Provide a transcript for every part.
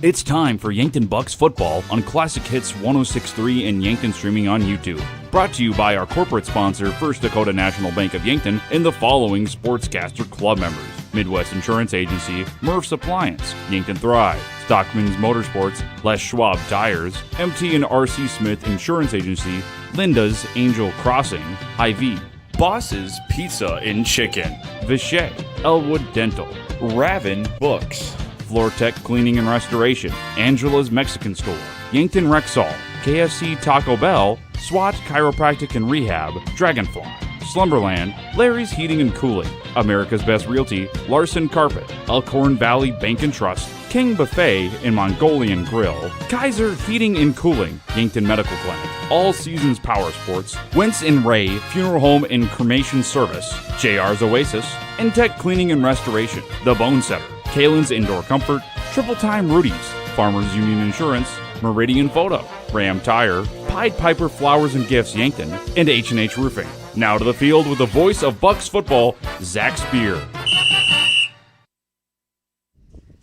It's time for Yankton Bucks football on Classic Hits 106.3 and Yankton streaming on YouTube. Brought to you by our corporate sponsor, First Dakota National Bank of Yankton, and the following Sportscaster Club members: Midwest Insurance Agency, Murph's Appliance, Yankton Thrive, Stockman's Motorsports, Les Schwab Tires, MT and RC Smith Insurance Agency, Linda's Angel Crossing, Hy-Vee, Boss's Pizza and Chicken, Vichet, Elwood Dental, Raven Books, Floortech Cleaning and Restoration, Angela's Mexican Store, Yankton Rexall, KFC Taco Bell, SWAT Chiropractic and Rehab, Dragonfly, Slumberland, Larry's Heating and Cooling, America's Best Realty, Larson Carpet, Elkhorn Valley Bank and Trust, King Buffet and Mongolian Grill, Kaiser Heating and Cooling, Yankton Medical Clinic, All Seasons Power Sports, Wentz and Ray Funeral Home and Cremation Service, JR's Oasis, Intech Cleaning and Restoration, The Bone Setter, Kalen's Indoor Comfort, Triple Time Rudy's, Farmers Union Insurance, Meridian Photo, Ram Tire, Pied Piper Flowers and Gifts Yankton, and H&H Roofing. Now to the field with the voice of Bucks football, Zac Spear.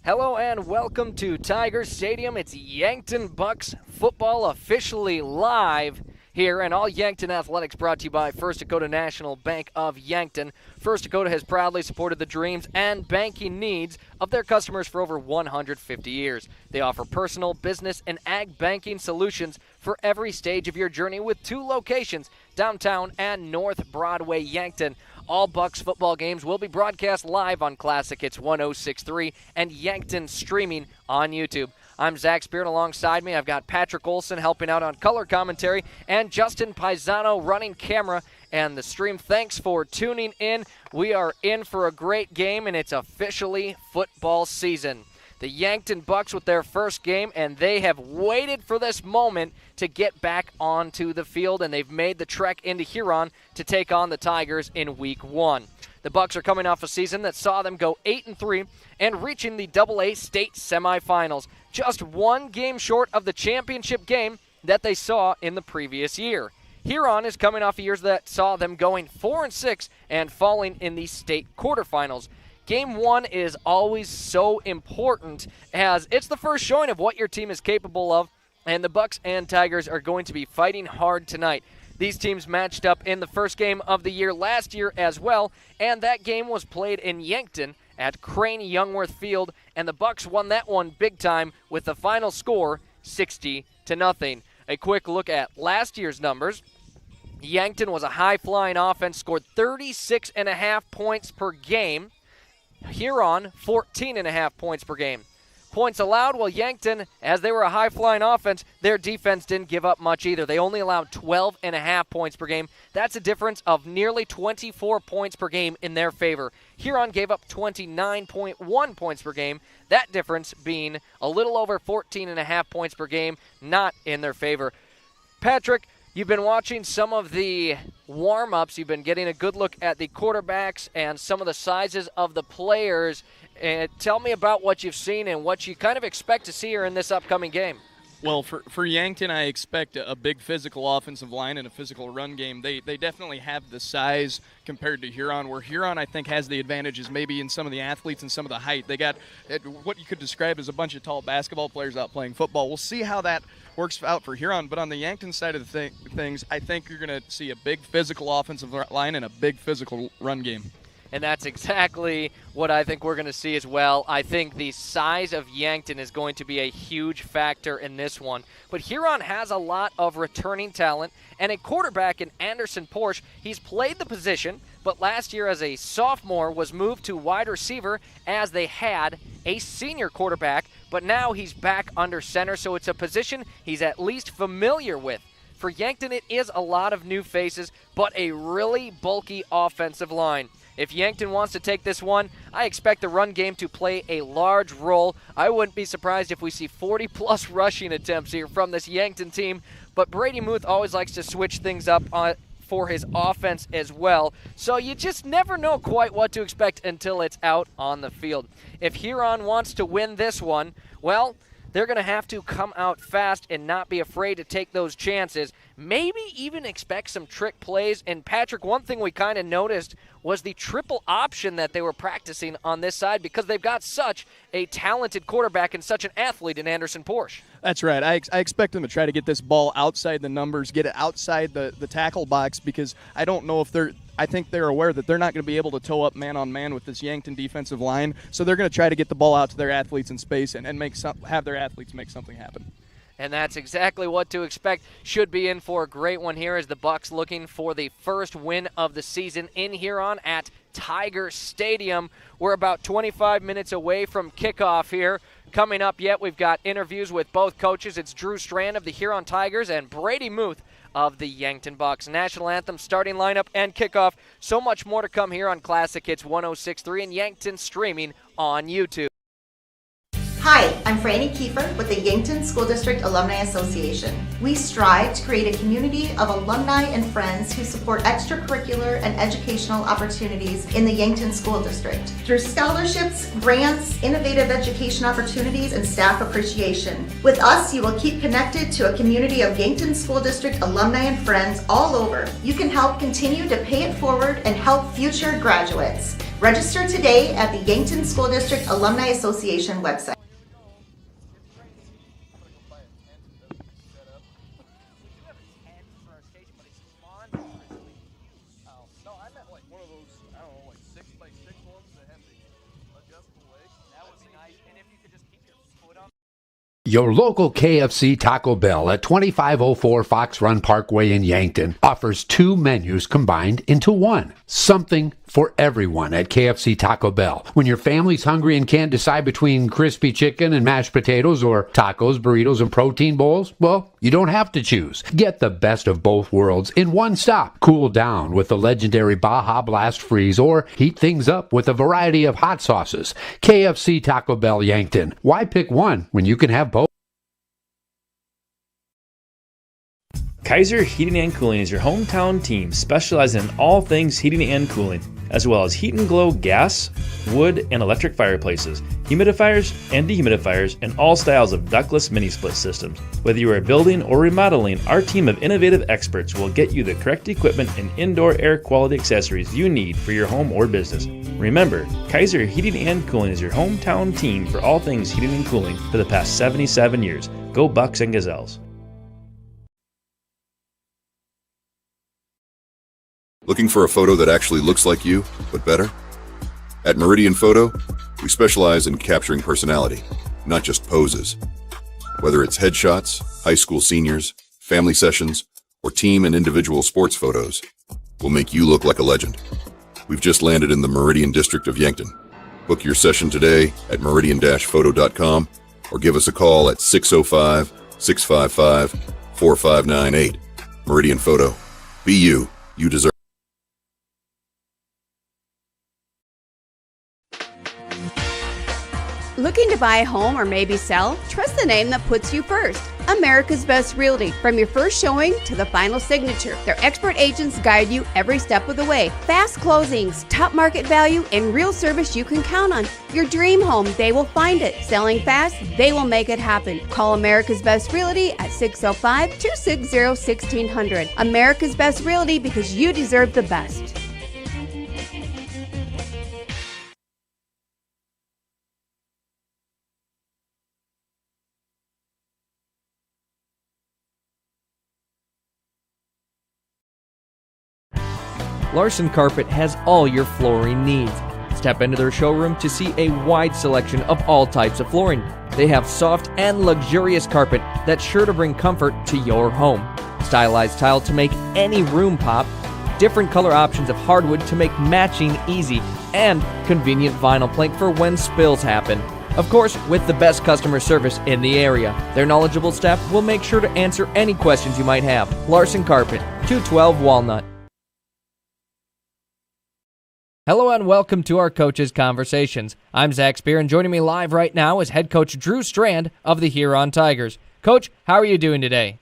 Hello and welcome to Tigers Stadium. It's Yankton Bucks football officially live here, and all Yankton athletics brought to you by First Dakota National Bank of Yankton. First Dakota has proudly supported the dreams and banking needs of their customers for over 150 years. They offer personal, business, and ag banking solutions for every stage of your journey with 2 locations, downtown and North Broadway, Yankton. All Bucks football games will be broadcast live on Classic Hits 106.3 and Yankton streaming on YouTube. I'm Zac Spear, and alongside me I've got Patrick Olson helping out on color commentary and Justin Paisano running camera and the stream. Thanks for tuning in. We are in for a great game, and it's officially football season. The Yankton Bucks with their first game, and they have waited for this moment to get back onto the field, and they've made the trek into Huron to take on the Tigers in Week 1. The Bucks are coming off a season that saw them go 8-3 and reaching the AA state semifinals, just one game short of the championship game that they saw in the previous year. Huron is coming off years that saw them going 4-6 and falling in the state quarterfinals. Game 1 is always so important as it's the first showing of what your team is capable of, and the Bucks and Tigers are going to be fighting hard tonight. These teams matched up in the first game of the year last year as well, and that game was played in Yankton at Crane Youngworth Field, and the Bucks won that one big time with the final score 60-0. A quick look at last year's numbers. Yankton was a high-flying offense, scored 36.5 points per game. Huron, 14.5 points per game. Points allowed, well, Yankton, as they were a high-flying offense, their defense didn't give up much either. They only allowed 12.5 points per game. That's a difference of nearly 24 points per game in their favor. Huron gave up 29.1 points per game, that difference being a little over 14.5 points per game, not in their favor. Patrick, you've been watching some of the warm-ups. You've been getting a good look at the quarterbacks and some of the sizes of the players. Tell me about what you've seen and what you kind of expect to see here in this upcoming game. Well, for Yankton, I expect a big physical offensive line and a physical run game. They definitely have the size compared to Huron, where Huron, I think, has the advantages maybe in some of the athletes and some of the height. They got what you could describe as a bunch of tall basketball players out playing football. We'll see how that works out for Huron. But on the Yankton side of the things, I think you're going to see a big physical offensive line and a big physical run game. And that's exactly what I think we're going to see as well. I think the size of Yankton is going to be a huge factor in this one. But Huron has a lot of returning talent and a quarterback in Anderson Porsche. He's played the position, but last year as a sophomore was moved to wide receiver as they had a senior quarterback. But now he's back under center, so it's a position he's at least familiar with. For Yankton, it is a lot of new faces, but a really bulky offensive line. If Yankton wants to take this one, I expect the run game to play a large role. I wouldn't be surprised if we see 40-plus rushing attempts here from this Yankton team, but Brady Muth always likes to switch things up for his offense as well, so you just never know quite what to expect until it's out on the field. If Huron wants to win this one, well, they're going to have to come out fast and not be afraid to take those chances. Maybe even expect some trick plays. And, Patrick, one thing we kind of noticed was the triple option that they were practicing on this side because they've got such a talented quarterback and such an athlete in Anderson Porsche. That's right. I expect them to try to get this ball outside the numbers, get it outside the tackle box, because I don't know if I think they're aware that they're not going to be able to toe up man-on-man with this Yankton defensive line, so they're going to try to get the ball out to their athletes in space and have their athletes make something happen. And that's exactly what to expect. Should be in for a great one here as the Bucks looking for the first win of the season in Huron at Tiger Stadium. We're about 25 minutes away from kickoff here. Coming up yet, we've got interviews with both coaches. It's Drew Strand of the Huron Tigers and Brady Muth of the Yankton Bucks. National anthem, starting lineup, and kickoff. So much more to come here on Classic Hits 106.3 and Yankton streaming on YouTube. Hi, I'm Franny Kiefer with the Yankton School District Alumni Association. We strive to create a community of alumni and friends who support extracurricular and educational opportunities in the Yankton School District. Through scholarships, grants, innovative education opportunities, and staff appreciation. With us, you will keep connected to a community of Yankton School District alumni and friends all over. You can help continue to pay it forward and help future graduates. Register today at the Yankton School District Alumni Association website. Your local KFC Taco Bell at 2504 Fox Run Parkway in Yankton offers 2 menus combined into one. Something for everyone at KFC Taco Bell. When your family's hungry and can't decide between crispy chicken and mashed potatoes or tacos, burritos, and protein bowls, well, you don't have to choose. Get the best of both worlds in one stop. Cool down with the legendary Baja Blast Freeze or heat things up with a variety of hot sauces. KFC Taco Bell Yankton. Why pick one when you can have both? Kaiser Heating and Cooling is your hometown team specializing in all things heating and cooling, as well as heat and glow gas, wood, and electric fireplaces, humidifiers and dehumidifiers, and all styles of ductless mini-split systems. Whether you are building or remodeling, our team of innovative experts will get you the correct equipment and indoor air quality accessories you need for your home or business. Remember, Kaiser Heating and Cooling is your hometown team for all things heating and cooling for the past 77 years. Go Bucks and Gazelles. Looking for a photo that actually looks like you, but better? At Meridian Photo, we specialize in capturing personality, not just poses. Whether it's headshots, high school seniors, family sessions, or team and individual sports photos, we'll make you look like a legend. We've just landed in the Meridian District of Yankton. Book your session today at meridian-photo.com or give us a call at 605-655-4598. Meridian Photo. Be you. You deserve. Looking to buy a home or maybe sell? Trust the name that puts you first. America's Best Realty. From your first showing to the final signature, their expert agents guide you every step of the way. Fast closings, top market value, and real service you can count on. Your dream home, they will find it. Selling fast, they will make it happen. Call America's Best Realty at 605-260-1600. America's Best Realty, because you deserve the best. Larson Carpet has all your flooring needs. Step into their showroom to see a wide selection of all types of flooring. They have soft and luxurious carpet that's sure to bring comfort to your home. Stylized tile to make any room pop. Different color options of hardwood to make matching easy. And convenient vinyl plank for when spills happen. Of course, with the best customer service in the area. Their knowledgeable staff will make sure to answer any questions you might have. Larson Carpet, 212 Walnut. Hello and welcome to our Coaches Conversations. I'm Zac Spear, and joining me live right now is head coach Drew Strand of the Huron Tigers. Coach, how are you doing today?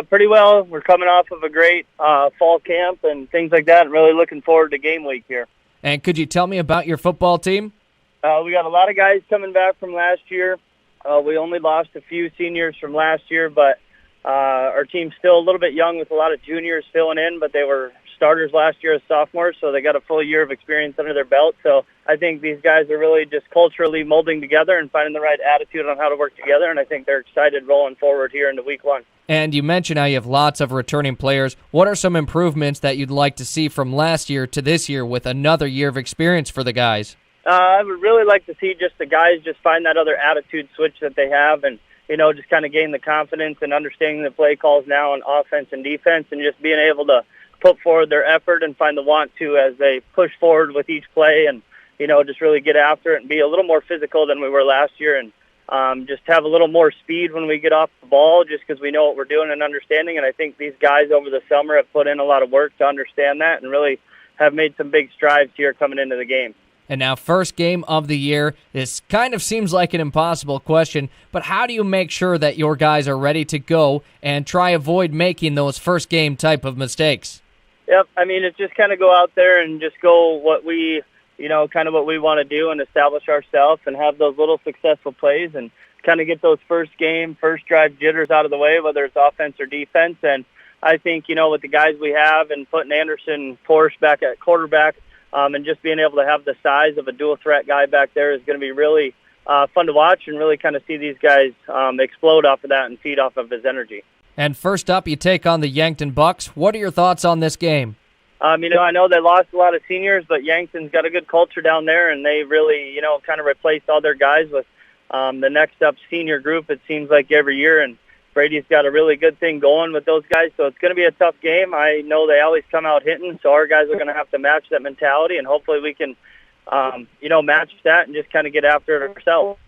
Pretty well. We're coming off of a great fall camp and things like that, and really looking forward to game week here. And could you tell me about your football team? We got a lot of guys coming back from last year. We only lost a few seniors from last year, but our team's still a little bit young with a lot of juniors filling in, but they were starters last year as sophomores, so they got a full year of experience under their belt. So I think these guys are really just culturally molding together and finding the right attitude on how to work together, and I think they're excited rolling forward here into week 1. And you mentioned how you have lots of returning players. What are some improvements that you'd like to see from last year to this year with another year of experience for the guys? I would really like to see just the guys just find that other attitude switch that they have and, just kind of gain the confidence and understanding the play calls now on offense and defense and just being able to put forward their effort and find the want to as they push forward with each play and, just really get after it and be a little more physical than we were last year and just have a little more speed when we get off the ball just because we know what we're doing and understanding. And I think these guys over the summer have put in a lot of work to understand that and really have made some big strides here coming into the game. And now, first game of the year. This kind of seems like an impossible question, but how do you make sure that your guys are ready to go and try avoid making those first game type of mistakes? Yep, it's just kind of go out there and just go what we, kind of what we want to do and establish ourselves and have those little successful plays and kind of get those first drive jitters out of the way, whether it's offense or defense. And I think, with the guys we have and putting Anderson, Porsche back at quarterback, and just being able to have the size of a dual threat guy back there is going to be really fun to watch and really kind of see these guys explode off of that and feed off of his energy. And first up, you take on the Yankton Bucks. What are your thoughts on this game? I know they lost a lot of seniors, but Yankton's got a good culture down there, and they really, kind of replaced all their guys with the next up senior group, it seems like every year, and Brady's got a really good thing going with those guys, so it's going to be a tough game. I know they always come out hitting, so our guys are going to have to match that mentality, and hopefully we can, match that and just kind of get after it ourselves.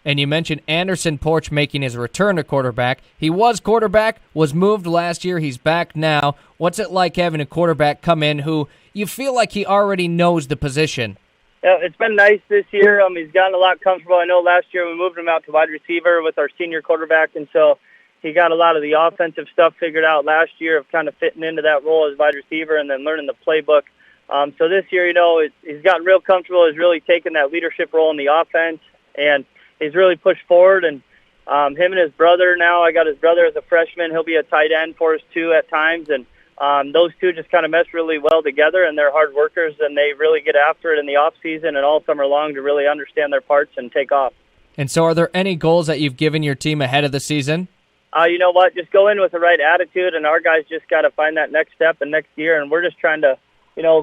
And you mentioned Anderson Porch making his return to quarterback. He was quarterback, was moved last year. He's back now. What's it like having a quarterback come in who you feel like he already knows the position? Yeah, it's been nice this year. He's gotten a lot comfortable. I know last year we moved him out to wide receiver with our senior quarterback, and so he got a lot of the offensive stuff figured out last year of kind of fitting into that role as wide receiver and then learning the playbook. So this year, he's gotten real comfortable. He's really taken that leadership role in the offense, and he's really pushed forward. And him and his brother now, I got his brother as a freshman. He'll be a tight end for us, too, at times. And those two just kind of mesh really well together, and they're hard workers, and they really get after it in the off season and all summer long to really understand their parts and take off. And so are there any goals that you've given your team ahead of the season? You know what? Just go in with the right attitude, and our guys just got to find that next step and next year. And we're just trying to,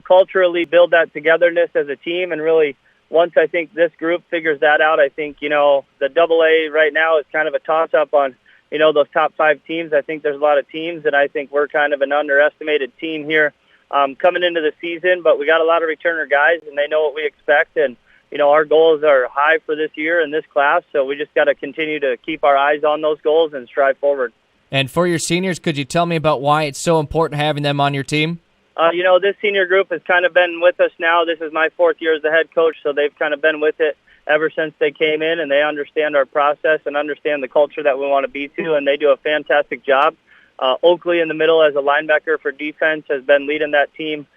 culturally build that togetherness as a team. And really, once I think this group figures that out, I think, the AA right now is kind of a toss-up on, those top 5 teams. I think there's a lot of teams, and I think we're kind of an underestimated team here coming into the season. But we got a lot of returner guys, and they know what we expect. And our goals are high for this year in this class, so we just got to continue to keep our eyes on those goals and strive forward. And for your seniors, could you tell me about why it's so important having them on your team? This senior group has kind of been with us now. This is my 4th year as the head coach, so they've kind of been with it ever since they came in, and they understand our process and understand the culture that we want to be to, and they do a fantastic job. Oakley in the middle as a linebacker for defense has been leading that team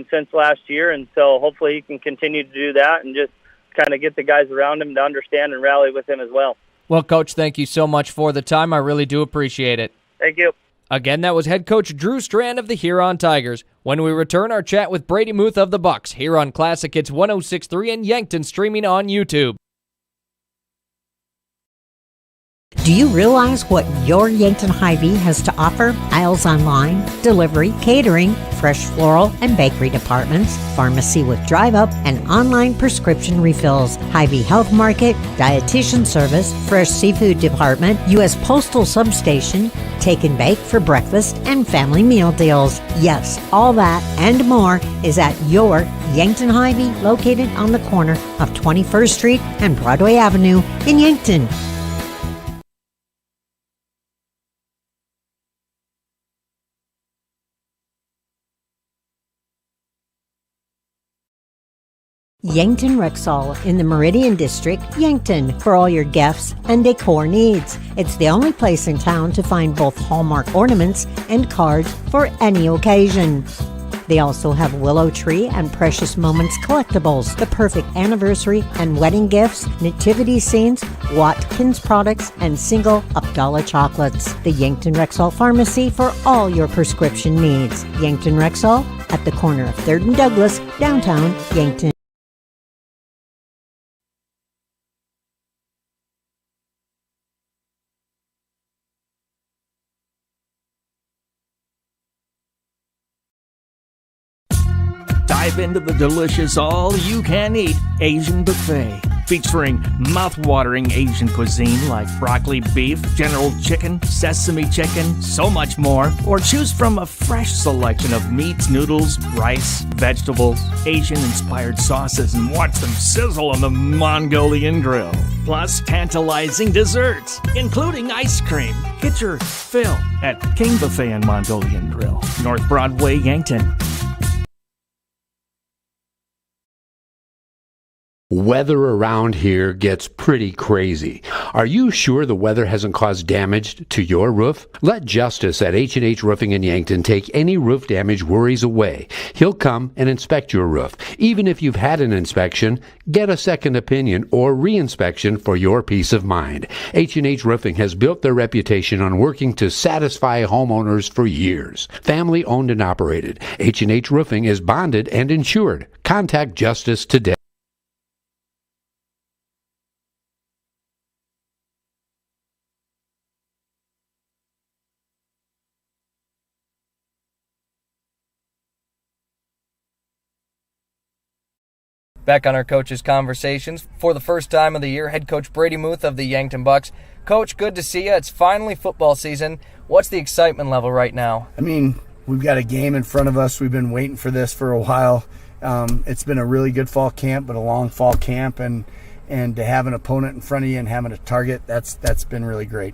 since last year, and so hopefully he can continue to do that and just kind of get the guys around him to understand and rally with him as well. Well, Coach, thank you so much for the time. I really do appreciate it. Thank you. Again, that was head coach Drew Strand of the Huron Tigers. When we return, our chat with Brady Muth of the Bucks here on Classic Hits 106.3 and Yankton, streaming on YouTube. Do you realize what your Yankton Hy-Vee has to offer? Aisles online, delivery, catering, fresh floral and bakery departments, pharmacy with drive-up, and online prescription refills, Hy-Vee Health Market, dietitian service, fresh seafood department, U.S. Postal Substation, take and bake for breakfast, and family meal deals. Yes, all that and more is at your Yankton Hy-Vee, located on the corner of 21st Street and Broadway Avenue in Yankton. Yankton Rexall in the Meridian District, Yankton, for all your gifts and decor needs. It's the only place in town to find both Hallmark ornaments and cards for any occasion. They also have Willow Tree and Precious Moments collectibles, the perfect anniversary and wedding gifts, nativity scenes, Watkins products, and single Abdallah chocolates. The Yankton Rexall Pharmacy for all your prescription needs. Yankton Rexall at the corner of 3rd and Douglas, downtown Yankton. Dive into the delicious all-you-can-eat Asian buffet, featuring mouth-watering Asian cuisine like broccoli beef, general chicken, sesame chicken, so much more. Or choose from a fresh selection of meats, noodles, rice, vegetables, Asian-inspired sauces, and watch them sizzle on the Mongolian grill. Plus tantalizing desserts, including ice cream. Get your fill at King Buffet and Mongolian Grill, North Broadway, Yankton. Weather around here gets pretty crazy. Are you sure the weather hasn't caused damage to your roof? Let Justice at H&H Roofing in Yankton take any roof damage worries away. He'll come and inspect your roof. Even if you've had an inspection, get a second opinion or re-inspection for your peace of mind. H&H Roofing has built their reputation on working to satisfy homeowners for years. Family owned and operated. H&H Roofing is bonded and insured. Contact Justice today. Back on our coaches' conversations, for the first time of the year, head coach Brady Muth of the Yankton Bucks. Coach, good to see you. It's finally football season. What's the excitement level right now? I mean, we've got a game in front of us. We've been waiting for this for a while. It's been a really good fall camp, but a long fall camp, and to have an opponent in front of you and having a target, that's been really great.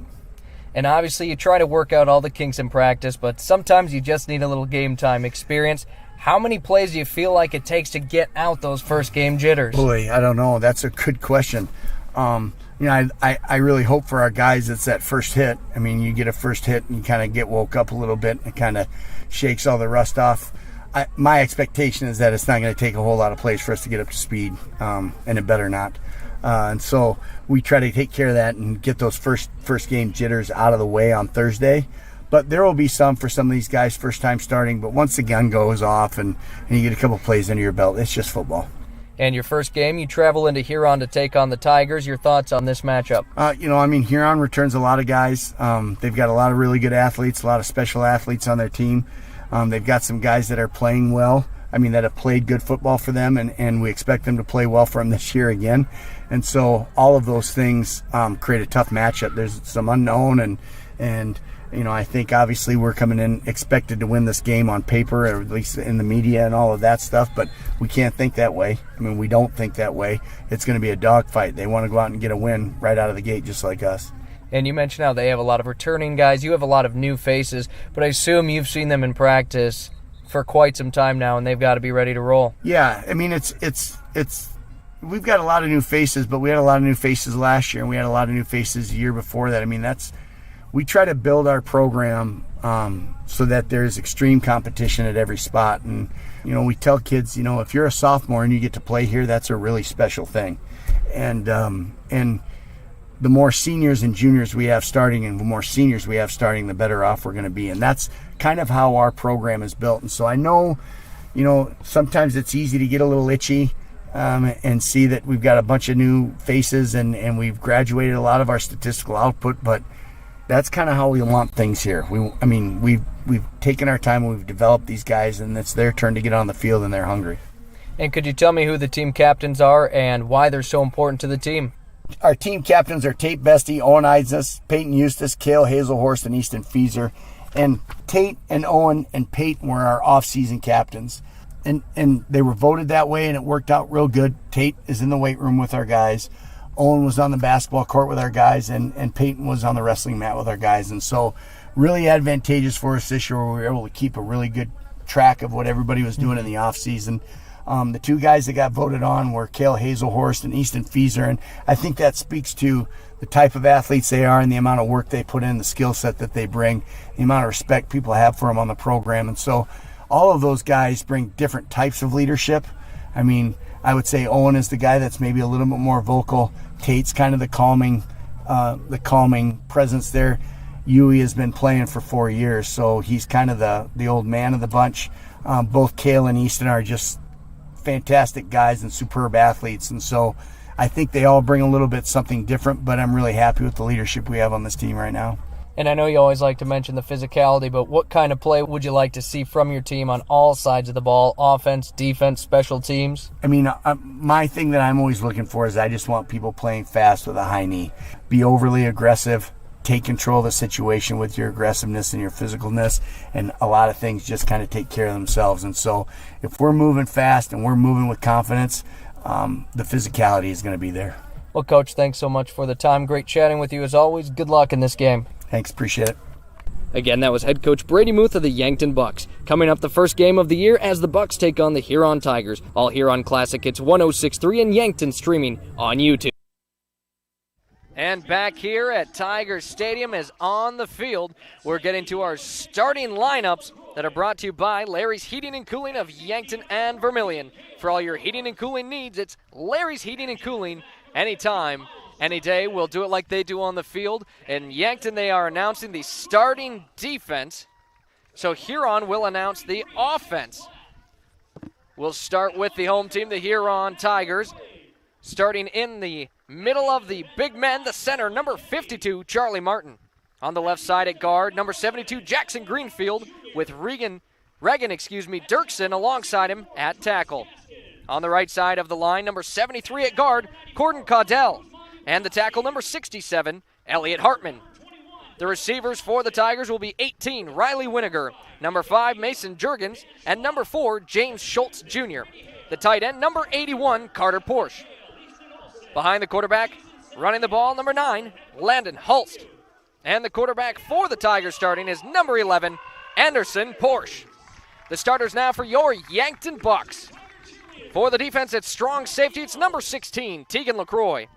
And obviously you try to work out all the kinks in practice, but sometimes you just need a little game time experience. How many plays do you feel like it takes to get out those first game jitters? Boy, I don't know. That's a good question. I really hope for our guys it's that first hit. I mean, you get a first hit and you kind of get woke up a little bit and it kind of shakes all the rust off. My expectation is that it's not going to take a whole lot of plays for us to get up to speed, and it better not. And so we try to take care of that and get those first game jitters out of the way on Thursday. But there will be some for some of these guys first time starting. But once the gun goes off and you get a couple plays under your belt, it's just football. And your first game, you travel into Huron to take on the Tigers. Your thoughts on this matchup? Huron returns a lot of guys. They've got a lot of really good athletes, a lot of special athletes on their team. They've got some guys that are playing well. That have played good football for them, and we expect them to play well for them this year again. And so all of those things create a tough matchup. There's some unknown, and I think obviously we're coming in expected to win this game on paper, or at least in the media and all of that stuff, but we can't think that way. We don't think that way. It's going to be a dogfight. They want to go out and get a win right out of the gate just like us. And you mentioned how they have a lot of returning guys. You have a lot of new faces, but I assume you've seen them in practice for quite some time now, and they've got to be ready to roll. Yeah, it's we've got a lot of new faces, but we had a lot of new faces last year, and we had a lot of new faces the year before that. We try to build our program so that there's extreme competition at every spot. And, we tell kids, if you're a sophomore and you get to play here, that's a really special thing. And the more seniors and juniors we have starting and the more seniors we have starting, the better off we're going to be. And that's kind of how our program is built. And so I know, sometimes it's easy to get a little itchy and see that we've got a bunch of new faces and we've graduated a lot of our statistical output, but that's kind of how we want things here. We've taken our time and we've developed these guys, and it's their turn to get on the field, and they're hungry. And could you tell me who the team captains are and why they're so important to the team? Our team captains are Tate Bestie, Owen Eidsness, Peyton Eustace, Cale Hazelhorst, and Easton Fieser. And Tate and Owen and Peyton were our off-season captains. And they were voted that way, and it worked out real good. Tate is in the weight room with our guys. Owen was on the basketball court with our guys, and Peyton was on the wrestling mat with our guys. And so really advantageous for us this year, where we were able to keep a really good track of what everybody was doing in the off-season. The two guys that got voted on were Cale Hazelhorst and Easton Fieser, and I think that speaks to the type of athletes they are and the amount of work they put in, the skill set that they bring, the amount of respect people have for them on the program. And so all of those guys bring different types of leadership. I mean, I would say Owen is the guy that's maybe a little bit more vocal. Tate's kind of the calming presence there. Yui has been playing for 4 years, so he's kind of the old man of the bunch. Both Kale and Easton are just fantastic guys and superb athletes, and so I think they all bring a little bit something different, but I'm really happy with the leadership we have on this team right now. And I know you always like to mention the physicality, but what kind of play would you like to see from your team on all sides of the ball, offense, defense, special teams? I mean, my thing that I'm always looking for is I just want people playing fast with a high knee. Be overly aggressive, take control of the situation with your aggressiveness and your physicalness, and a lot of things just kind of take care of themselves. And so if we're moving fast and we're moving with confidence, the physicality is going to be there. Well, Coach, thanks so much for the time. Great chatting with you as always. Good luck in this game. Thanks, appreciate it. Again, that was head coach Brady Muth of the Yankton Bucks. Coming up, the first game of the year as the Bucks take on the Huron Tigers. All Huron Classic Hits 106.3 and Yankton streaming on YouTube. And back here at Tiger Stadium as on the field, we're getting to our starting lineups that are brought to you by Larry's Heating and Cooling of Yankton and Vermilion. For all your heating and cooling needs, it's Larry's Heating and Cooling anytime, any day. We'll do it like they do on the field. In Yankton, they are announcing the starting defense. So Huron will announce the offense. We'll start with the home team, the Huron Tigers. Starting in the middle of the big men, the center, number 52, Charlie Martin. On the left side at guard, number 72, Jackson Greenfield, with Regan Dirksen alongside him at tackle. On the right side of the line, number 73 at guard, Corden Caudell. And the tackle, number 67, Elliot Hartman. The receivers for the Tigers will be 18, Riley Winiger, number 5, Mason Jurgens, and number 4, James Schultz Jr. The tight end, number 81, Carter Porsche. Behind the quarterback, running the ball, number 9, Landon Hulst. And the quarterback for the Tigers starting is number 11, Anderson Porsche. The starters now for your Yankton Bucks. For the defense at strong safety, it's number 16, Tegan LaCroix.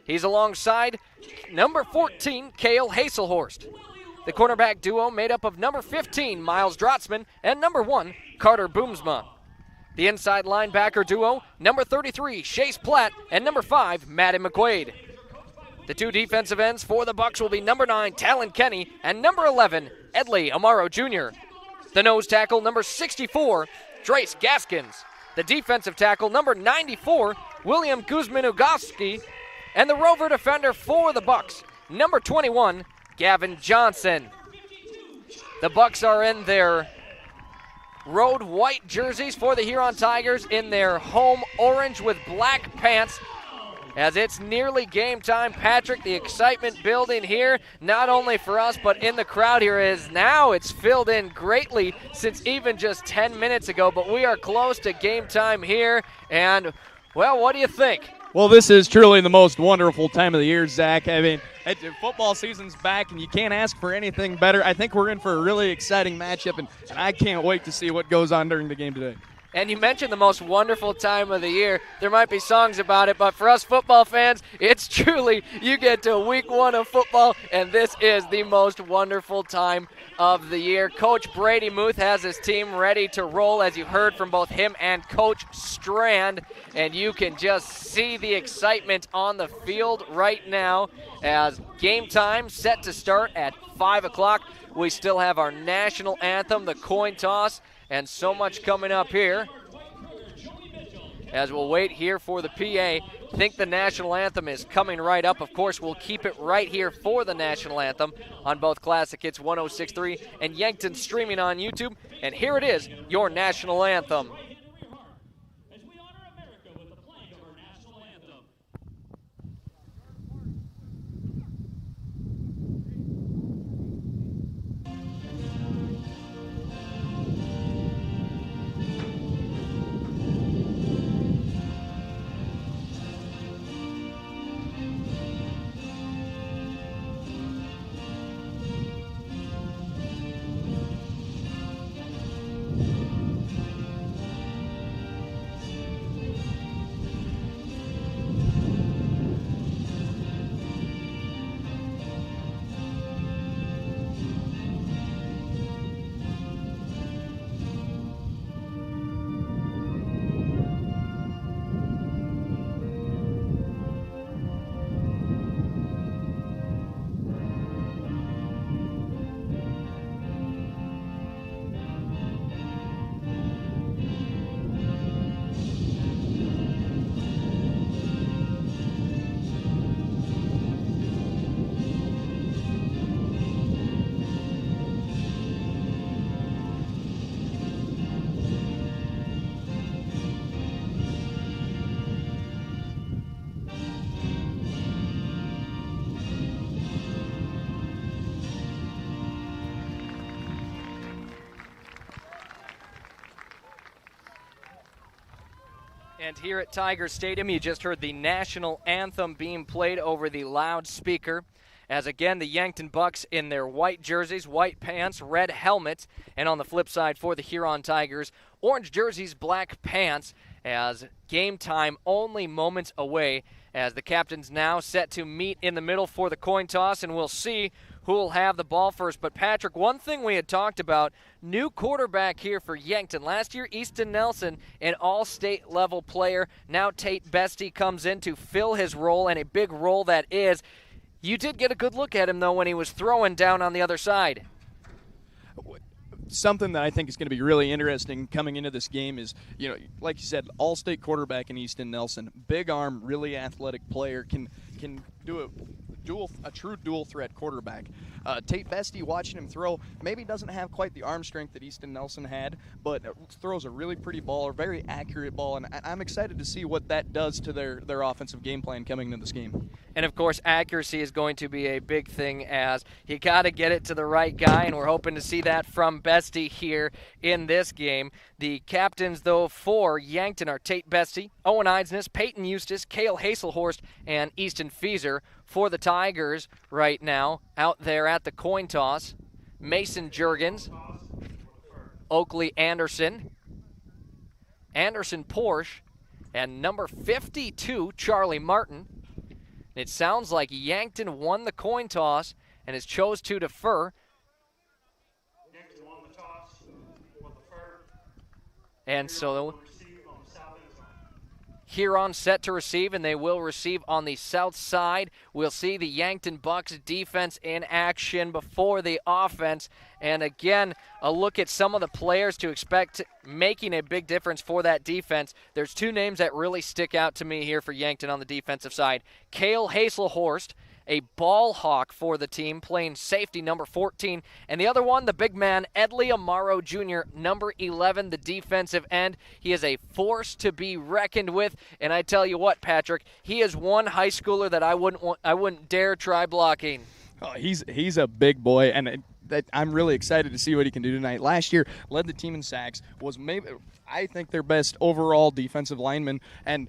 He's alongside number 14, Cale Haselhorst. The cornerback duo made up of number 15, Miles Drotzman, and number 1, Carter Boomsma. The inside linebacker duo, number 33, Chase Platt, and number 5, Maddie McQuaid. The two defensive ends for the Bucks will be number 9, Talon Kenny, and number 11, Edley Amaro Jr. The nose tackle, number 64, Drace Gaskins. The defensive tackle, number 94, William Guzman-Ugowski. And the rover defender for the Bucks, number 21, Gavin Johnson. The Bucks are in their road white jerseys for the Huron Tigers in their home orange with black pants. As it's nearly game time, Patrick, the excitement building here, not only for us, but in the crowd here is now it's filled in greatly since even just 10 minutes ago, but we are close to game time here, and, well, what do you think? Well, this is truly the most wonderful time of the year, Zach. I mean, football season's back, and you can't ask for anything better. I think we're in for a really exciting matchup, and I can't wait to see what goes on during the game today. And you mentioned the most wonderful time of the year. There might be songs about it, but for us football fans, it's truly, you get to week 1 of football, and this is the most wonderful time of the year. Coach Brady Muth has his team ready to roll, as you heard from both him and Coach Strand, and you can just see the excitement on the field right now as game time set to start at 5 o'clock. We still have our national anthem, the coin toss, and so much coming up here as we'll wait here for the PA. Think the national anthem is coming right up. Of course, we'll keep it right here for the national anthem on both Classic Hits 106.3 and Yankton streaming on YouTube. And here it is, your national anthem. And here at Tiger Stadium, you just heard the national anthem being played over the loudspeaker. As again, the Yankton Bucks in their white jerseys, white pants, red helmets, and on the flip side for the Huron Tigers, orange jerseys, black pants, as game time only moments away, as the captains now set to meet in the middle for the coin toss, and we'll see who will have the ball first. But Patrick, one thing we had talked about, new quarterback here for Yankton. Last year, Easton Nelson, an all-state level player. Now Tate Bestie comes in to fill his role, and a big role that is. You did get a good look at him, though, when he was throwing down on the other side. Something that I think is going to be really interesting coming into this game is, like you said, all-state quarterback in Easton Nelson. Big arm, really athletic player, can do a true dual threat quarterback. Tate Bestie, watching him throw, maybe doesn't have quite the arm strength that Easton Nelson had, but throws a really pretty ball, a very accurate ball, and I'm excited to see what that does to their offensive game plan coming into this game. And, of course, accuracy is going to be a big thing, as you got to get it to the right guy, and we're hoping to see that from Bestie here in this game. The captains, though, for Yankton are Tate Bestie, Owen Eidsness, Peyton Eustace, Cale Haselhorst, and Easton Fieser. For the Tigers right now, out there at the coin toss, Mason Juergens, Oakley Anderson, Anderson Porsche, and number 52, Charlie Martin. It sounds like Yankton won the coin toss and has chose to defer. Yankton won the toss, will defer. And so Huron set to receive, and they will receive on the south side. We'll see the Yankton Bucks defense in action before the offense. And again, a look at some of the players to expect making a big difference for that defense. There's two names that really stick out to me here for Yankton on the defensive side. Cale Haselhorst, a ball hawk for the team, playing safety, number 14. And the other one, the big man, Edley Amaro Jr., number 11, the defensive end. He is a force to be reckoned with. And I tell you what, Patrick, he is one high schooler that I wouldn't dare try blocking. Oh, he's a big boy, and I'm really excited to see what he can do tonight. Last year, led the team in sacks, was maybe, I think, their best overall defensive lineman, and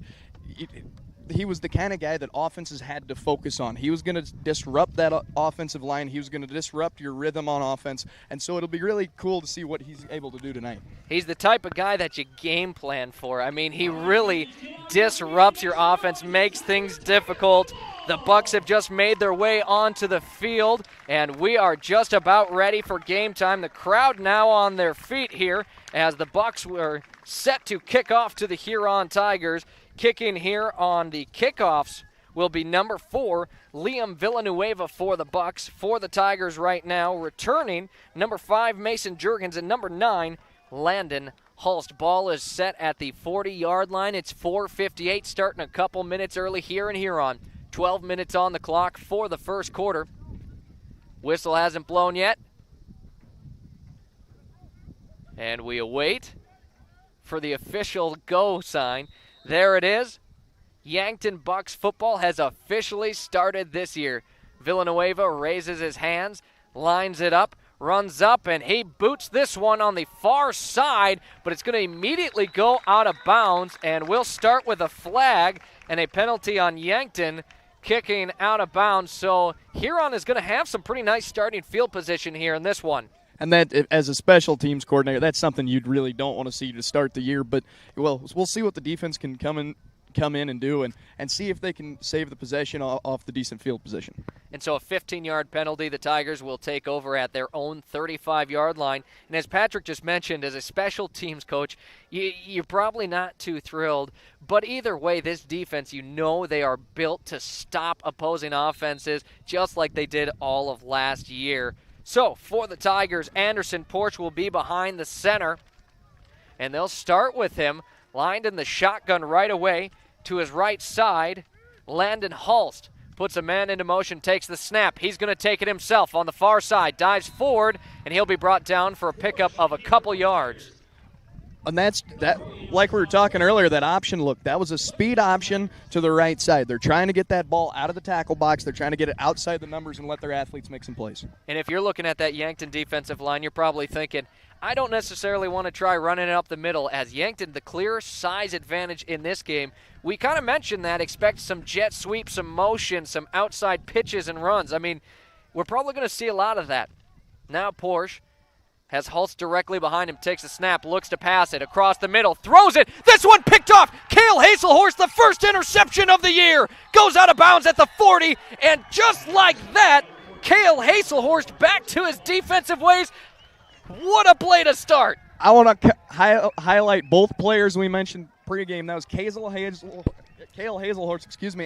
he was the kind of guy that offenses had to focus on. He was going to disrupt that offensive line. He was going to disrupt your rhythm on offense. And so it'll be really cool to see what he's able to do tonight. He's the type of guy that you game plan for. I mean, he really disrupts your offense, makes things difficult. The Bucks have just made their way onto the field, and we are just about ready for game time. The crowd now on their feet here as the Bucks were set to kick off to the Huron Tigers. Kicking here on the kickoffs will be number 4, Liam Villanueva for the Bucks. For the Tigers right now, returning number 5, Mason Juergens, and number 9, Landon Hulst. Ball is set at the 40-yard line. It's 4:58, starting a couple minutes early here in Huron. 12 minutes on the clock for the first quarter. Whistle hasn't blown yet. And we await for the official go sign. There it is. Yankton Bucks football has officially started this year. Villanueva raises his hands, lines it up, runs up, and he boots this one on the far side, but it's going to immediately go out of bounds, and we'll start with a flag and a penalty on Yankton kicking out of bounds. So Huron is going to have some pretty nice starting field position here in this one. And that, as a special teams coordinator, that's something you really don't want to see to start the year. But, well, we'll see what the defense can come in and do and see if they can save the possession off the decent field position. And so a 15-yard penalty, the Tigers will take over at their own 35-yard line. And as Patrick just mentioned, as a special teams coach, you're probably not too thrilled. But either way, this defense, they are built to stop opposing offenses just like they did all of last year. So, for the Tigers, Anderson Porsche will be behind the center, and they'll start with him lined in the shotgun right away to his right side. Landon Hulst puts a man into motion, takes the snap. He's going to take it himself on the far side, dives forward, and he'll be brought down for a pickup of a couple yards. And that's that. Like we were talking earlier, that option look, that was a speed option to the right side. They're trying to get that ball out of the tackle box. They're trying to get it outside the numbers and let their athletes make some plays. And if you're looking at that Yankton defensive line, you're probably thinking, I don't necessarily want to try running it up the middle, as Yankton, the clear size advantage in this game. We kind of mentioned that. Expect some jet sweeps, some motion, some outside pitches and runs. I mean, we're probably going to see a lot of that. Now Porsche has Hulse directly behind him, takes a snap, looks to pass it across the middle, throws it. This one picked off. Cale Hazelhorst, the first interception of the year, goes out of bounds at the 40, and just like that, Cale Hazelhorst back to his defensive ways. What a play to start. I want to highlight both players we mentioned pregame. That was Cale Hazelhorst,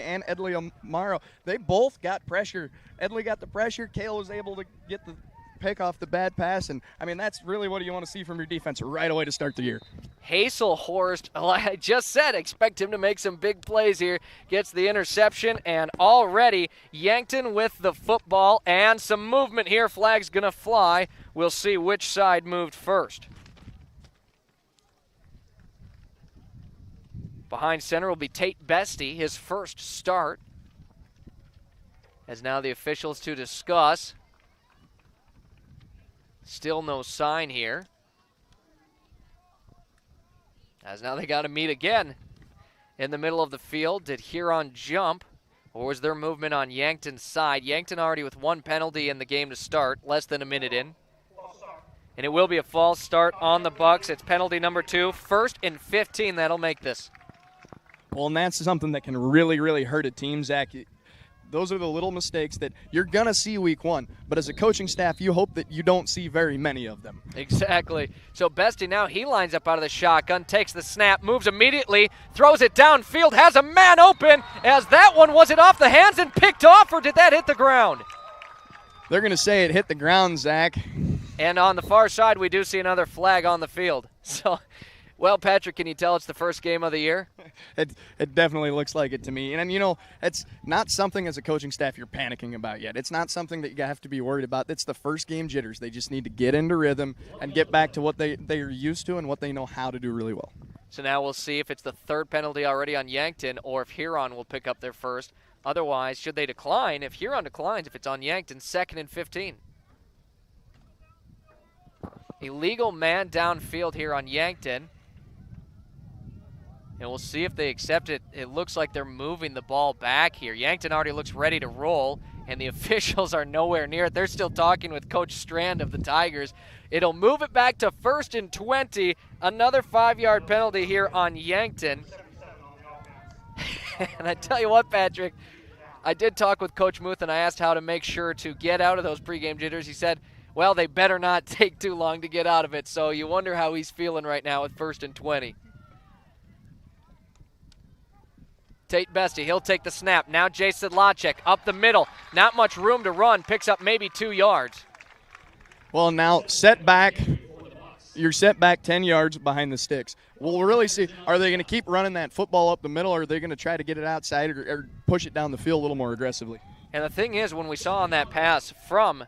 and Edley Amaro. They both got pressure. Edley got the pressure. Cale was able to get the pick off the bad pass, and I mean, that's really what you want to see from your defense right away to start the year. Hazelhorst, like I just said, expect him to make some big plays here. Gets the interception, and already Yankton with the football and some movement here. Flag's going to fly. We'll see which side moved first. Behind center will be Tate Bestie, his first start. As now the officials to discuss. Still no sign here. As now they got to meet again in the middle of the field. Did Huron jump, or was there movement on Yankton's side? Yankton already with one penalty in the game to start, less than a minute in. And it will be a false start on the Bucks. It's penalty number 2. 1st and 15, that'll make this. Well, and that's something that can really, really hurt a team, Zach. Those are the little mistakes that you're going to see week 1. But as a coaching staff, you hope that you don't see very many of them. Exactly. So Bestie now, he lines up out of the shotgun, takes the snap, moves immediately, throws it downfield, has a man open. As that one, was it off the hands and picked off, or did that hit the ground? They're going to say it hit the ground, Zach. And on the far side, we do see another flag on the field. So, well, Patrick, can you tell it's the first game of the year? It definitely looks like it to me. And, you know, it's not something as a coaching staff you're panicking about yet. It's not something that you have to be worried about. It's the first game jitters. They just need to get into rhythm and get back to what they are used to and what they know how to do really well. So now we'll see if it's the 3rd penalty already on Yankton or if Huron will pick up their first. Otherwise, should they decline, if Huron declines, if it's on Yankton, 2nd and 15. Illegal man downfield here on Yankton. And we'll see if they accept it. It looks like they're moving the ball back here. Yankton already looks ready to roll, and the officials are nowhere near it. They're still talking with Coach Strand of the Tigers. It'll move it back to 1st and 20. Another 5-yard penalty here on Yankton. And I tell you what, Patrick, I did talk with Coach Muth, and I asked how to make sure to get out of those pregame jitters. He said, well, they better not take too long to get out of it. So you wonder how he's feeling right now with 1st and 20. Tate Bestie, he'll take the snap. Now Jay Sidlacek up the middle. Not much room to run. Picks up maybe 2 yards. Well, now set back. You're set back 10 yards behind the sticks. We'll really see, are they going to keep running that football up the middle, or are they going to try to get it outside or push it down the field a little more aggressively? And the thing is, when we saw on that pass from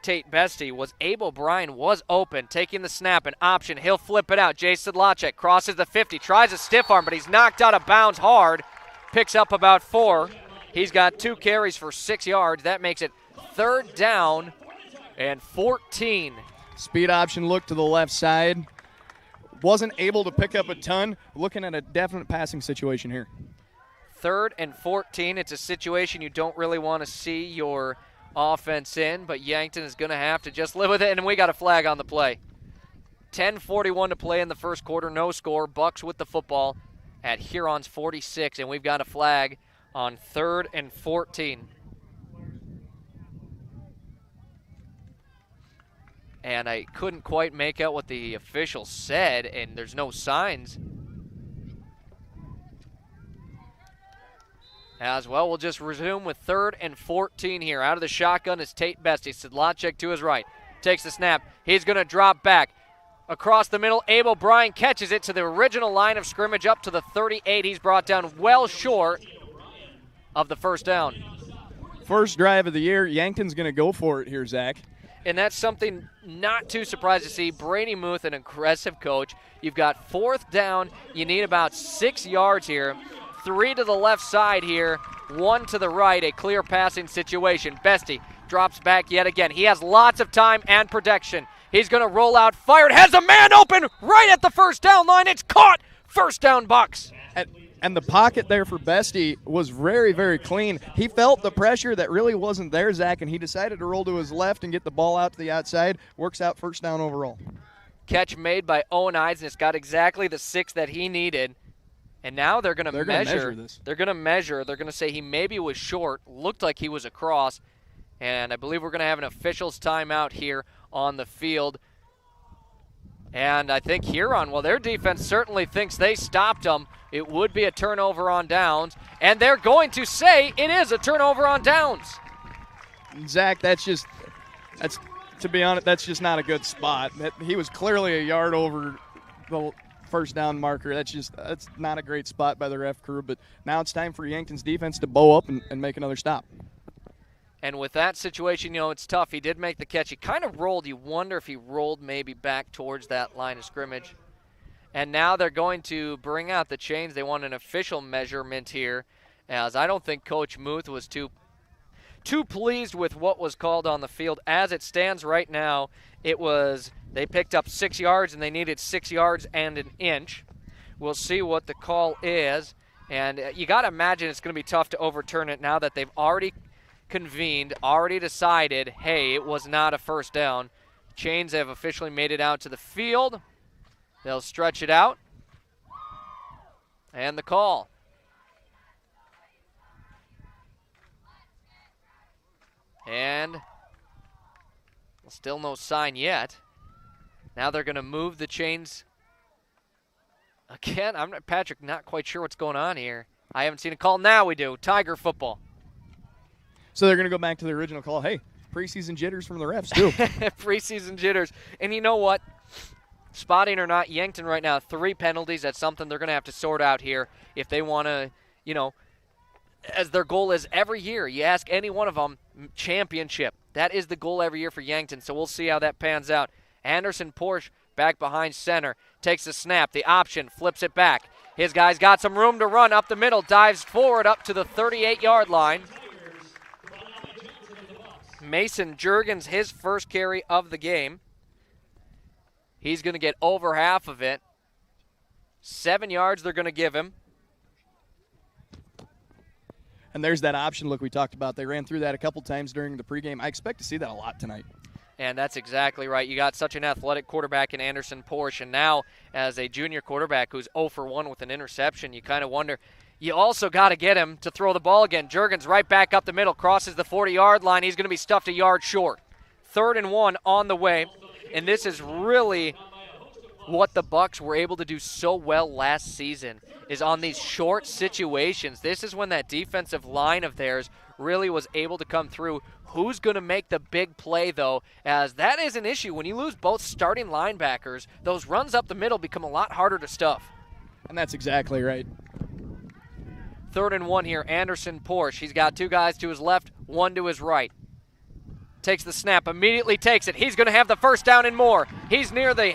Tate Bestie, was Abel Bryan was open, taking the snap, an option. He'll flip it out. Jay Sidlacek crosses the 50, tries a stiff arm, but he's knocked out of bounds hard. Picks up about 4. He's got 2 carries for 6 yards. That makes it 3rd down and 14. Speed option look to the left side. Wasn't able to pick up a ton. Looking at a definite passing situation here. 3rd and 14. It's a situation you don't really want to see your offense in, but Yankton is going to have to just live with it, and we got a flag on the play. 10:41 to play in the first quarter. No score. Bucks with the football at Huron's 46, and we've got a flag on 3rd and 14. And I couldn't quite make out what the official said, and there's no signs. As well, we'll just resume with 3rd and 14 here. Out of the shotgun is Tate Bestie. Sidlacek to his right. Takes the snap. He's going to drop back. Across the middle, Abel Bryan catches it to the original line of scrimmage up to the 38. He's brought down well short of the first down. First drive of the year. Yankton's going to go for it here, Zach. And that's something not too surprised to see. Brady Muth, an aggressive coach. You've got 4th down. You need about 6 yards here. 3 to the left side here, 1 to the right, a clear passing situation. Bestie drops back yet again. He has lots of time and protection. He's going to roll out, fired, has a man open right at the first down line. It's caught. First down, Bucks. And the pocket there for Bestie was very, very clean. He felt the pressure that really wasn't there, Zach, and he decided to roll to his left and get the ball out to the outside. Works out first down overall. Catch made by Owen Eisnes. Got exactly the 6 that he needed. And now they're going to measure this. They're going to measure. They're going to say he maybe was short, looked like he was across. And I believe we're going to have an official's timeout here on the field. And I think Huron, well, their defense certainly thinks they stopped them. It would be a turnover on downs. And they're going to say it is a turnover on downs. Zach, to be honest, that's just not a good spot. He was clearly a yard over the first down marker. That's not a great spot by the ref crew. But now it's time for Yankton's defense to bow up and make another stop. And with that situation, it's tough. He did make the catch. He kind of rolled. You wonder if he rolled maybe back towards that line of scrimmage. And now they're going to bring out the chains. They want an official measurement here, as I don't think Coach Muth was too pleased with what was called on the field. As it stands right now, they picked up 6 yards, and they needed 6 yards and an inch. We'll see what the call is. And you got to imagine it's going to be tough to overturn it now that they've already convened, already decided, hey, it was not a first down. Chains have officially made it out to the field. They'll stretch it out. And the call. And still no sign yet. Now they're going to move the chains. Again, Patrick, not quite sure what's going on here. I haven't seen a call. Now we do. Tiger football. So they're going to go back to the original call. Hey, preseason jitters from the refs, too. Preseason jitters. And you know what? Spotting or not, Yankton right now, 3 penalties. That's something they're going to have to sort out here if they want to, as their goal is every year. You ask any one of them, championship. That is the goal every year for Yankton, so we'll see how that pans out. Anderson Porsche back behind center. Takes the snap, the option, flips it back. His guy's got some room to run up the middle, dives forward up to the 38-yard line. Mason Juergens, his first carry of the game. He's going to get over half of it. 7 yards they're going to give him. And there's that option look we talked about. They ran through that a couple times during the pregame. I expect to see that a lot tonight. And that's exactly right. You got such an athletic quarterback in Anderson Porsche, and now as a junior quarterback who's 0 for 1 with an interception, you kind of wonder. You also got to get him to throw the ball again. Juergens right back up the middle, crosses the 40-yard line. He's going to be stuffed a yard short. 3rd and 1 on the way, and this is really what the Bucks were able to do so well last season, is on these short situations. This is when that defensive line of theirs really was able to come through. Who's going to make the big play, though, as that is an issue. When you lose both starting linebackers, those runs up the middle become a lot harder to stuff. And that's exactly right. 3rd and 1 here, Anderson Porsche. He's got 2 guys to his left, 1 to his right. Takes the snap, immediately takes it. He's going to have the first down and more. He's near the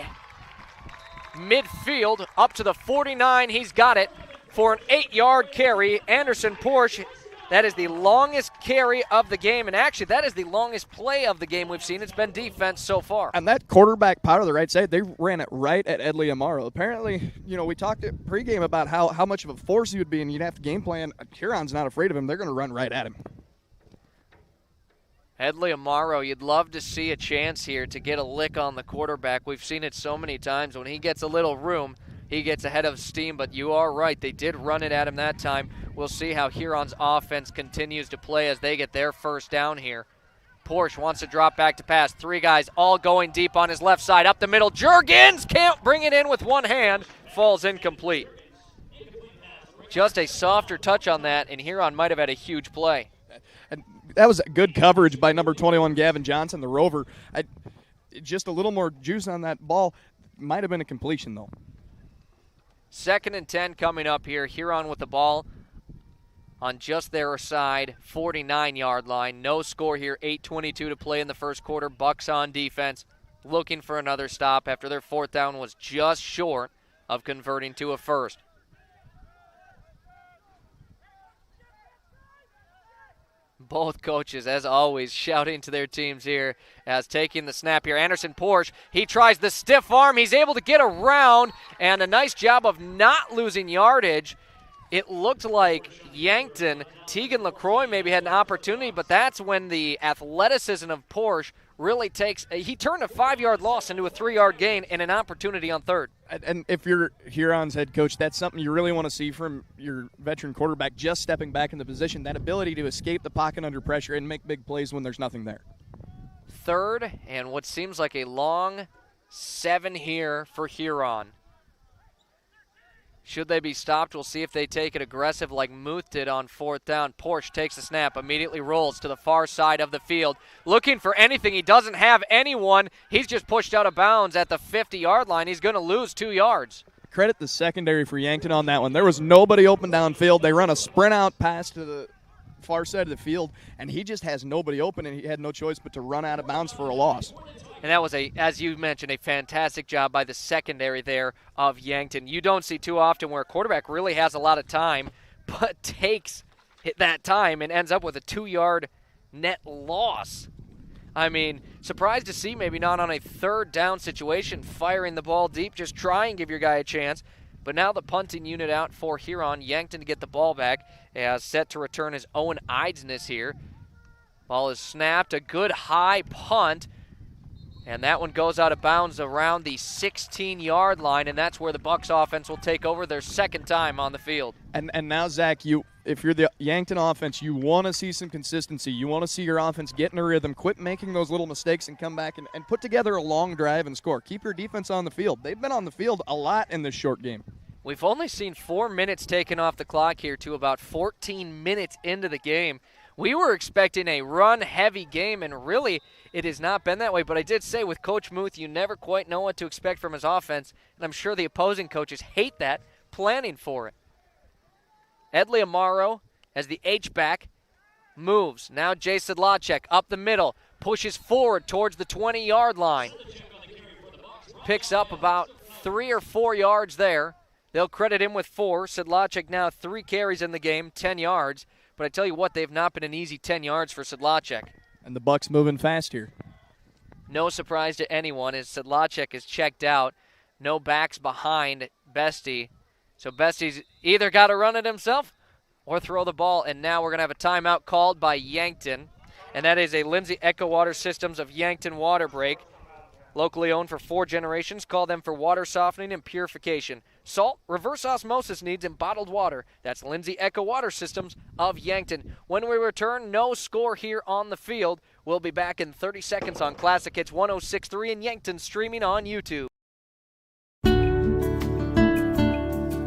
midfield, up to the 49. He's got it for an 8-yard carry. Anderson Porsche, that is the longest carry of the game, and actually that is the longest play of the game we've seen. It's been defense so far. And that quarterback power to the right side, they ran it right at Edley Amaro. Apparently, we talked at pregame about how much of a force he would be, and you'd have to game plan. Huron's not afraid of him. They're going to run right at him. Edley Amaro, you'd love to see a chance here to get a lick on the quarterback. We've seen it so many times. When he gets a little room, he gets ahead of steam, but you are right. They did run it at him that time. We'll see how Huron's offense continues to play as they get their first down here. Porsche wants to drop back to pass. 3 guys all going deep on his left side. Up the middle, Juergens can't bring it in with one hand. Falls incomplete. Just a softer touch on that, and Huron might have had a huge play. And that was good coverage by number 21, Gavin Johnson, the rover. Just a little more juice on that ball. Might have been a completion, though. 2nd and 10 coming up here. Huron with the ball on just their side, 49-yard line. No score here, 8:22 to play in the first quarter. Bucks on defense, looking for another stop after their fourth down was just short of converting to a first. Both coaches, as always, shouting to their teams here as taking the snap here. Anderson Porsche, he tries the stiff arm. He's able to get around, and a nice job of not losing yardage. It looked like Yankton, Tegan LaCroix maybe had an opportunity, but that's when the athleticism of Porsche really takes – he turned a 5-yard loss into a 3-yard gain and an opportunity on third. And if you're Huron's head coach, that's something you really want to see from your veteran quarterback, just stepping back in the position, that ability to escape the pocket under pressure and make big plays when there's nothing there. Third and what seems like a long 7 here for Huron. Should they be stopped, we'll see if they take it aggressive like Muth did on fourth down. Porsche takes the snap, immediately rolls to the far side of the field. Looking for anything. He doesn't have anyone. He's just pushed out of bounds at the 50-yard line. He's going to lose 2 yards. Credit the secondary for Yankton on that one. There was nobody open downfield. They run a sprint-out pass to the far side of the field, and he just has nobody open, and he had no choice but to run out of bounds for a loss. And that was, as you mentioned, a fantastic job by the secondary there of Yankton. You don't see too often where a quarterback really has a lot of time, but takes that time and ends up with a 2-yard net loss. I mean, surprised to see maybe not on a third down situation, firing the ball deep, just try and give your guy a chance. But now the punting unit out for Huron. Yankton to get the ball back, as set to return is Owen Eidsness here. Ball is snapped, a good high punt. And that one goes out of bounds around the 16-yard line, and that's where the Bucks offense will take over their second time on the field. And now, Zach, if you're the Yankton offense, you want to see some consistency. You want to see your offense get in a rhythm, quit making those little mistakes, and come back and put together a long drive and score. Keep your defense on the field. They've been on the field a lot in this short game. We've only seen 4 minutes taken off the clock here to about 14 minutes into the game. We were expecting a run-heavy game, and really it has not been that way. But I did say with Coach Muth, you never quite know what to expect from his offense, and I'm sure the opposing coaches hate that, planning for it. Edley Amaro, as the H-back, moves. Now Jay Sedlacek up the middle, pushes forward towards the 20-yard line. Picks up about 3 or 4 yards there. They'll credit him with 4. Sedlacek now 3 carries in the game, 10 yards. But I tell you what, they've not been an easy 10 yards for Sedlacek. And the Bucks moving fast here. No surprise to anyone as Sedlacek is checked out. No backs behind Bestie. So Bestie's either got to run it himself or throw the ball. And now we're going to have a timeout called by Yankton. And that is a Lindsay Echo Water Systems of Yankton water break. Locally owned for 4 generations. Call them for water softening and purification. Salt, reverse osmosis needs, and bottled water. That's Lindsay Echo Water Systems of Yankton. When we return, no score here on the field. We'll be back in 30 seconds on Classic Hits 106.3 in Yankton, streaming on YouTube.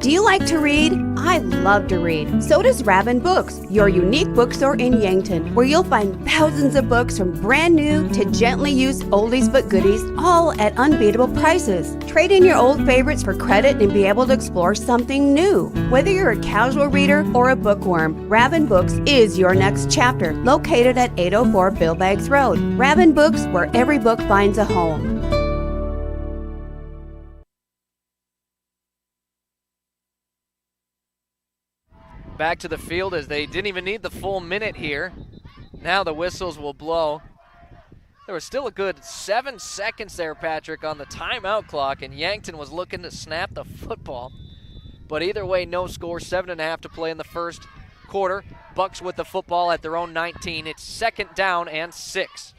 Do you like to read? I love to read. So does Raven Books, your unique bookstore in Yankton, where you'll find thousands of books from brand new to gently used oldies but goodies, all at unbeatable prices. Trade in your old favorites for credit and be able to explore something new. Whether you're a casual reader or a bookworm, Raven Books is your next chapter, located at 804 Bill Baggs Road. Raven Books, where every book finds a home. Back to the field as they didn't even need the full minute here. Now the whistles will blow. There was still a good 7 seconds there, Patrick, on the timeout clock, and Yankton was looking to snap the football. But either way, no score, 7.5 to play in the first quarter. Bucks with the football at their own 19. It's 2nd down and 6.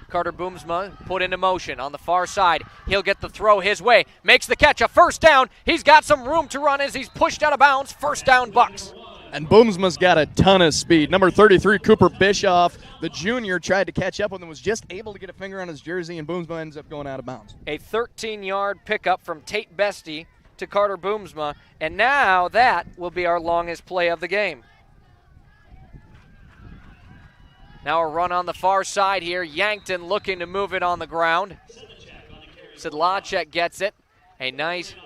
Carter Boomsma put into motion on the far side. He'll get the throw his way. Makes the catch, a first down. He's got some room to run as he's pushed out of bounds. First down, Bucks. And Boomsma's got a ton of speed. Number 33, Cooper Bischoff, the junior, tried to catch up with him, was just able to get a finger on his jersey, and Boomsma ends up going out of bounds. A 13-yard pickup from Tate Bestie to Carter Boomsma, and now that will be our longest play of the game. Now a run on the far side here. Yankton looking to move it on the ground. Sedlacek gets it. A nice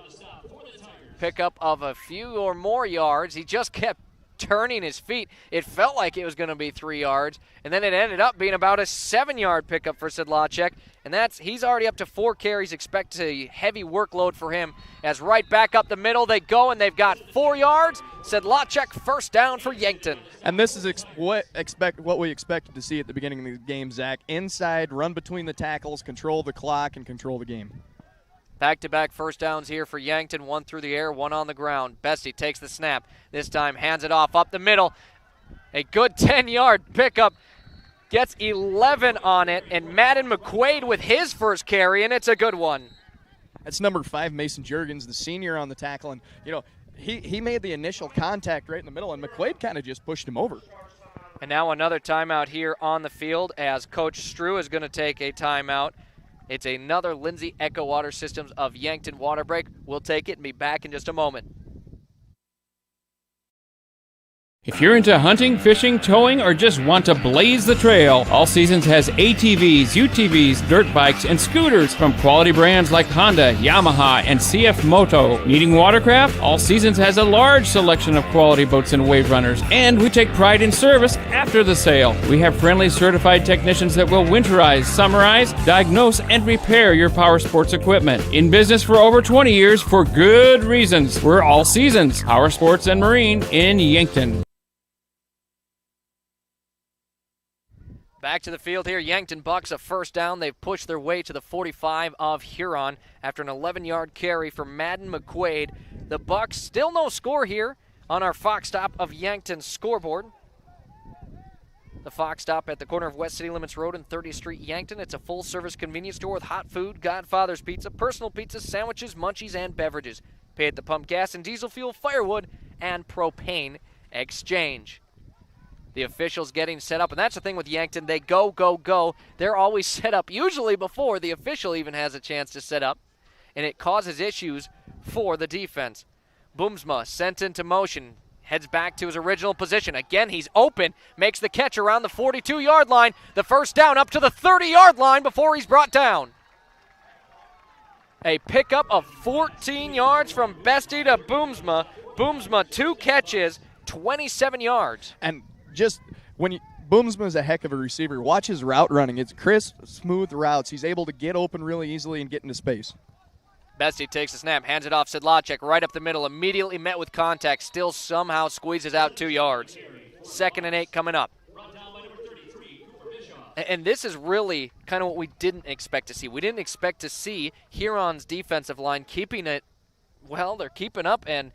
pickup of a few or more yards. He just kept turning his feet. It felt like it was going to be 3 yards, and then it ended up being about a 7-yard pickup for Sedlacek, and he's already up to 4 carries. Expect a heavy workload for him as right back up the middle they go, and they've got 4 yards. Sedlacek first down for Yankton. And this is what we expected to see at the beginning of the game, Zach. Inside, run between the tackles, control the clock, and control the game. Back-to-back first downs here for Yankton, 1 through the air, 1 on the ground. Bestie takes the snap. This time hands it off up the middle. A good 10-yard pickup. Gets 11 on it, and Madden McQuaid with his first carry, and it's a good one. That's number 5, Mason Juergens, the senior on the tackle. And, he made the initial contact right in the middle, and McQuaid kind of just pushed him over. And now another timeout here on the field as Coach Strew is going to take a timeout. It's another Lindsay Echo Water Systems of Yankton water break. We'll take it and be back in just a moment. If you're into hunting, fishing, towing, or just want to blaze the trail, All Seasons has ATVs, UTVs, dirt bikes, and scooters from quality brands like Honda, Yamaha, and CF Moto. Needing watercraft? All Seasons has a large selection of quality boats and wave runners, and we take pride in service after the sale. We have friendly certified technicians that will winterize, summarize, diagnose, and repair your power sports equipment. In business for over 20 years for good reasons. We're All Seasons, Power Sports and Marine in Yankton. Back to the field here. Yankton Bucks a first down. They've pushed their way to the 45 of Huron after an 11-yard carry for Madden McQuaid. The Bucks still no score here on our Fox Stop of Yankton scoreboard. The Fox Stop at the corner of West City Limits Road and 30th Street, Yankton. It's a full-service convenience store with hot food, Godfather's Pizza, personal pizzas, sandwiches, munchies, and beverages. Pay at the pump, gas and diesel fuel, firewood, and propane exchange. The officials getting set up, and that's the thing with Yankton. They go, go, go. They're always set up, usually before the official even has a chance to set up, and it causes issues for the defense. Boomsma sent into motion, heads back to his original position. Again, he's open, makes the catch around the 42-yard line. The first down up to the 30-yard line before he's brought down. A pickup of 14 yards from Bestie to Boomsma. Boomsma, 2 catches, 27 yards. And just when Boomsma's a heck of a receiver. Watch his route running. It's crisp, smooth routes. He's able to get open really easily and get into space. Bestie takes the snap, hands it off Sedlacek right up the middle, immediately met with contact, still somehow squeezes out 2 yards. 2nd and 8 coming up. And this is really kind of what we didn't expect to see. We didn't expect to see Huron's defensive line keeping it, well, they're keeping up and,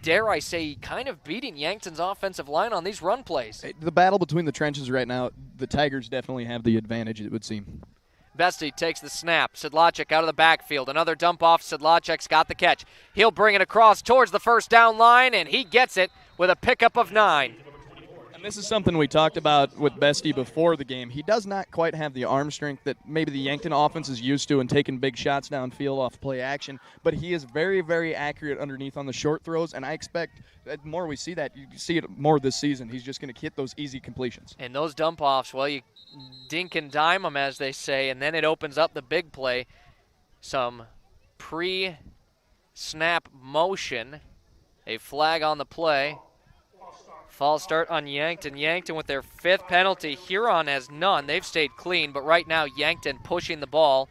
dare I say, kind of beating Yankton's offensive line on these run plays. The battle between the trenches right now, the Tigers definitely have the advantage, it would seem. Bestie takes the snap. Sedlacek out of the backfield. Another dump off. Sedlacek's got the catch. He'll bring it across towards the first down line, and he gets it with a pickup of 9. This is something we talked about with Bestie before the game. He does not quite have the arm strength that maybe the Yankton offense is used to in taking big shots downfield off play action, but he is very, very accurate underneath on the short throws, and I expect that more we see that, you see it more this season. He's just going to hit those easy completions. And those dump-offs, well, you dink and dime them, as they say, and then it opens up the big play. Some pre-snap motion, a flag on the play. False start on Yankton. Yankton with their 5th penalty. Huron has none. They've stayed clean, but right now Yankton pushing the ball,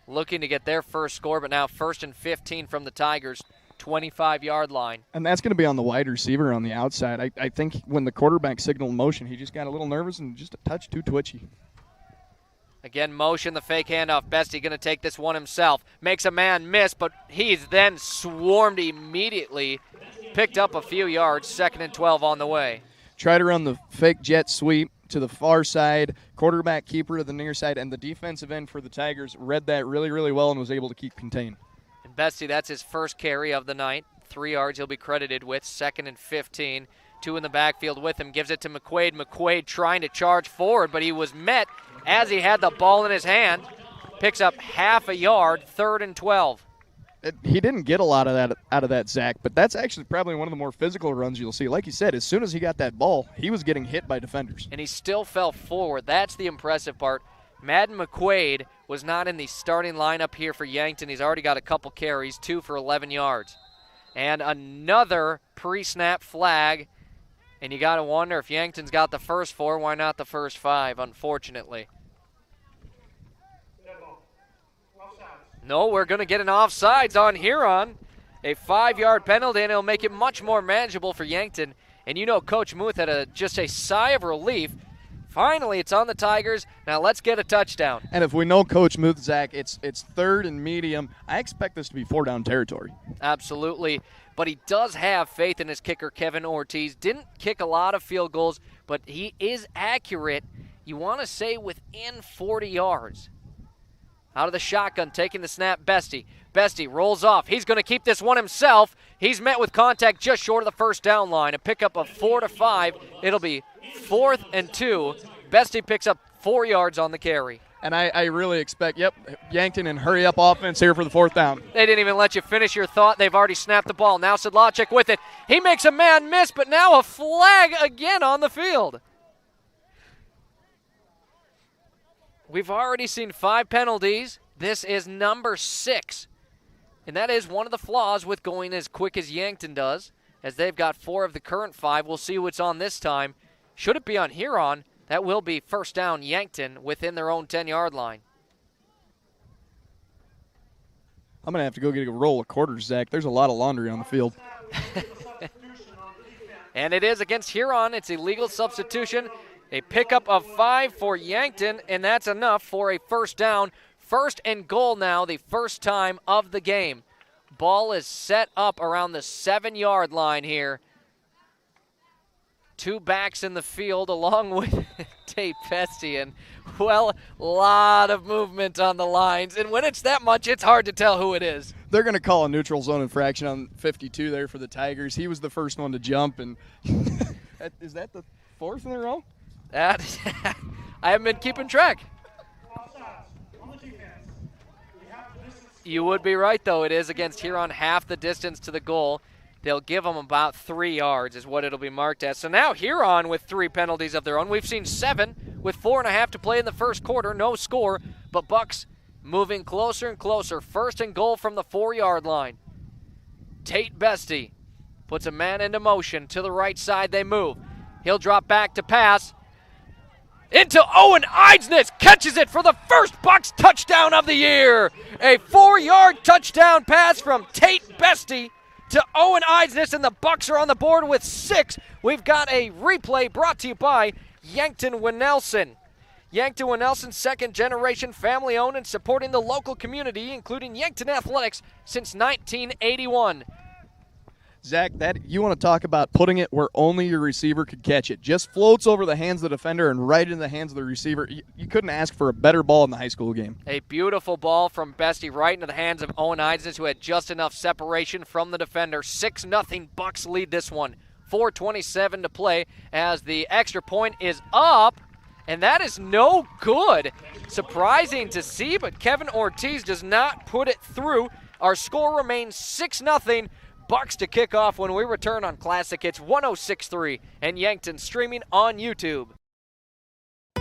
looking to get their first score, but now 1st and 15 from the Tigers, 25-yard line. And that's going to be on the wide receiver on the outside. I think when the quarterback signaled motion, he just got a little nervous and just a touch too twitchy. Again, motion, the fake handoff. Bestie going to take this one himself. Makes a man miss, but he's then swarmed immediately. Picked up a few yards, 2nd and 12 on the way. Try to run the fake jet sweep to the far side, quarterback keeper to the near side, and the defensive end for the Tigers read that really, really well and was able to keep contained. And Bestie, that's his first carry of the night. 3 yards he'll be credited with, 2nd and 15. 2 in the backfield with him, gives it to McQuaid. McQuaid trying to charge forward, but he was met as he had the ball in his hand. Picks up half a yard, 3rd and 12. He didn't get a lot of that out of that, Zach, but that's actually probably one of the more physical runs you'll see. Like you said, as soon as he got that ball, he was getting hit by defenders. And he still fell forward. That's the impressive part. Madden McQuaid was not in the starting lineup here for Yankton. He's already got a couple carries, 2 for 11 yards. And another pre-snap flag. And you got to wonder if Yankton's got the first 4, why not the first 5, unfortunately. No, we're going to get an offsides on Huron. A 5-yard penalty, and it'll make it much more manageable for Yankton. And you know Coach Muth had just a sigh of relief. Finally, it's on the Tigers. Now let's get a touchdown. And if we know Coach Muth, Zach, it's 3rd and medium. I expect this to be 4-down territory. Absolutely. But he does have faith in his kicker, Kevin Ortiz. Didn't kick a lot of field goals, but he is accurate. You want to say within 40 yards. Out of the shotgun, taking the snap, Bestie. Bestie rolls off. He's going to keep this one himself. He's met with contact just short of the first down line. A pickup of 4 to 5. It'll be 4th and 2. Bestie picks up 4 yards on the carry. And I really expect, Yankton and hurry-up offense here for the 4th down. They didn't even let you finish your thought. They've already snapped the ball. Now Sedlacek with it. He makes a man miss, but now a flag again on the field. We've already seen 5 penalties. This is number 6. And that is one of the flaws with going as quick as Yankton does, as they've got 4 of the current 5. We'll see what's on this time. Should it be on Huron, that will be first down Yankton within their own 10-yard line. I'm going to have to go get a roll of quarters, Zach. There's a lot of laundry on the field. And it is against Huron. It's a legal substitution. A pickup of 5 for Yankton, and that's enough for a first down. 1st and goal now, the first time of the game. Ball is set up around the 7-yard line here. 2 backs in the field along with Tate Pestian. Well, a lot of movement on the lines, and when it's that much, it's hard to tell who it is. They're going to call a neutral zone infraction on 52 there for the Tigers. He was the first one to jump, and is that the 4th in a row? I haven't been keeping track. You would be right, though. It is against Huron, half the distance to the goal. They'll give them about 3 yards is what it'll be marked as. So now Huron with 3 penalties of their own. We've seen 7 with 4.5 to play in the first quarter. No score, but Bucks moving closer and closer. 1st and goal from the 4-yard line. Tate Bestie puts a man into motion. To the right side they move. He'll drop back to pass. Into Owen Eidsness, catches it for the first Bucks touchdown of the year. A 4-yard touchdown pass from Tate Bestie to Owen Eidsness, and the Bucks are on the board with 6. We've got a replay brought to you by Yankton Winnelson. Yankton Winnelson, 2nd-generation family-owned and supporting the local community, including Yankton Athletics, since 1981. Zach, you want to talk about putting it where only your receiver could catch it. Just floats over the hands of the defender and right in the hands of the receiver. You couldn't ask for a better ball in the high school game. A beautiful ball from Bestie right into the hands of Owen Eidsness, who had just enough separation from the defender. 6-0 Bucks lead this one. 4:27 to play as the extra point is up, and that is no good. Surprising to see, but Kevin Ortiz does not put it through. Our score remains 6-0. Bucks to kick off when we return on Classic Hits 106.3 and Yankton streaming on YouTube.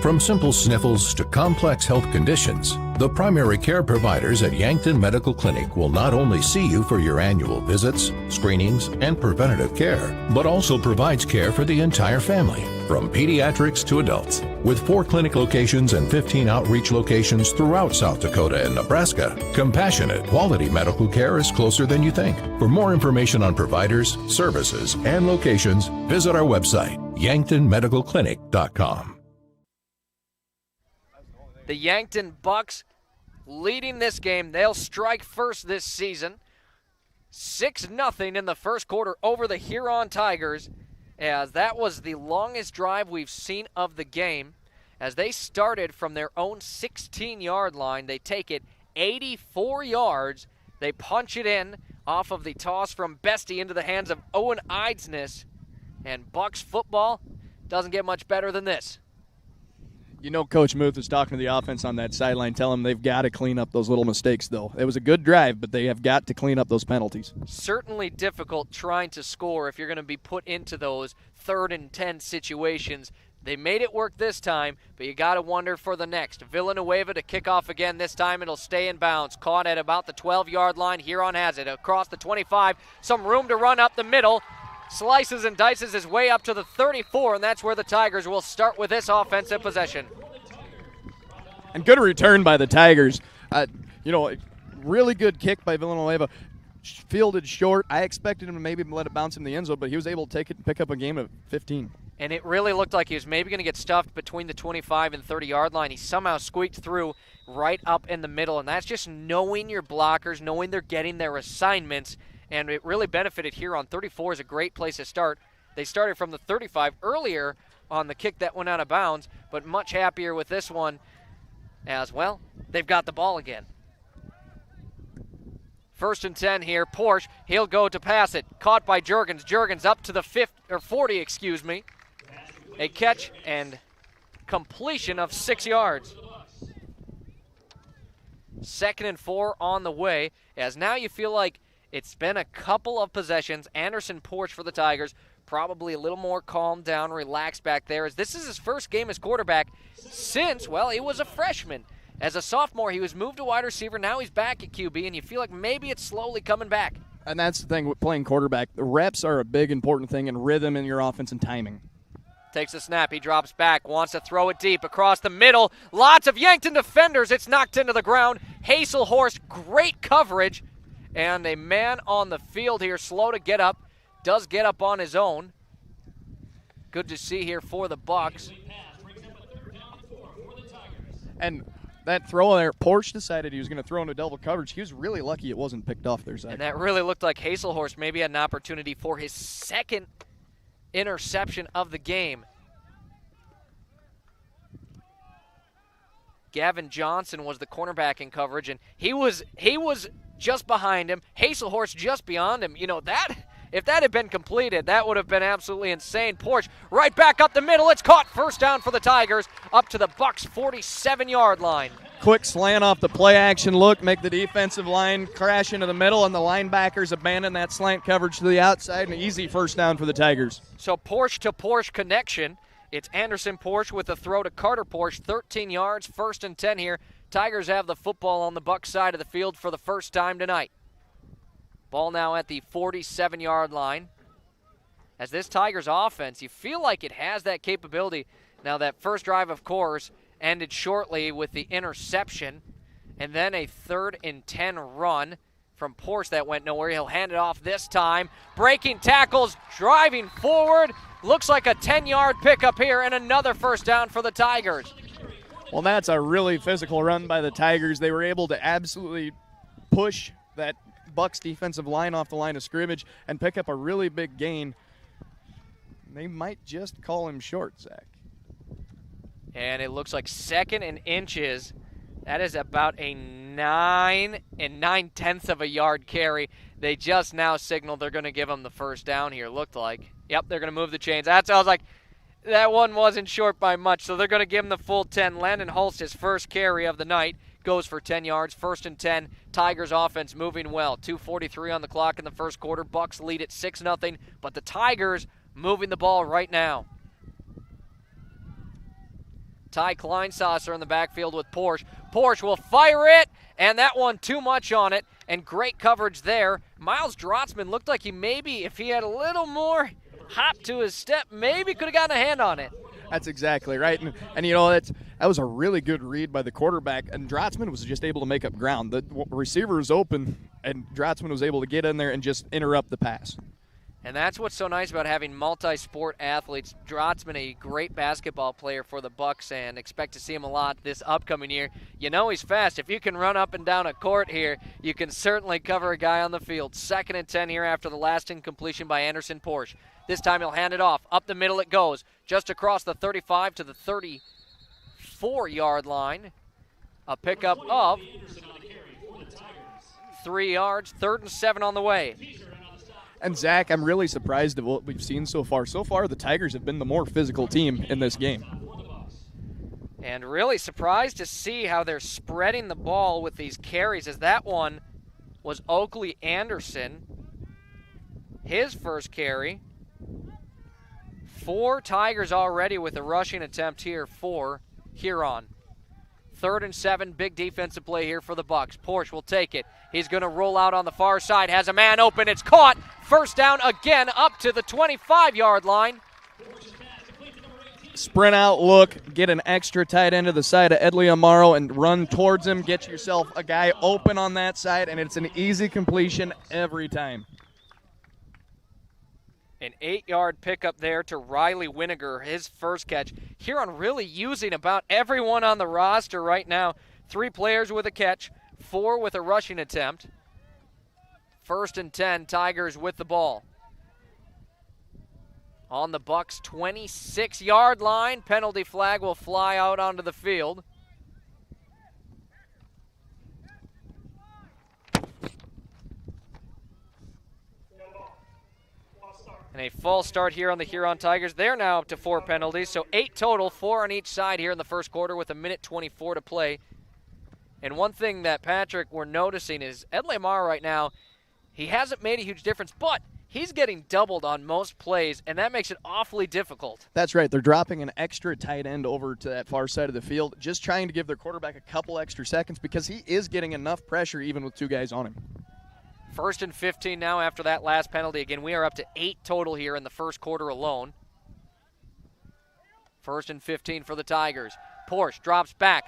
From simple sniffles to complex health conditions, the primary care providers at Yankton Medical Clinic will not only see you for your annual visits, screenings, and preventative care, but also provides care for the entire family, from pediatrics to adults. With 4 clinic locations and 15 outreach locations throughout South Dakota and Nebraska, compassionate, quality medical care is closer than you think. For more information on providers, services, and locations, visit our website, yanktonmedicalclinic.com. The Yankton Bucks leading this game. They'll strike first this season. 6-0 in the first quarter over the Huron Tigers, as that was the longest drive we've seen of the game. As they started from their own 16-yard line, they take it 84 yards. They punch it in off of the toss from Bestie into the hands of Owen Eidsness. And Bucks football doesn't get much better than this. You know Coach Muth is talking to the offense on that sideline, telling them they've got to clean up those little mistakes, though. It was a good drive, but they have got to clean up those penalties. Certainly difficult trying to score if you're going to be put into those 3rd and 10 situations. They made it work this time, but you got to wonder for the next. Villanueva to kick off again. This time it'll stay in bounds. Caught at about the 12-yard line. Huron has it across the 25. Some room to run up the middle. Slices and dices his way up to the 34, and that's where the Tigers will start with this offensive possession. And good return by the Tigers. Really good kick by Villanueva. Fielded short. I expected him to maybe let it bounce in the end zone, but he was able to take it and pick up a game of 15. And it really looked like he was maybe going to get stuffed between the 25 and 30-yard line. He somehow squeaked through right up in the middle, and that's just knowing your blockers, knowing they're getting their assignments, and it really benefited Huron. 34 is a great place to start. They started from the 35 earlier on the kick that went out of bounds, but much happier with this one as well. They've got the ball again. 1st and 10 here. Porsche, he'll go to pass it. Caught by Juergens. Juergens up to the 40, excuse me. A catch and completion of 6 yards. 2nd and 4 on the way, as now you feel like it's been a couple of possessions. Anderson Porsche for the Tigers, probably a little more calmed down, relaxed back there, as this is his first game as quarterback since, well, he was a freshman. As a sophomore, he was moved to wide receiver. Now he's back at QB, and you feel like maybe it's slowly coming back. And that's the thing with playing quarterback. The reps are a big, important thing, and rhythm in your offense and timing. Takes a snap. He drops back. Wants to throw it deep across the middle. Lots of Yankton defenders. It's knocked into the ground. Hazelhorst, great coverage. And a man on the field here, slow to get up. Does get up on his own. Good to see here for the Bucks. And that throw there, Porsche decided he was going to throw into double coverage. He was really lucky it wasn't picked off there, Zach. And that really looked like Hazelhorst maybe had an opportunity for his second interception of the game. Gavin Johnson was the cornerback in coverage, and he was just behind him. Hazelhorst just beyond him. You know, that if that had been completed, that would have been absolutely insane. Porsche right back up the middle. It's caught. First down for the Tigers up to the Bucks' 47-yard line. Quick slant off the play action look, make the defensive line crash into the middle, and the linebackers abandon that slant coverage to the outside. An easy first down for the Tigers. So Porsche to Porsche connection. It's Anderson Porsche with a throw to Carter Porsche, 13 yards, 1st and 10 here. Tigers have the football on the Bucs side of the field for the first time tonight. Ball now at the 47-yard line. As this Tigers offense, you feel like it has that capability. Now that first drive, of course, ended shortly with the interception, and then a 3rd and 10 run from Porsche that went nowhere. He'll hand it off this time. Breaking tackles, driving forward. Looks like a 10-yard pickup here, and another first down for the Tigers. Well, that's a really physical run by the Tigers. They were able to absolutely push that Bucks defensive line off the line of scrimmage and pick up a really big gain. They might just call him short, Zach. And it looks like 2nd and inches. That is about a 9 9/10 of a yard carry. They just now signaled they're going to give him the first down here, looked like. Yep, they're going to move the chains. I was like, that one wasn't short by much, so they're going to give him the full 10. Landon Holst, his first carry of the night, goes for 10 yards. 1st and 10. Tigers offense moving well. 2:43 on the clock in the first quarter. Bucks lead at 6-0, but the Tigers moving the ball right now. Ty Kleinsasser in the backfield with Porsche. Porsche will fire it, and that one too much on it, and great coverage there. Miles Drotzman looked like he maybe, if he had a little more hop to his step, maybe could have gotten a hand on it. That's exactly right. And you know, that was a really good read by the quarterback, and Drotzman was just able to make up ground. The receiver was open, and Drotzman was able to get in there and just interrupt the pass. And that's what's so nice about having multi-sport athletes. Drotzman, a great basketball player for the Bucks, and expect to see him a lot this upcoming year. You know he's fast. If you can run up and down a court here, you can certainly cover a guy on the field. 2nd and 10 here after the last incompletion by Anderson Porsche. This time he'll hand it off. Up the middle it goes. Just across the 35 to the 34-yard line. A pickup of 3 yards. 3rd and 7 on the way. And, Zach, I'm really surprised at what we've seen so far. So far, the Tigers have been the more physical team in this game. And really surprised to see how they're spreading the ball with these carries, as that one was Oakley Anderson. His first carry. 4 Tigers already with a rushing attempt here for Huron. 3rd and 7, big defensive play here for the Bucks. Porsche will take it. He's going to roll out on the far side, has a man open, it's caught. First down again up to the 25-yard line. Sprint out, look, get an extra tight end to the side of Edley Amaro and run towards him. Get yourself a guy open on that side, and it's an easy completion every time. An 8-yard pickup there to Riley Winiger, his first catch. Huron really using about everyone on the roster right now. 3 players with a catch, 4 with a rushing attempt. 1st and 10, Tigers with the ball. On the Bucks' 26-yard line, penalty flag will fly out onto the field. And a false start here on the Huron Tigers. They're now up to 4 penalties, so 8 total, 4 on each side here in the first quarter with 1:24 to play. And one thing that, Patrick, we're noticing is Edley Amaro right now, he hasn't made a huge difference, but he's getting doubled on most plays, and that makes it awfully difficult. That's right. They're dropping an extra tight end over to that far side of the field, just trying to give their quarterback a couple extra seconds because he is getting enough pressure even with 2 guys on him. 1st and 15 now after that last penalty. Again, we are up to 8 total here in the first quarter alone. 1st and 15 for the Tigers. Porsche drops back,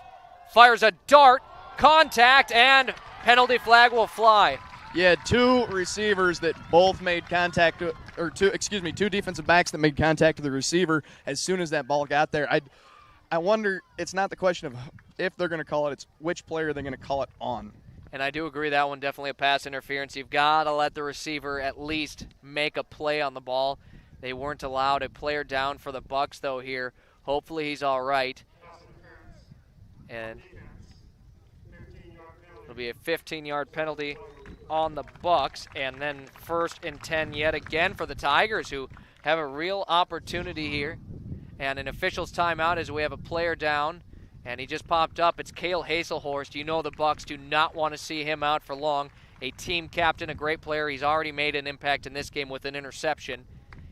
fires a dart, contact, and penalty flag will fly. You had 2 receivers that both made contact, or 2 defensive backs that made contact to the receiver as soon as that ball got there. I wonder, it's not the question of if they're going to call it, it's which player they're going to call it on. And I do agree that one definitely a pass interference. You've got to let the receiver at least make a play on the ball. They weren't allowed a player down for the Bucks though here. Hopefully he's all right. And it'll be a 15-yard penalty on the Bucks, and then 1st and 10 yet again for the Tigers, who have a real opportunity here. And an official's timeout as we have a player down. And he just popped up. It's Cale Hazelhorst. You know the Bucks do not want to see him out for long. A team captain, a great player. He's already made an impact in this game with an interception.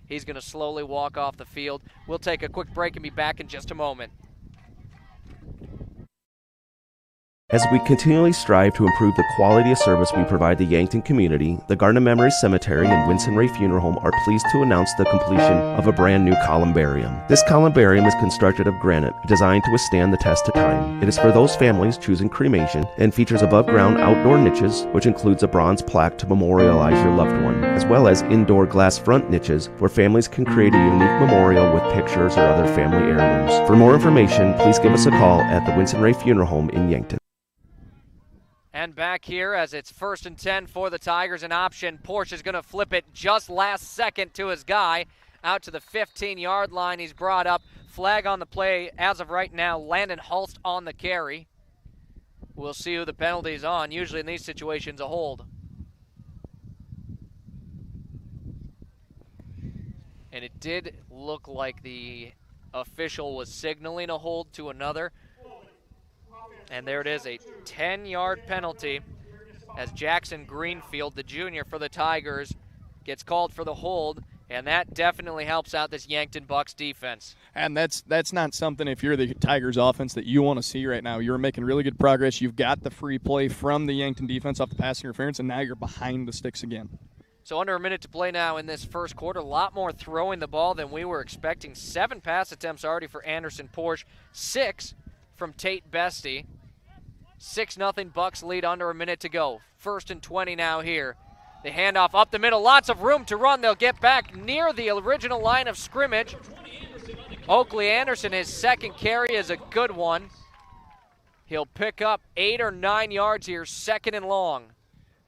He's going to slowly walk off the field. We'll take a quick break and be back in just a moment. As we continually strive to improve the quality of service we provide the Yankton community, the Garden of Memories Cemetery and Winston Ray Funeral Home are pleased to announce the completion of a brand new columbarium. This columbarium is constructed of granite, designed to withstand the test of time. It is for those families choosing cremation and features above-ground outdoor niches, which includes a bronze plaque to memorialize your loved one, as well as indoor glass front niches where families can create a unique memorial with pictures or other family heirlooms. For more information, please give us a call at the Winston Ray Funeral Home in Yankton. And back here as it's 1st and 10 for the Tigers, an option. Porsche is going to flip it just last second to his guy out to the 15-yard line. He's brought up. Flag on the play as of right now. Landon Hulst on the carry. We'll see who the penalty is on. Usually in these situations, a hold. And it did look like the official was signaling a hold to another. And there it is, a 10-yard penalty as Jackson Greenfield, the junior for the Tigers, gets called for the hold, and that definitely helps out this Yankton Bucks defense. And that's not something, if you're the Tigers offense, that you want to see right now. You're making really good progress. You've got the free play from the Yankton defense off the pass interference, and now you're behind the sticks again. So under a minute to play now in this first quarter. A lot more throwing the ball than we were expecting. 7 pass attempts already for Anderson Porsche, 6 from Tate Bestie. 6-0 Bucks lead under a minute to go. 1st and 20 now here. The handoff up the middle, lots of room to run. They'll get back near the original line of scrimmage. Oakley Anderson, his second carry is a good one. He'll pick up 8 or 9 yards here, 2nd and long.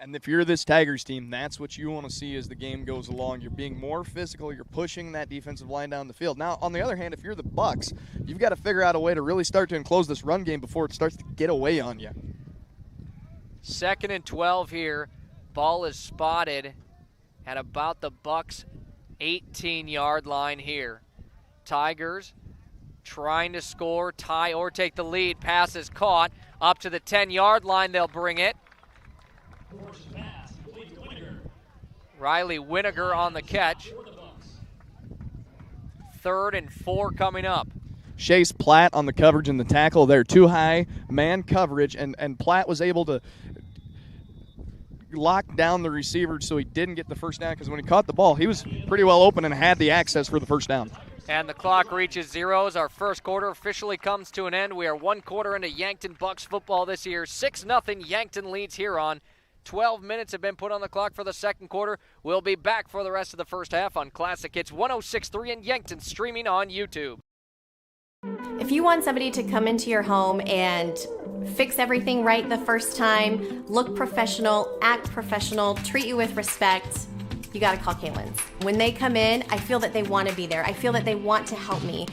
And if you're this Tigers team, that's what you want to see as the game goes along. You're being more physical. You're pushing that defensive line down the field. Now, on the other hand, if you're the Bucks, you've got to figure out a way to really start to enclose this run game before it starts to get away on you. 2nd and 12 here. Ball is spotted at about the Bucks' 18-yard line here. Tigers trying to score, tie, or take the lead. Pass is caught. Up to the 10-yard line, they'll bring it. Riley Winiger on the catch. 3rd and 4 coming up. Chase Platt on the coverage and the tackle there. Too high man coverage, and Platt was able to lock down the receiver so he didn't get the first down, because when he caught the ball, he was pretty well open and had the access for the first down. And the clock reaches zeros. Our first quarter officially comes to an end. We are 1 quarter into Yankton Bucks football this year. 6-0 Yankton leads Huron. 12 minutes have been put on the clock for the second quarter. We'll be back for the rest of the first half on Classic Hits 106.3 in Yankton, streaming on YouTube. If you want somebody to come into your home and fix everything right the first time, look professional, act professional, treat you with respect, you gotta call Kaylin's. When they come in, I feel that they want to be there. I feel that they want to help me.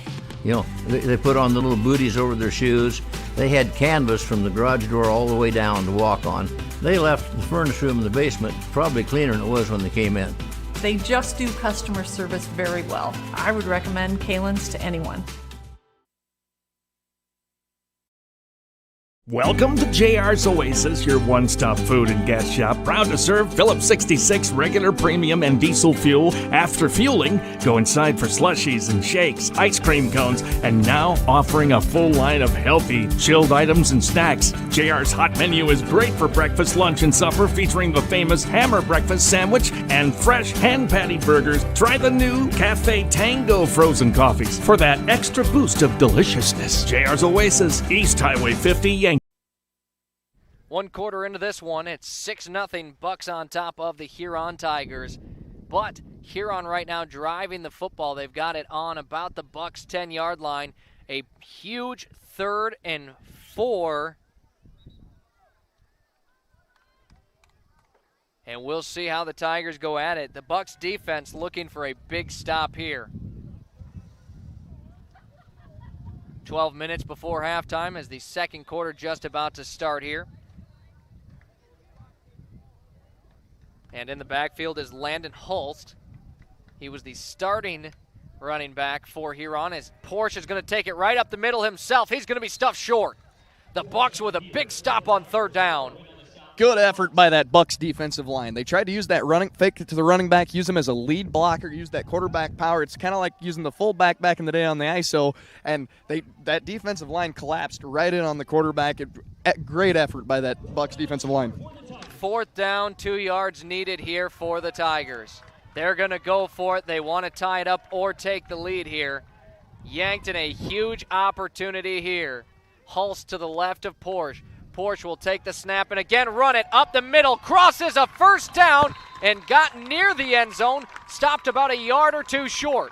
You know, they put on the little booties over their shoes. They had canvas from the garage door all the way down to walk on. They left the furnace room in the basement probably cleaner than it was when they came in. They just do customer service very well. I would recommend Kaylin's to anyone. Welcome to JR's Oasis, your one-stop food and gas shop. Proud to serve Phillips 66 regular, premium, and diesel fuel. After fueling, go inside for slushies and shakes, ice cream cones, and now offering a full line of healthy, chilled items and snacks. JR's hot menu is great for breakfast, lunch, and supper, featuring the famous Hammer Breakfast Sandwich and fresh hand patty burgers. Try the new Cafe Tango frozen coffees for that extra boost of deliciousness. JR's Oasis, East Highway 50, Yankton. 1 quarter into this one, it's 6-0 Bucks on top of the Huron Tigers. But Huron right now driving the football. They've got it on about the Bucks 10-yard line. A huge 3rd and 4. And we'll see how the Tigers go at it. The Bucks defense looking for a big stop here. 12 minutes before halftime as the second quarter just about to start here. And in the backfield is Landon Holst. He was the starting running back for Huron, as Porsche is going to take it right up the middle himself. He's going to be stuffed short. The Bucks with a big stop on 3rd down. Good effort by that Bucks defensive line. They tried to use that running fake to the running back, use him as a lead blocker, use that quarterback power. It's kind of like using the fullback back in the day on the ISO, and that defensive line collapsed right in on the quarterback. Great effort by that Bucks defensive line. 4th down, 2 yards needed here for the Tigers. They're going to go for it. They want to tie it up or take the lead here. Yankton, a huge opportunity here. Hulse to the left of Porsche. Porsche will take the snap and again run it up the middle. Crosses a 1st down and got near the end zone. Stopped about a yard or 2 short.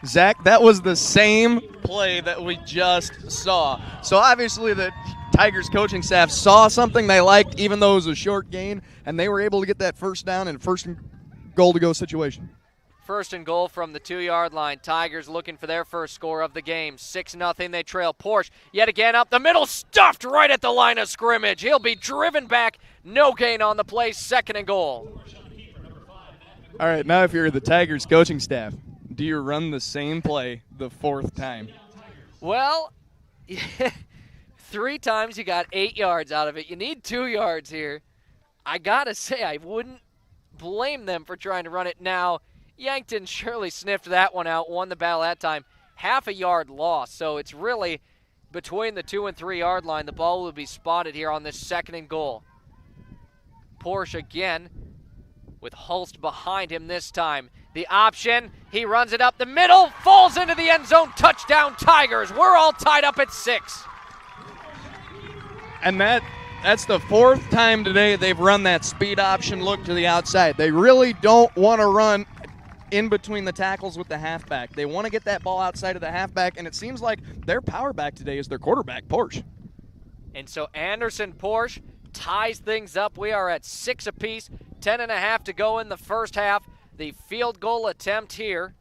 Zach, that was the same play that we just saw. So obviously the Tigers coaching staff saw something they liked, even though it was a short gain, and they were able to get that 1st down and 1st and goal to go situation. 1st and goal from the 2-yard line. Tigers looking for their first score of the game. 6-0, they trail. Porsche yet again up the middle, stuffed right at the line of scrimmage. He'll be driven back. No gain on the play. 2nd and goal. All right, now if you're the Tigers coaching staff, do you run the same play the 4th time? Well, 3 times you got 8 yards out of it. You need 2 yards here. I got to say, I wouldn't blame them for trying to run it now. Yankton surely sniffed that one out, won the battle that time. Half a yard loss, so it's really between the 2 and 3 yard line. The ball will be spotted here on this 2nd and goal. Porsche again with Hulst behind him this time. The option, he runs it up the middle, falls into the end zone, touchdown Tigers. We're all tied up at 6. And that's the 4th time today they've run that speed option look to the outside. They really don't want to run in between the tackles with the halfback. They want to get that ball outside of the halfback, and it seems like their power back today is their quarterback, Porsche. And so Anderson Porsche ties things up. We are at 6 apiece, 10.5 to go in the first half. The field goal attempt here,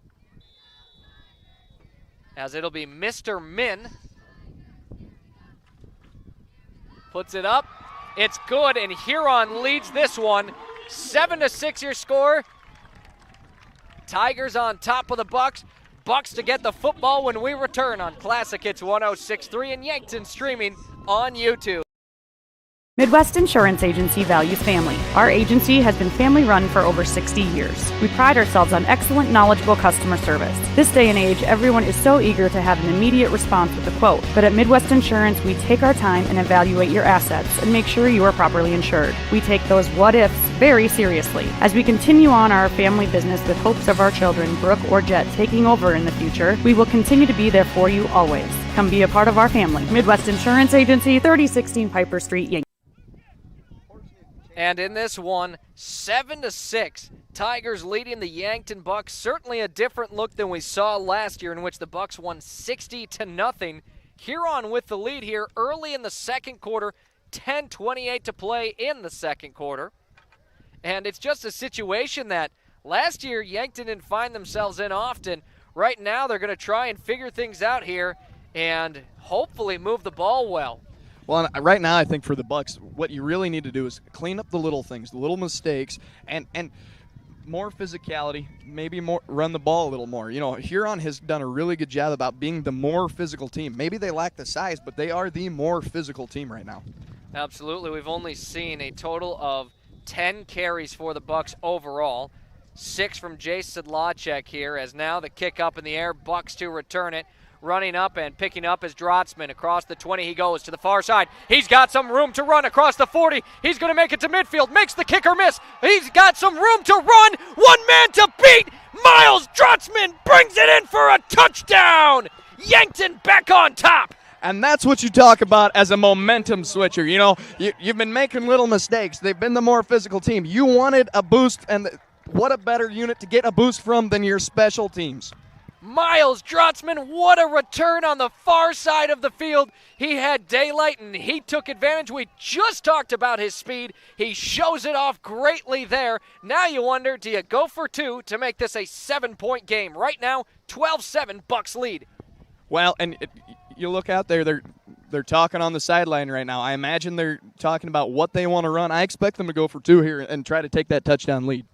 as it'll be Mr. Min. Puts it up. It's good, and Huron leads this one. 7-6 your score. Tigers on top of the Bucks. Bucks to get the football when we return on Classic Hits 106.3 and Yankton, streaming on YouTube. Midwest Insurance Agency values family. Our agency has been family-run for over 60 years. We pride ourselves on excellent, knowledgeable customer service. This day and age, everyone is so eager to have an immediate response with a quote. But at Midwest Insurance, we take our time and evaluate your assets and make sure you are properly insured. We take those what-ifs very seriously. As we continue on our family business with hopes of our children, Brooke or Jet, taking over in the future, we will continue to be there for you always. Come be a part of our family. Midwest Insurance Agency, 3016 Piper Street, Yankton. And in this one, 7-6, Tigers leading the Yankton Bucks. Certainly a different look than we saw last year, in which the Bucks won 60-0. Huron with the lead here early in the second quarter, 10:28 to play in the second quarter. And it's just a situation that last year Yankton didn't find themselves in often. Right now they're going to try and figure things out here and hopefully move the ball well. Well, right now, I think for the Bucks, what you really need to do is clean up the little things, the little mistakes, and more physicality, maybe more run the ball a little more. You know, Huron has done a really good job about being the more physical team. Maybe they lack the size, but they are the more physical team right now. Absolutely. We've only seen a total of 10 carries for the Bucks overall. 6 from Jace Sedlacek here, as now the kick up in the air, Bucks to return it. Running up and picking up is Drotzman. Across the 20 he goes to the far side. He's got some room to run across the 40. He's going to make it to midfield. Makes the kicker miss. He's got some room to run. One man to beat. Miles Drotzman brings it in for a touchdown. Yankton back on top. And that's what you talk about as a momentum switcher. You know, you've been making little mistakes. They've been the more physical team. You wanted a boost, and what a better unit to get a boost from than your special teams. Miles Drotzman, what a return on the far side of the field. He had daylight and he took advantage. We just talked about his speed. He shows it off greatly there. Now you wonder, do you go for 2 to make this a 7-point game? Right now, 12-7, Bucks lead. Well, and you look out there, they're talking on the sideline right now. I imagine they're talking about what they want to run. I expect them to go for 2 here and try to take that touchdown lead.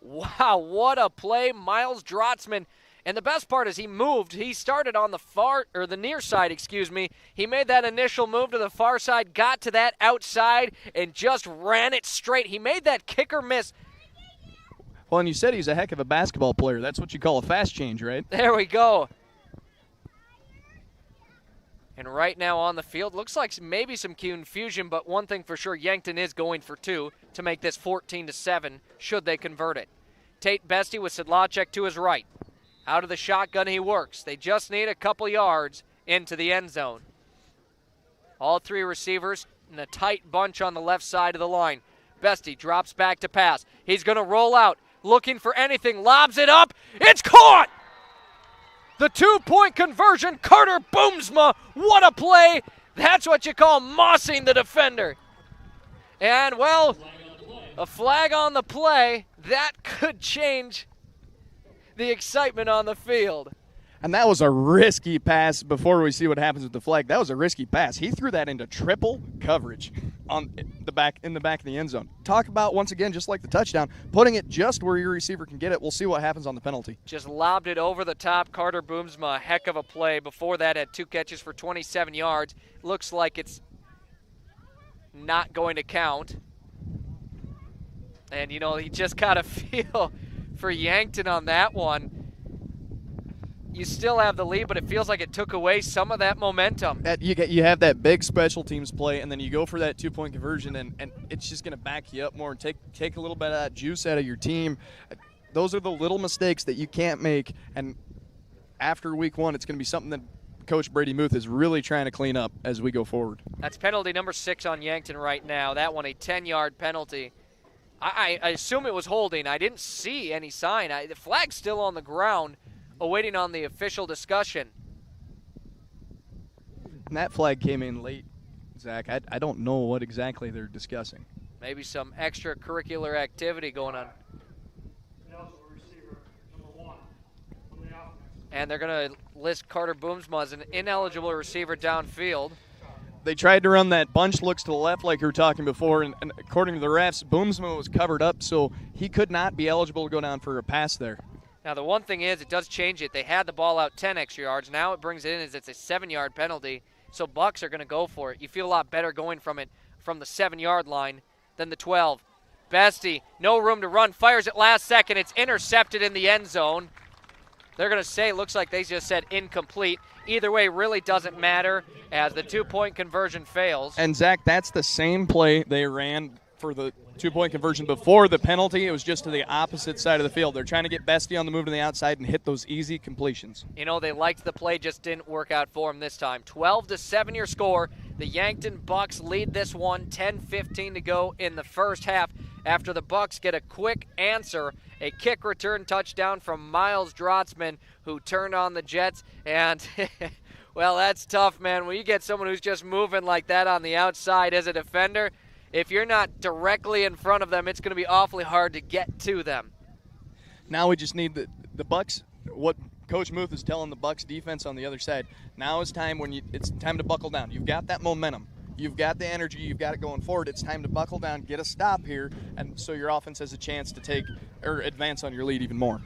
Wow, what a play. Miles Drotzman. And the best part is he moved. He started on the near side, He made that initial move to the far side, got to that outside, and just ran it straight. He made that kicker miss. Well, and you said he's a heck of a basketball player. That's what you call a fast change, right? There we go. And right now on the field, looks like maybe some confusion, but one thing for sure, Yankton is going for 2 to make this 14-7, should they convert it. Tate Bestie with Sedlacek to his right. Out of the shotgun he works. They just need a couple yards into the end zone. All 3 receivers in a tight bunch on the left side of the line. Bestie drops back to pass. He's going to roll out, looking for anything, lobs it up. It's caught! The 2-point conversion, Carter Boomsma. What a play. That's what you call mossing the defender. And, well, a flag on the play. That could change the excitement on the field. And that was a risky pass. Before we see what happens with the flag, that was a risky pass. He threw that into triple coverage in the back of the end zone. Talk about, once again, just like the touchdown, putting it just where your receiver can get it. We'll see what happens on the penalty. Just lobbed it over the top. Carter Boomsma, a heck of a play. Before that, had 2 catches for 27 yards. Looks like it's not going to count. And, you know, you just got to feel for Yankton on that one. You still have the lead, but it feels like it took away some of that momentum. You have that big special teams play, and then you go for that 2-point conversion, and it's just going to back you up more and take a little bit of that juice out of your team. Those are the little mistakes that you can't make, and after week 1, it's going to be something that Coach Brady Muth is really trying to clean up as we go forward. That's penalty number 6 on Yankton right now. That one a 10-yard penalty. I assume it was holding. I didn't see any sign. The flag's still on the ground, awaiting on the official discussion. And that flag came in late, Zach. I don't know what exactly they're discussing. Maybe some extracurricular activity going on. And they're going to list Carter Boomsma as an ineligible receiver downfield. They tried to run that bunch looks to the left like you were talking before, and according to the refs, Boomsma was covered up, so he could not be eligible to go down for a pass there. Now, the one thing is, it does change it. They had the ball out 10 extra yards. Now it brings it in as it's a 7-yard penalty, so Bucks are going to go for it. You feel a lot better going from it from the 7-yard line. Then the 12. Bestie, no room to run, fires it last second. It's intercepted in the end zone. They're going to say, looks like they just said incomplete. Either way, really doesn't matter as the 2-point conversion fails. And, Zach, that's the same play they ran for the 2-point conversion before the penalty. It was just to the opposite side of the field. They're trying to get Bestie on the move to the outside and hit those easy completions. You know, they liked the play, just didn't work out for them this time. 12-7 your score. The Yankton Bucks lead this one, 10:15 to go in the first half after the Bucks get a quick answer, a kick return touchdown from Miles Drotzman, who turned on the Jets. And, well, that's tough, man. When you get someone who's just moving like that on the outside as a defender, if you're not directly in front of them, it's going to be awfully hard to get to them. Now we just need the Bucks, what Coach Muth is telling the Bucks defense on the other side. Now is time it's time to buckle down. You've got that momentum. You've got the energy. You've got it going forward. It's time to buckle down, get a stop here, and so your offense has a chance to take or advance on your lead even more.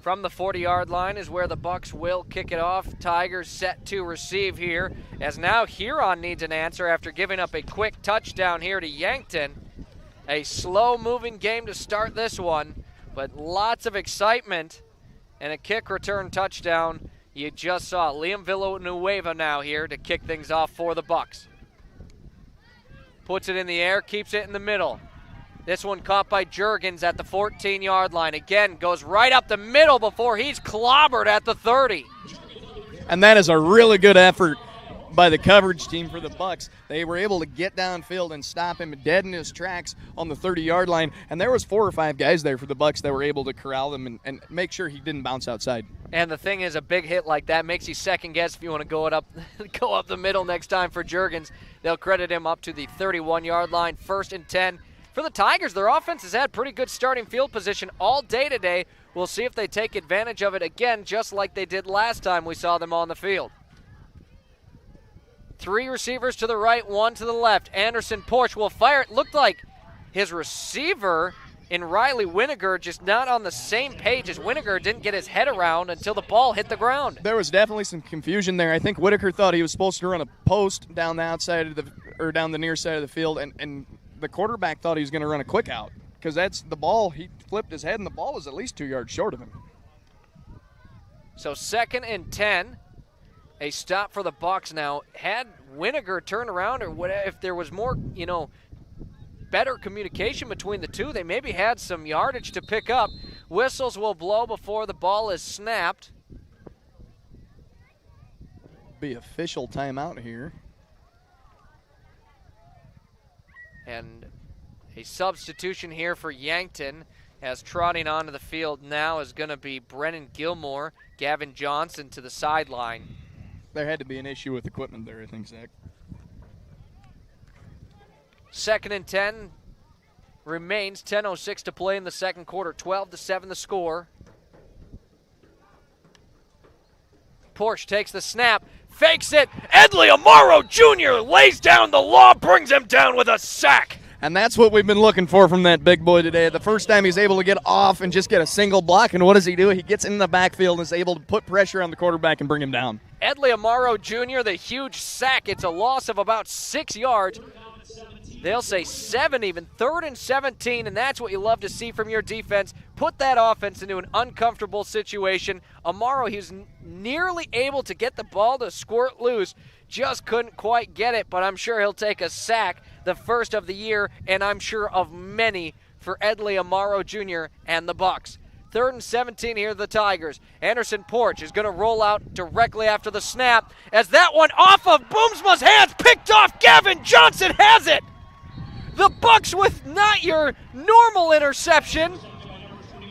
From the 40-yard line is where the Bucks will kick it off. Tigers set to receive here, as now Huron needs an answer after giving up a quick touchdown here to Yankton. A slow-moving game to start this one, but lots of excitement and a kick return touchdown. You just saw Liam Villanueva now here to kick things off for the Bucks. Puts it in the air, keeps it in the middle. This one caught by Juergens at the 14-yard line. Again, goes right up the middle before he's clobbered at the 30. And that is a really good effort by the coverage team for the Bucks. They were able to get downfield and stop him dead in his tracks on the 30-yard line. And there was 4 or 5 guys there for the Bucks that were able to corral him and make sure he didn't bounce outside. And the thing is, a big hit like that makes you second guess if you want to go up the middle next time for Juergens. They'll credit him up to the 31-yard line, 1st and 10. For the Tigers, their offense has had pretty good starting field position all day today. We'll see if they take advantage of it again, just like they did last time we saw them on the field. 3 receivers to the right, 1 to the left. Anderson Porch will fire. It looked like his receiver in Riley Winiger just not on the same page as Winiger didn't get his head around until the ball hit the ground. There was definitely some confusion there. I think Whitaker thought he was supposed to run a post down the outside of down the near side of the field, and the quarterback thought he was going to run a quick out because that's the ball. He flipped his head, and the ball was at least 2 yards short of him. So 2nd and 10. A stop for the Bucks now. Had Winiger turned around, or what, if there was more, better communication between the two, they maybe had some yardage to pick up. Whistles will blow before the ball is snapped. Be official timeout here. And a substitution here for Yankton, as trotting onto the field now is going to be Brennan Gilmore, Gavin Johnson to the sideline. There had to be an issue with equipment there, I think, Zach. 2nd and 10 remains, 10:06 to play in the second quarter, 12-7 the score. Porsche takes the snap, fakes it. Edley Amaro Jr. lays down the law, brings him down with a sack. And that's what we've been looking for from that big boy today. The first time he's able to get off and just get a single block, and what does he do? He gets in the backfield and is able to put pressure on the quarterback and bring him down. Edley Amaro Jr., the huge sack. It's a loss of about 6 yards. They'll say 7 even, 3rd and 17, and that's what you love to see from your defense. Put that offense into an uncomfortable situation. Amaro, he was nearly able to get the ball to squirt loose, just couldn't quite get it, but I'm sure he'll take a sack, the first of the year, and I'm sure of many for Edley Amaro Jr. and the Bucks. 3rd and 17 here, the Tigers. Anderson Porch is going to roll out directly after the snap, as that one off of Boomsma's hands, picked off. Gavin Johnson has it. The Bucks with not your normal interception,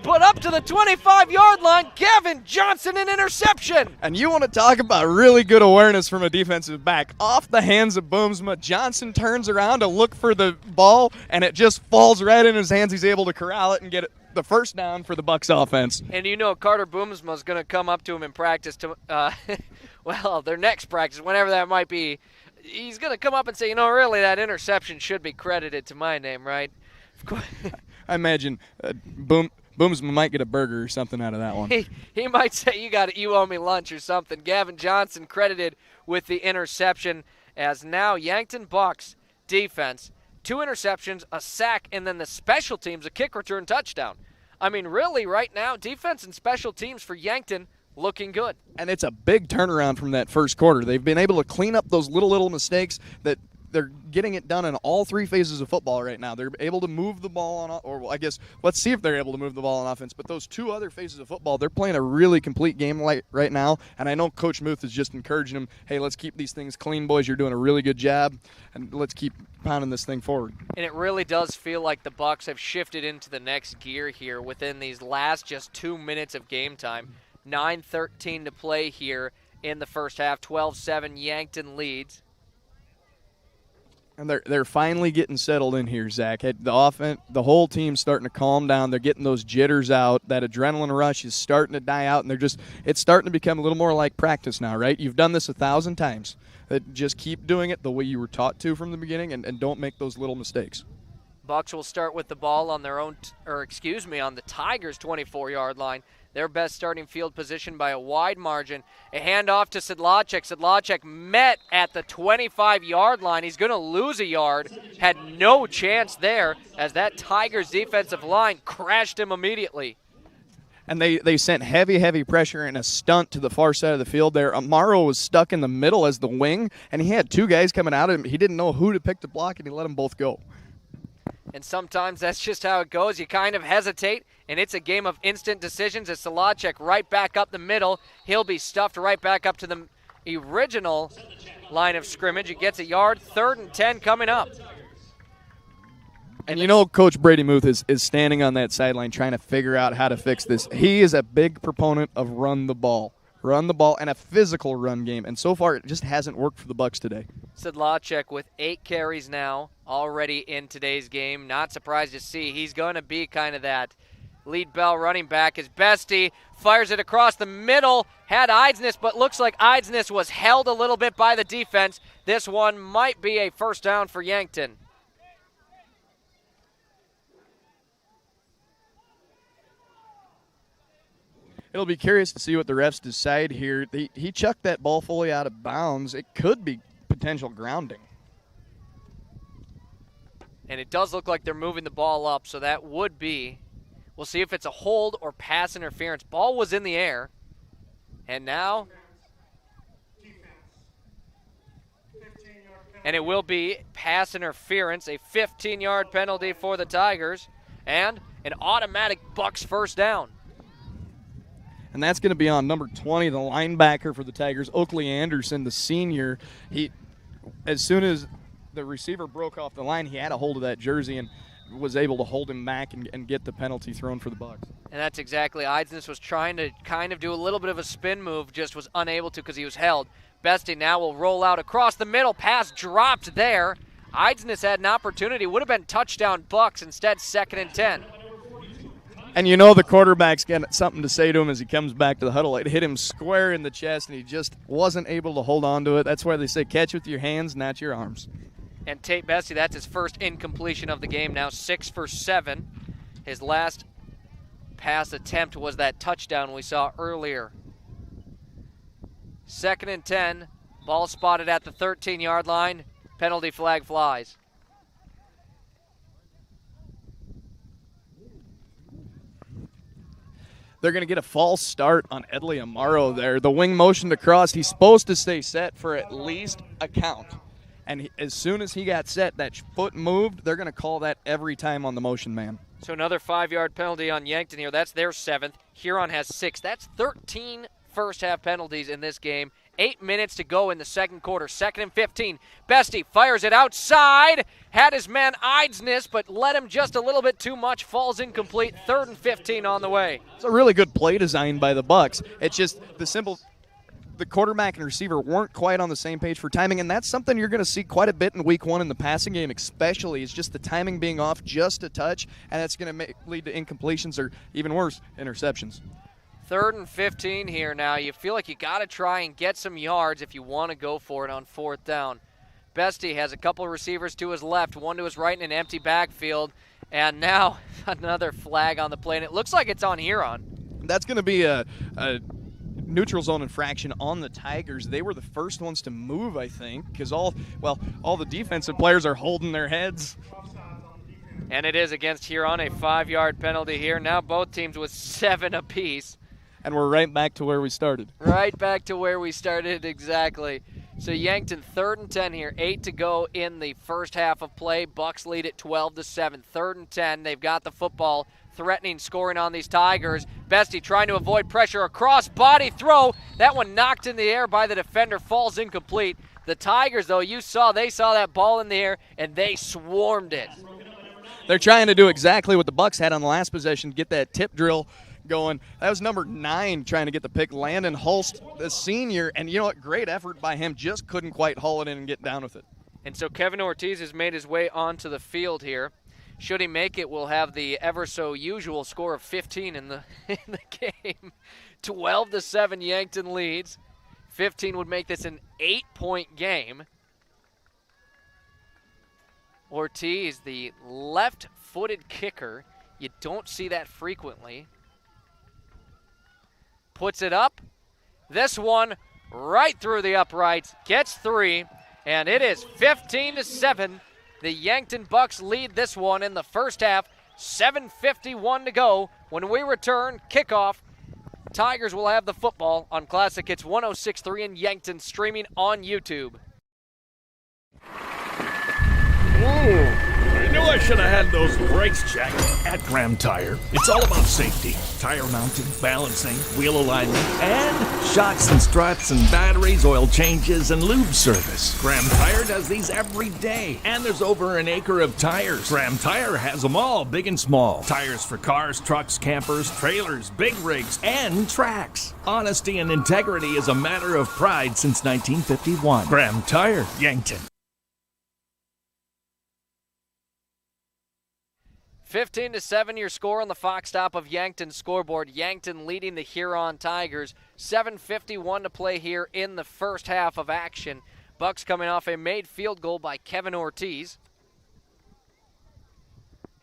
but up to the 25-yard line, Gavin Johnson an interception. And you want to talk about really good awareness from a defensive back. Off the hands of Boomsma, Johnson turns around to look for the ball, and it just falls right in his hands. He's able to corral it and get the first down for the Bucks offense. And Carter Boomsma is going to come up to him in practice, their next practice, whenever that might be. He's going to come up and say, really, that interception should be credited to my name, right? Of course. I imagine Boomsma might get a burger or something out of that one. He might say, you owe me lunch or something. Gavin Johnson credited with the interception, as now Yankton Bucks defense, 2 interceptions, a sack, and then the special teams, a kick return touchdown. I mean, really, right now, defense and special teams for Yankton looking good. And it's a big turnaround from that first quarter. They've been able to clean up those little mistakes that they're getting it done in all 3 phases of football right now. They're able to move the ball on, or well, I guess let's see if they're able to move the ball on offense. But those 2 other phases of football, they're playing a really complete game right now. And I know Coach Muth is just encouraging them, hey, let's keep these things clean, boys. You're doing a really good job, and let's keep pounding this thing forward. And it really does feel like the Bucs have shifted into the next gear here within these last just 2 minutes of game time. 9:13 to play here in the first half. 12-7 Yankton leads. And they're finally getting settled in here, Zach. The offense, the whole team's starting to calm down. They're getting those jitters out. That adrenaline rush is starting to die out, and it's starting to become a little more like practice now, right? You've done this 1,000 times. Just keep doing it the way you were taught to from the beginning, and don't make those little mistakes. Bucs will start with the ball on their own, on the Tigers' 24-yard line. Their best starting field position by a wide margin. A handoff to Sedlacek. Sedlacek met at the 25-yard line. He's going to lose a yard. Had no chance there as that Tigers defensive line crashed him immediately. And they sent heavy pressure and a stunt to the far side of the field there. Amaro was stuck in the middle as the wing, and he had 2 guys coming out of him. He didn't know who to pick to block, and he let them both go. And sometimes that's just how it goes. You kind of hesitate, and it's a game of instant decisions as Sedlacek right back up the middle. He'll be stuffed right back up to the original line of scrimmage. It gets a yard. 3rd and 10 coming up. And you know Coach Brady Muth is standing on that sideline trying to figure out how to fix this. He is a big proponent of run the ball and a physical run game. And so far it just hasn't worked for the Bucs today. Sedlacek with 8 carries now already in today's game. Not surprised to see he's going to be kind of that lead bell running back as Bestie fires it across the middle. Had Eidsness, but looks like Eidsness was held a little bit by the defense. This one might be a first down for Yankton. It'll be curious to see what the refs decide here. He chucked that ball fully out of bounds. It could be potential grounding. And it does look like they're moving the ball up, so that would be. We'll see if it's a hold or pass interference. Ball was in the air. And now. And it will be pass interference, a 15-yard penalty for the Tigers, and an automatic Bucs first down. And that's going to be on number 20, the linebacker for the Tigers, Oakley Anderson, the senior. As soon as the receiver broke off the line, he had a hold of that jersey and was able to hold him back and get the penalty thrown for the Bucs. And that's exactly. Eidsness was trying to kind of do a little bit of a spin move, just was unable to because he was held. Bestie now will roll out across the middle. Pass dropped there. Eidsness had an opportunity. Would have been touchdown Bucs. Instead, 2nd and 10. And you know the quarterback's got something to say to him as he comes back to the huddle. It hit him square in the chest, and he just wasn't able to hold on to it. That's why they say catch with your hands, not your arms. And Tate Bestie, that's his first incompletion of the game now, 6 for 7. His last pass attempt was that touchdown we saw earlier. 2nd and 10, ball spotted at the 13-yard line. Penalty flag flies. They're going to get a false start on Edley Amaro there. The wing motioned across. He's supposed to stay set for at least a count. And as soon as he got set, that foot moved. They're going to call that every time on the motion man. So another 5-yard penalty on Yankton here. That's their 7th. Huron has 6. That's 13 first-half penalties in this game. 8 minutes to go in the second quarter. 2nd and 15. Bestie fires it outside. Had his man Eidsness, but led him just a little bit too much. Falls incomplete. 3rd and 15 on the way. It's a really good play design by the Bucs. It's just the quarterback and receiver weren't quite on the same page for timing, and that's something you're going to see quite a bit in week 1 in the passing game especially. It's just the timing being off just a touch, and that's going to lead to incompletions or, even worse, interceptions. 3rd and 15 here now. You feel like you got to try and get some yards if you want to go for it on 4th down. Bestie has a couple of receivers to his left, one to his right in an empty backfield, and now another flag on the play, and it looks like it's on Huron. That's going to be neutral zone infraction on the Tigers. They were the first ones to move, I think, because all the defensive players are holding their heads. And it is against Huron, a 5-yard penalty here. Now both teams with 7 apiece. And we're right back to where we started. Right back to where we started, exactly. So Yankton 3rd and 10 here, 8 to go in the first half of play. Bucks lead at 12-7, 3rd and 10. They've got the football, threatening scoring on these Tigers. Bestie trying to avoid pressure, a cross body throw. That one knocked in the air by the defender, falls incomplete. The Tigers, though, they saw that ball in the air, and they swarmed it. They're trying to do exactly what the Bucks had on the last possession, get that tip drill going. That was number 9 trying to get the pick, Landon Hulst, the senior, and you know what, great effort by him, just couldn't quite haul it in and get down with it. And so Kevin Ortiz has made his way onto the field here. Should he make it, we'll have the ever so usual score of 15 in the game. 12-7 Yankton leads. 15 would make this an 8-point game. Ortiz, the left-footed kicker. You don't see that frequently. Puts it up. This one right through the uprights. Gets 3. And it is 15-7. The Yankton Bucks lead this one in the first half. 7:51 to go. When we return, kickoff. Tigers will have the football on Classic Hits 106.3 in Yankton, streaming on YouTube. I knew I should have had those brakes checked at Graham Tire. It's all about safety. Tire mounting, balancing, wheel alignment, and shocks and struts and batteries, oil changes, and lube service. Graham Tire does these every day. And there's over an acre of tires. Graham Tire has them all, big and small. Tires for cars, trucks, campers, trailers, big rigs, and tracks. Honesty and integrity is a matter of pride since 1951. Graham Tire, Yankton. 15-7 your score on the Fox Stop of Yankton scoreboard. Yankton leading the Huron Tigers. 7:51 to play here in the first half of action. Bucks coming off a made field goal by Kevin Ortiz.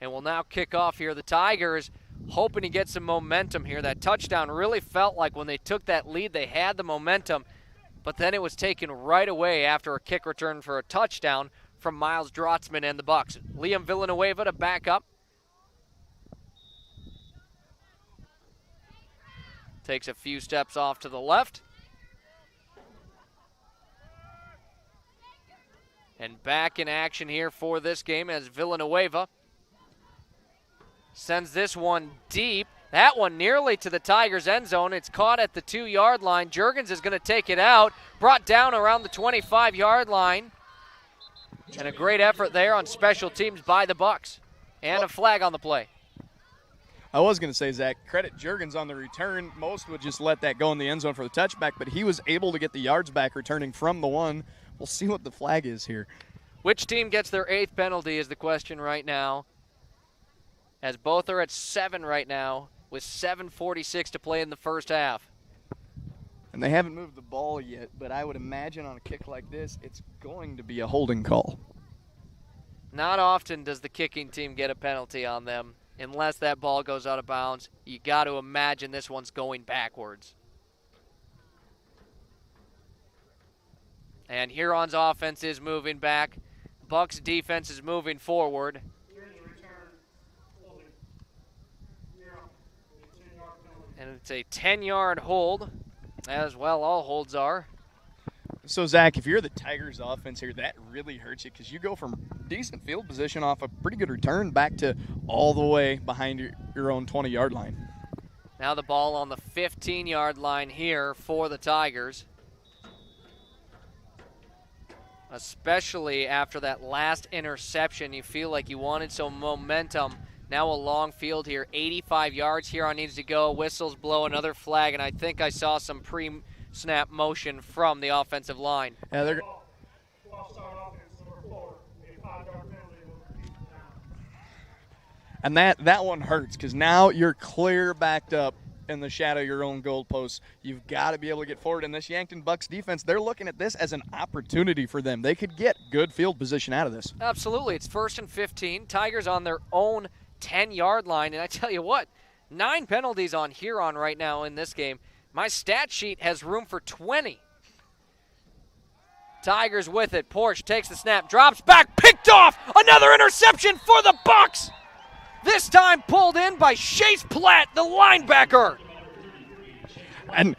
And will now kick off here. The Tigers hoping to get some momentum here. That touchdown really felt like when they took that lead, they had the momentum, but then it was taken right away after a kick return for a touchdown from Miles Drotzman and the Bucks. Liam Villanueva to back up. Takes a few steps off to the left. And back in action here for this game as Villanueva sends this one deep. That one nearly to the Tigers' end zone. It's caught at the 2-yard line. Juergens is going to take it out. Brought down around the 25-yard line. And a great effort there on special teams by the Bucks. And a flag on the play. I was going to say, Zach, credit Juergens on the return. Most would just let that go in the end zone for the touchback, but he was able to get the yards back returning from the 1. We'll see what the flag is here. Which team gets their 8th penalty is the question right now, as both are at 7 right now with 7:46 to play in the first half. And they haven't moved the ball yet, but I would imagine on a kick like this, it's going to be a holding call. Not often does the kicking team get a penalty on them. Unless that ball goes out of bounds, you got to imagine this one's going backwards. And Huron's offense is moving back. Bucks defense is moving forward. And it's a 10-yard hold, as well all holds are. So, Zach, if you're the Tigers offense here, that really hurts you because you go from decent field position off a pretty good return back to all the way behind your own 20-yard line. Now the ball on the 15-yard line here for the Tigers. Especially after that last interception, you feel like you wanted some momentum. Now a long field here, 85 yards. Huron needs to go. Whistles blow, another flag, and I think I saw some pre-snap motion from the offensive line. Yeah, they're and that one hurts because now you're clear backed up in the shadow of your own goalposts. You've got to be able to get forward. And this Yankton Bucks defense, they're looking at this as an opportunity for them. They could get good field position out of this. Absolutely. It's 1st and 15. Tigers on their own 10-yard line. And I tell you what, 9 penalties on Huron right now in this game. My stat sheet has room for 20. Tigers with it. Porsche takes the snap, drops back, picked off. Another interception for the Bucks. This time pulled in by Chase Platt, the linebacker. And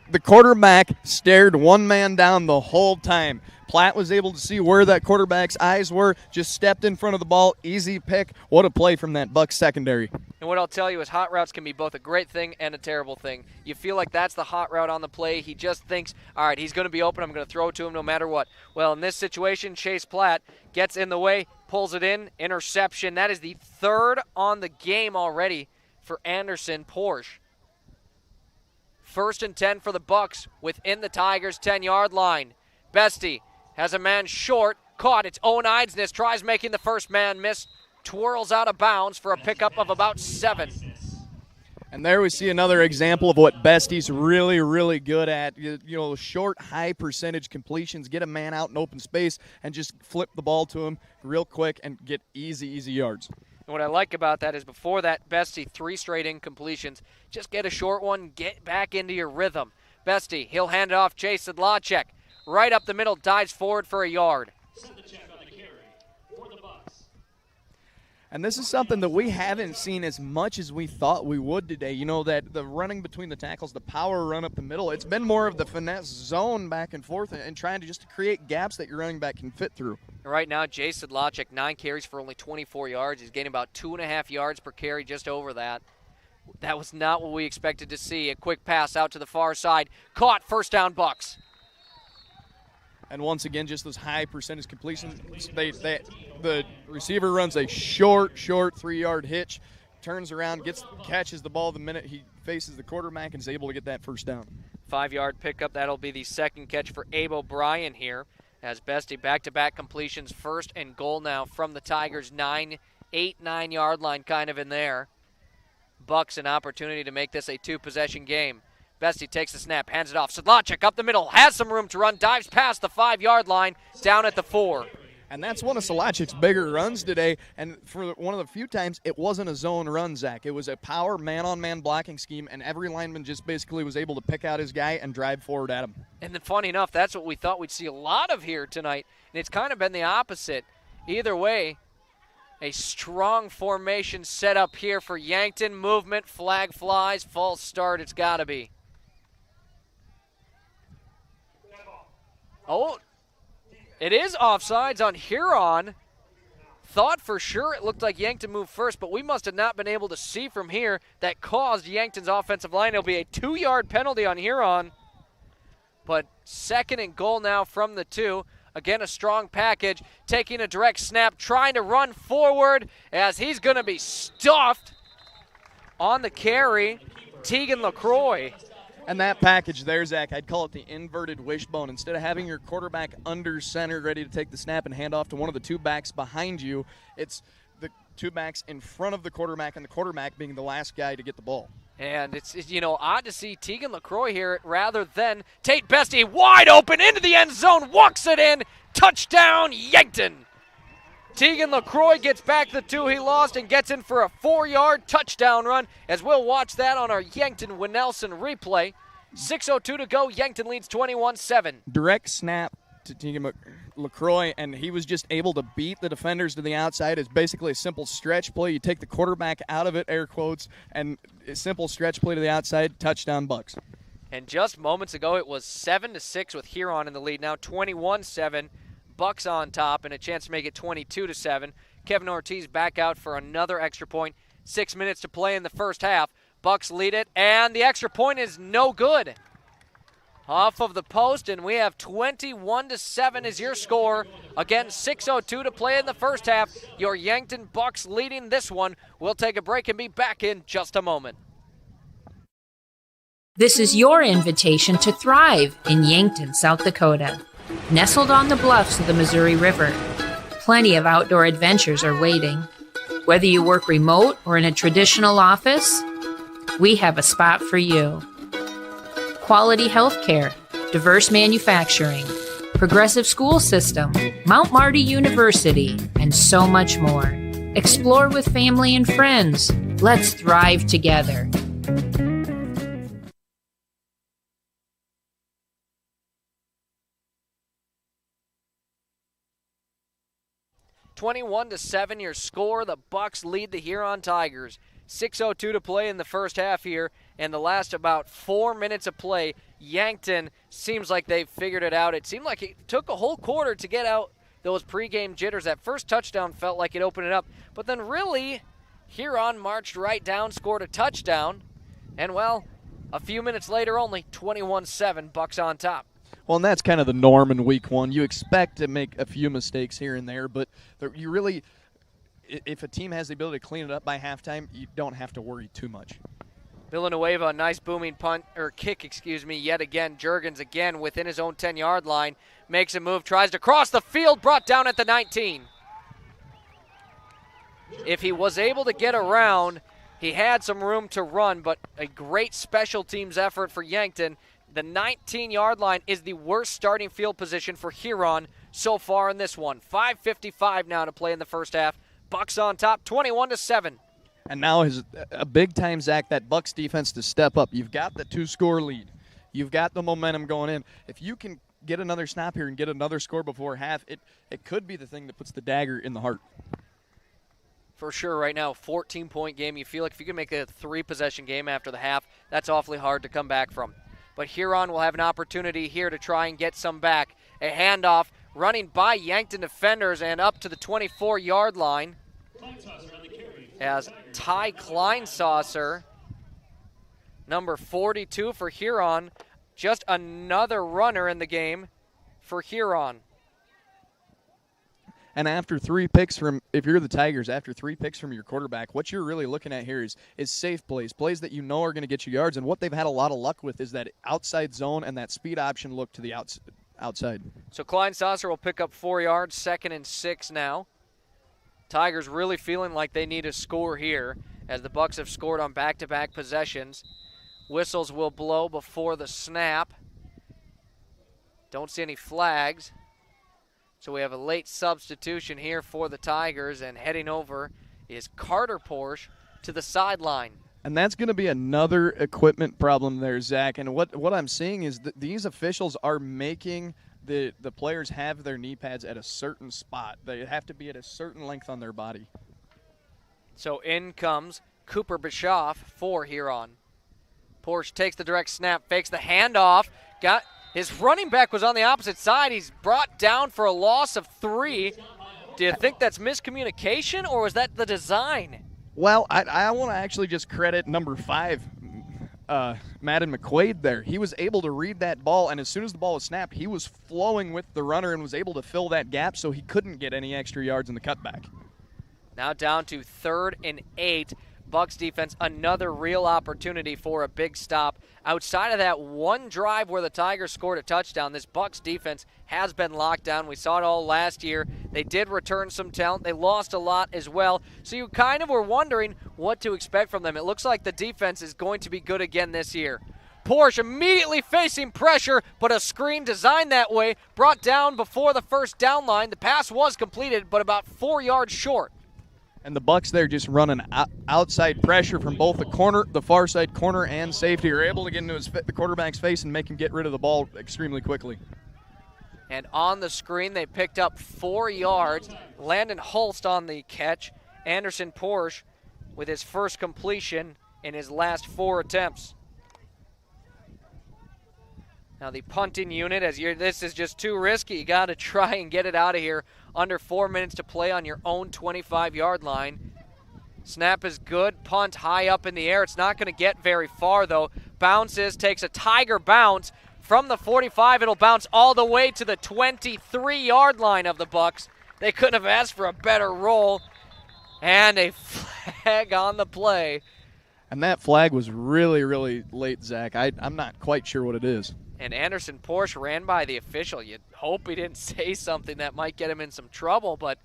the quarterback stared one man down the whole time. Platt was able to see where that quarterback's eyes were, just stepped in front of the ball, easy pick. What a play from that Bucks secondary. And what I'll tell you is hot routes can be both a great thing and a terrible thing. You feel like that's the hot route on the play. He just thinks, all right, he's going to be open. I'm going to throw it to him no matter what. Well, in this situation, Chase Platt gets in the way, pulls it in, interception. That is the third on the game already for Anderson Porsche. 1st and 10 for the Bucks within the Tigers' 10-yard line. Bestie has a man short, caught. It's Owen Eidsness, tries making the first man miss, twirls out of bounds for a pickup of about 7. And there we see another example of what Bestie's really, really good at. You know, short, high percentage completions, get a man out in open space and just flip the ball to him real quick and get easy yards. And what I like about that is before that, Bestie, 3 straight incompletions. Just get a short one, get back into your rhythm. Bestie, he'll hand it off Chase Sedlacek. Right up the middle, dives forward for a yard. And this is something that we haven't seen as much as we thought we would today. You know, that the running between the tackles, the power run up the middle, it's been more of the finesse zone back and forth and trying to just create gaps that your running back can fit through. Right now, Jay Sedlacek, 9 carries for only 24 yards. He's gaining about 2.5 yards per carry, just over that. That was not what we expected to see. A quick pass out to the far side. Caught, first down, Bucks. And once again, just those high percentage completions. The receiver runs a short 3-yard hitch, turns around, catches the ball the minute he faces the quarterback and is able to get that first down. 5-yard pickup. That'll be the second catch for Abe O'Brien here. As Bestie back-to-back completions, 1st and goal now from the Tigers' 9-yard line, kind of in there. Bucks an opportunity to make this a 2-possession game. Bestie takes the snap, hands it off. Sedlacek up the middle, has some room to run, dives past the 5-yard line, down at the 4. And that's one of Sedlacek's bigger runs today. And for one of the few times, it wasn't a zone run, Zach. It was a power man-on-man blocking scheme, and every lineman just basically was able to pick out his guy and drive forward at him. And then funny enough, that's what we thought we'd see a lot of here tonight. And it's kind of been the opposite. Either way, a strong formation set up here for Yankton. Movement, flag flies, false start, it's got to be. Oh, it is offsides on Huron. Thought for sure it looked like Yankton moved first, but we must have not been able to see from here that caused Yankton's offensive line. It'll be a 2-yard penalty on Huron. But 2nd and goal now from the 2. Again, a strong package, taking a direct snap, trying to run forward as he's going to be stuffed on the carry. Tegan LaCroix. And that package there, Zach, I'd call it the inverted wishbone. Instead of having your quarterback under center ready to take the snap and hand off to one of the 2 backs behind you, it's the 2 backs in front of the quarterback and the quarterback being the last guy to get the ball. And it's odd to see Tegan LaCroix here rather than Tate Bestie wide open into the end zone, walks it in, touchdown Yankton. Tegan LaCroix gets back the 2 he lost and gets in for a 4-yard touchdown run, as we'll watch that on our Yankton Winnelson replay. 6:02 to go. Yankton leads 21-7. Direct snap to Tegan LaCroix, and he was just able to beat the defenders to the outside. It's basically a simple stretch play. You take the quarterback out of it, air quotes, and a simple stretch play to the outside, touchdown Bucks. And just moments ago, it was 7-6 with Huron in the lead. Now 21-7. Bucks on top and a chance to make it 22-7. Kevin Ortiz back out for another extra point. 6 minutes to play in the first half. Bucks lead it, and the extra point is no good. Off of the post, and we have 21-7 is your score. Again, 6:02 to play in the first half. Your Yankton Bucks leading this one. We'll take a break and be back in just a moment. This is your invitation to thrive in Yankton, South Dakota. Nestled on the bluffs of the Missouri River, plenty of outdoor adventures are waiting. Whether you work remote or in a traditional office, we have a spot for you. Quality health care, diverse manufacturing, progressive school system, Mount Marty University, and so much more. Explore with family and friends. Let's thrive together. 21-7 your score. The Bucks lead the Huron Tigers. 6:02 to play in the first half here, and the last about 4 minutes of play, Yankton seems like they've figured it out. It seemed like it took a whole quarter to get out those pregame jitters. That first touchdown felt like it opened it up, but then really, Huron marched right down, scored a touchdown, and well, a few minutes later only, 21-7, Bucks on top. Well, and that's kind of the norm in week one. You expect to make a few mistakes here and there, but you really, if a team has the ability to clean it up by halftime, you don't have to worry too much. Villanueva, a nice booming kick, yet again. Juergens again within his own 10-yard line, makes a move, tries to cross the field, brought down at the 19. If he was able to get around, he had some room to run, but a great special teams effort for Yankton. The 19-yard line is the worst starting field position for Huron so far in this one. 5:55 now to play in the first half. Bucks on top, 21-7. And now is a big time, Zach, that Bucks defense to step up. You've got the 2-score lead. You've got the momentum going in. If you can get another snap here and get another score before half, it could be the thing that puts the dagger in the heart. For sure right now, 14-point game. You feel like if you can make a 3-possession game after the half, that's awfully hard to come back from. But Huron will have an opportunity here to try and get some back. A handoff running by Yankton defenders and up to the 24-yard line as Ty Kleinsasser, number 42 for Huron, just another runner in the game for Huron. And after 3 picks from, if you're the Tigers, after 3 picks from your quarterback, what you're really looking at here is safe plays that you know are going to get you yards. And what they've had a lot of luck with is that outside zone and that speed option look to the outside. So Kleinsasser will pick up 4 yards, 2nd and 6 now. Tigers really feeling like they need a score here as the Bucks have scored on back-to-back possessions. Whistles will blow before the snap. Don't see any flags. So we have a late substitution here for the Tigers, and heading over is Carter Porsche to the sideline. And that's going to be another equipment problem there, Zach. And what I'm seeing is that these officials are making the players have their knee pads at a certain spot. They have to be at a certain length on their body. So in comes Cooper Bischoff for Huron. Porsche takes the direct snap, fakes the handoff. His running back was on the opposite side. He's brought down for a loss of 3. Do you think that's miscommunication, or was that the design? Well, I want to actually just credit number 5, Madden McQuaid there. He was able to read that ball, and as soon as the ball was snapped, he was flowing with the runner and was able to fill that gap so he couldn't get any extra yards in the cutback. Now down to 3rd and 8. Bucks defense, another real opportunity for a big stop. Outside of that one drive where the Tigers scored a touchdown, this Bucks defense has been locked down. We saw it all last year. They did return some talent. They lost a lot as well. So you kind of were wondering what to expect from them. It looks like the defense is going to be good again this year. Porsche immediately facing pressure, but a screen designed that way, brought down before the first down line. The pass was completed, but about 4 yards short. And the Bucks there just running outside pressure from both the far side corner and safety are able to get into the quarterback's face and make him get rid of the ball extremely quickly. And on the screen, they picked up 4 yards. Landon Holst on the catch. Anderson Porsche with his first completion in his last 4 attempts. Now the punting unit, this is just too risky. You got to try and get it out of here. Under 4 minutes to play on your own 25-yard line. Snap is good. Punt high up in the air. It's not going to get very far, though. Bounces, takes a Tiger bounce. From the 45, it'll bounce all the way to the 23-yard line of the Bucks. They couldn't have asked for a better roll. And a flag on the play. And that flag was really, really late, Zach. I'm not quite sure what it is. And Anderson Porsche ran by the official. You'd hope he didn't say something that might get him in some trouble, but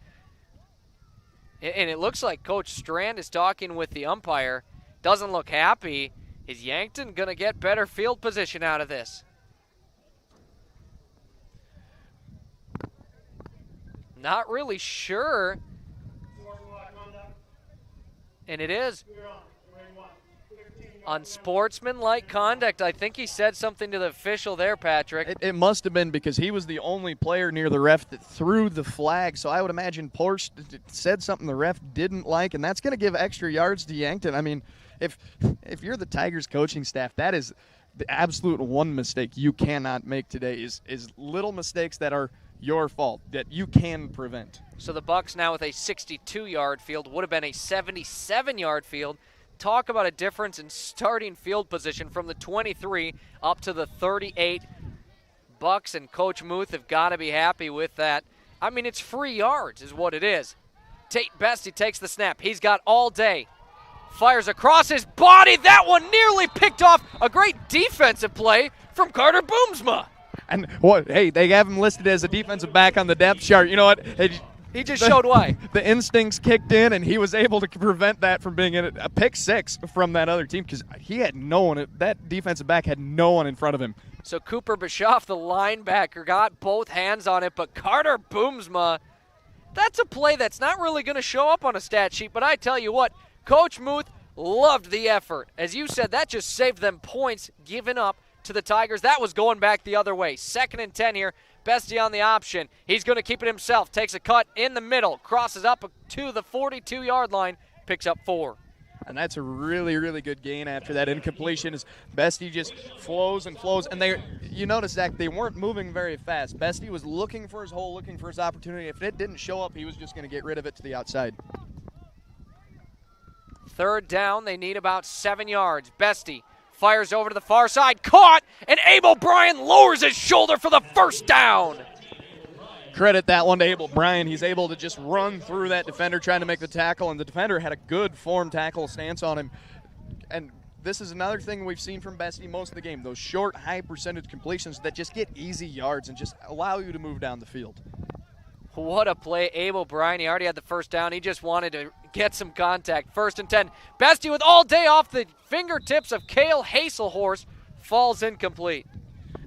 and it looks like Coach Strand is talking with the umpire. Doesn't look happy. Is Yankton going to get better field position out of this? Not really sure. And it is. Unsportsmanlike conduct. I think he said something to the official there, Patrick. It must have been because he was the only player near the ref that threw the flag. So I would imagine Porsche said something the ref didn't like, and that's going to give extra yards to Yankton. I mean, if you're the Tigers coaching staff, that is the absolute one mistake you cannot make today is little mistakes that are your fault, that you can prevent. So the Bucks now with a 62-yard field, would have been a 77-yard field. Talk about a difference in starting field position from the 23 up to the 38. Bucks and Coach Muth have got to be happy with that. I mean, it's free yards is what it is. Tate Bestie takes the snap. He's got all day. Fires across his body. That one nearly picked off. A great defensive play from Carter Boomsma. And what? Hey, they have him listed as a defensive back on the depth chart. You know what? He just showed why. The instincts kicked in, and he was able to prevent that from being a pick six from that other team because he had no one. That defensive back had no one in front of him. So Cooper Bischoff, the linebacker, got both hands on it, but Carter Boomsma, that's a play that's not really going to show up on a stat sheet, but I tell you what, Coach Muth loved the effort. As you said, that just saved them points given up to the Tigers. That was going back the other way. 2nd and 10 here. Bestie on the option. He's going to keep it himself. Takes a cut in the middle. Crosses up to the 42-yard line. Picks up 4. And that's a really, really good gain after that incompletion. As Bestie just flows and flows. And you notice, Zach, they weren't moving very fast. Bestie was looking for his hole, looking for his opportunity. If it didn't show up, he was just going to get rid of it to the outside. 3rd down. They need about 7 yards. Bestie fires over to the far side, caught, and Abel Bryan lowers his shoulder for the first down. Credit that one to Abel Bryan. He's able to just run through that defender trying to make the tackle, and the defender had a good form tackle stance on him. And this is another thing we've seen from Bestie most of the game, those short, high percentage completions that just get easy yards and just allow you to move down the field. What a play. Abel Bryan, he already had the first down. He just wanted to get some contact. 1st and 10. Bestie with all day off the fingertips of Cale Haselhorst falls incomplete.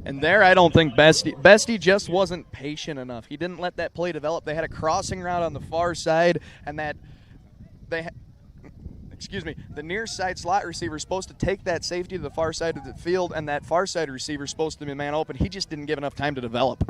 And there I don't think Bestie just wasn't patient enough. He didn't let that play develop. They had a crossing route on the far side, and the near side slot receiver is supposed to take that safety to the far side of the field, and that far side receiver is supposed to be man open. He just didn't give enough time to develop.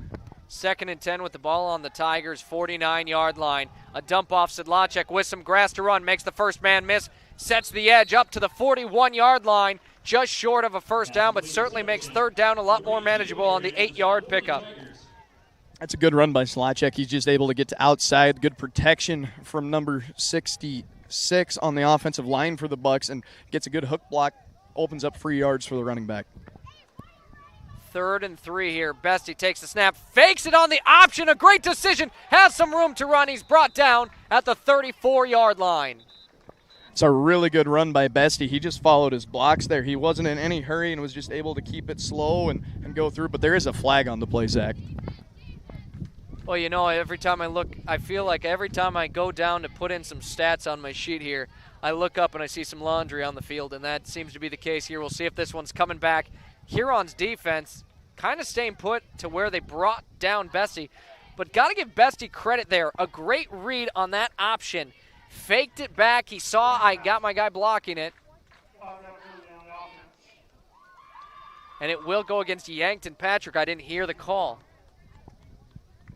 2nd and 10 with the ball on the Tigers' 49-yard line. A dump off Sedlacek with some grass to run. Makes the first man miss. Sets the edge up to the 41-yard line. Just short of a first down, but certainly makes 3rd down a lot more manageable on the 8-yard pickup. That's a good run by Sedlacek. He's just able to get to outside. Good protection from number 66 on the offensive line for the Bucks and gets a good hook block. Opens up free yards for the running back. 3rd and 3 here. Bestie takes the snap, fakes it on the option. A great decision. Has some room to run. He's brought down at the 34-yard line. It's a really good run by Bestie. He just followed his blocks there. He wasn't in any hurry and was just able to keep it slow and go through. But there is a flag on the play, Zach. Well, you know, every time I look, I feel like every time I go down to put in some stats on my sheet here, I look up and I see some laundry on the field, and that seems to be the case here. We'll see if this one's coming back. Huron's defense kind of staying put to where they brought down Bestie, but got to give Bestie credit there. A great read on that option. Faked it back. He saw I got my guy blocking it. And it will go against Yankton. Patrick, I didn't hear the call.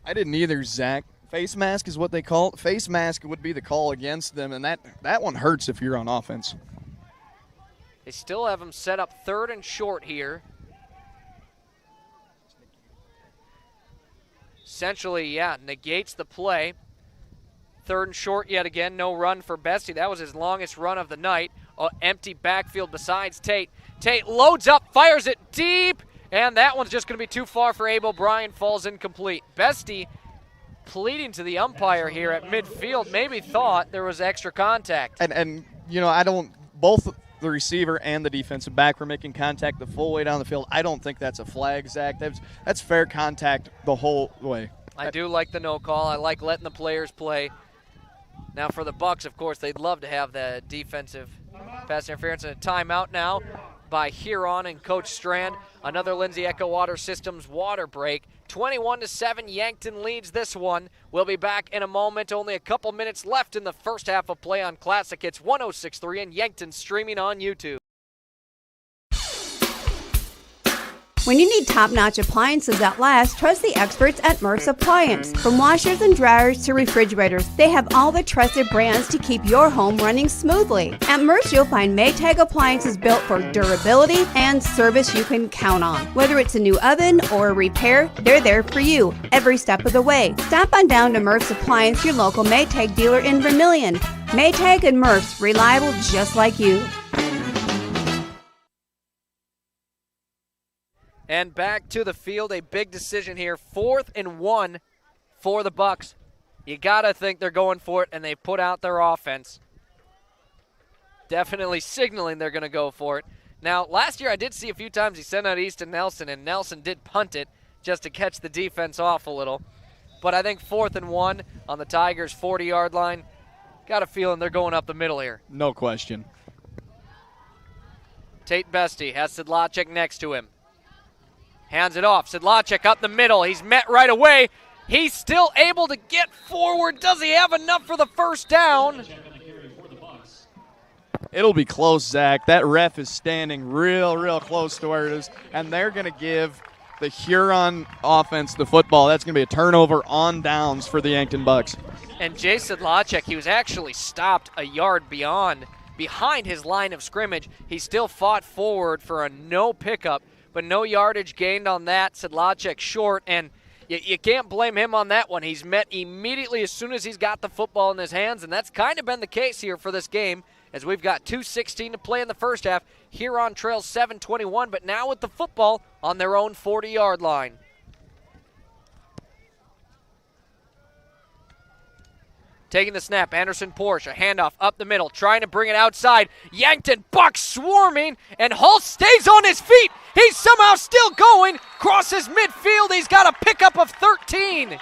I didn't either, Zach. Face mask is what they call it. Face mask would be the call against them, and that one hurts if you're on offense. They still have him set up 3rd and short here. Essentially, yeah, negates the play. 3rd and short yet again. No run for Bestie. That was his longest run of the night. Empty backfield besides Tate. Tate loads up, fires it deep, and that one's just going to be too far for Abel Bryan. Falls incomplete. Bestie pleading to the umpire here at midfield. Maybe thought there was extra contact. And you know, both the receiver and the defensive back were making contact the full way down the field. I don't think that's a flag, Zach. That's fair contact the whole way. I do like the no call. I like letting the players play. Now for the Bucks, of course, they'd love to have the defensive pass interference, and a timeout now by Huron and Coach Strand. Another Lindsay Echo Water Systems water break. 21-7, Yankton leads this one. We'll be back in a moment. Only a couple minutes left in the first half of play on Classic Hits 106.3 and Yankton streaming on YouTube. When you need top-notch appliances that last, trust the experts at Murph's Appliance. From washers and dryers to refrigerators, they have all the trusted brands to keep your home running smoothly. At Murph's, you'll find Maytag appliances built for durability and service you can count on. Whether it's a new oven or a repair, they're there for you every step of the way. Stop on down to Murph's Appliance, your local Maytag dealer in Vermilion. Maytag and Murph's, reliable just like you. And back to the field, a big decision here. 4th and 1 for the Bucks. You got to think they're going for it, and they put out their offense. Definitely signaling they're going to go for it. Now, last year I did see a few times he sent out Easton Nelson, and Nelson did punt it just to catch the defense off a little. But I think 4th and 1 on the Tigers' 40-yard line. Got a feeling they're going up the middle here. No question. Tate Bestie has Sedlacek next to him. Hands it off. Sedlacek up the middle. He's met right away. He's still able to get forward. Does he have enough for the first down? It'll be close, Zach. That ref is standing real close to where it is, and they're going to give the Huron offense the football. That's going to be a turnover on downs for the Yankton Bucks. And Jay Sedlacek, he was actually stopped a yard behind his line of scrimmage. He still fought forward for a no pickup, but no yardage gained on that. Sedlacek short, and you can't blame him on that one. He's met immediately as soon as he's got the football in his hands, and that's kind of been the case here for this game, as we've got 2:16 to play in the first half. Huron trails 7-21, but now with the football on their own 40-yard line. Taking the snap, Anderson Porsche, a handoff up the middle, trying to bring it outside. Yankton, Bucks swarming, and Hulse stays on his feet. He's somehow still going, crosses midfield. He's got a pickup of 13.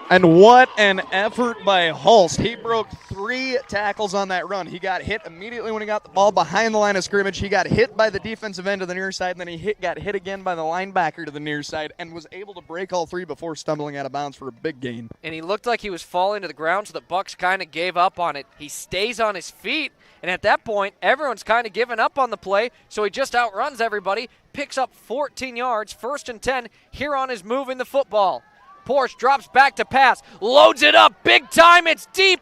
And what an effort by Hulse. He broke 3 tackles on that run. He got hit immediately when he got the ball behind the line of scrimmage. He got hit by the defensive end to the near side, and then he got hit again by the linebacker to the near side and was able to break all 3 before stumbling out of bounds for a big gain. And he looked like he was falling to the ground, so the Bucks kind of gave up on it. He stays on his feet, and at that point, everyone's kind of given up on the play, so he just outruns everybody, picks up 14 yards, 1st and 10. Huron is moving the football. Porsche drops back to pass, loads it up, big time, it's deep.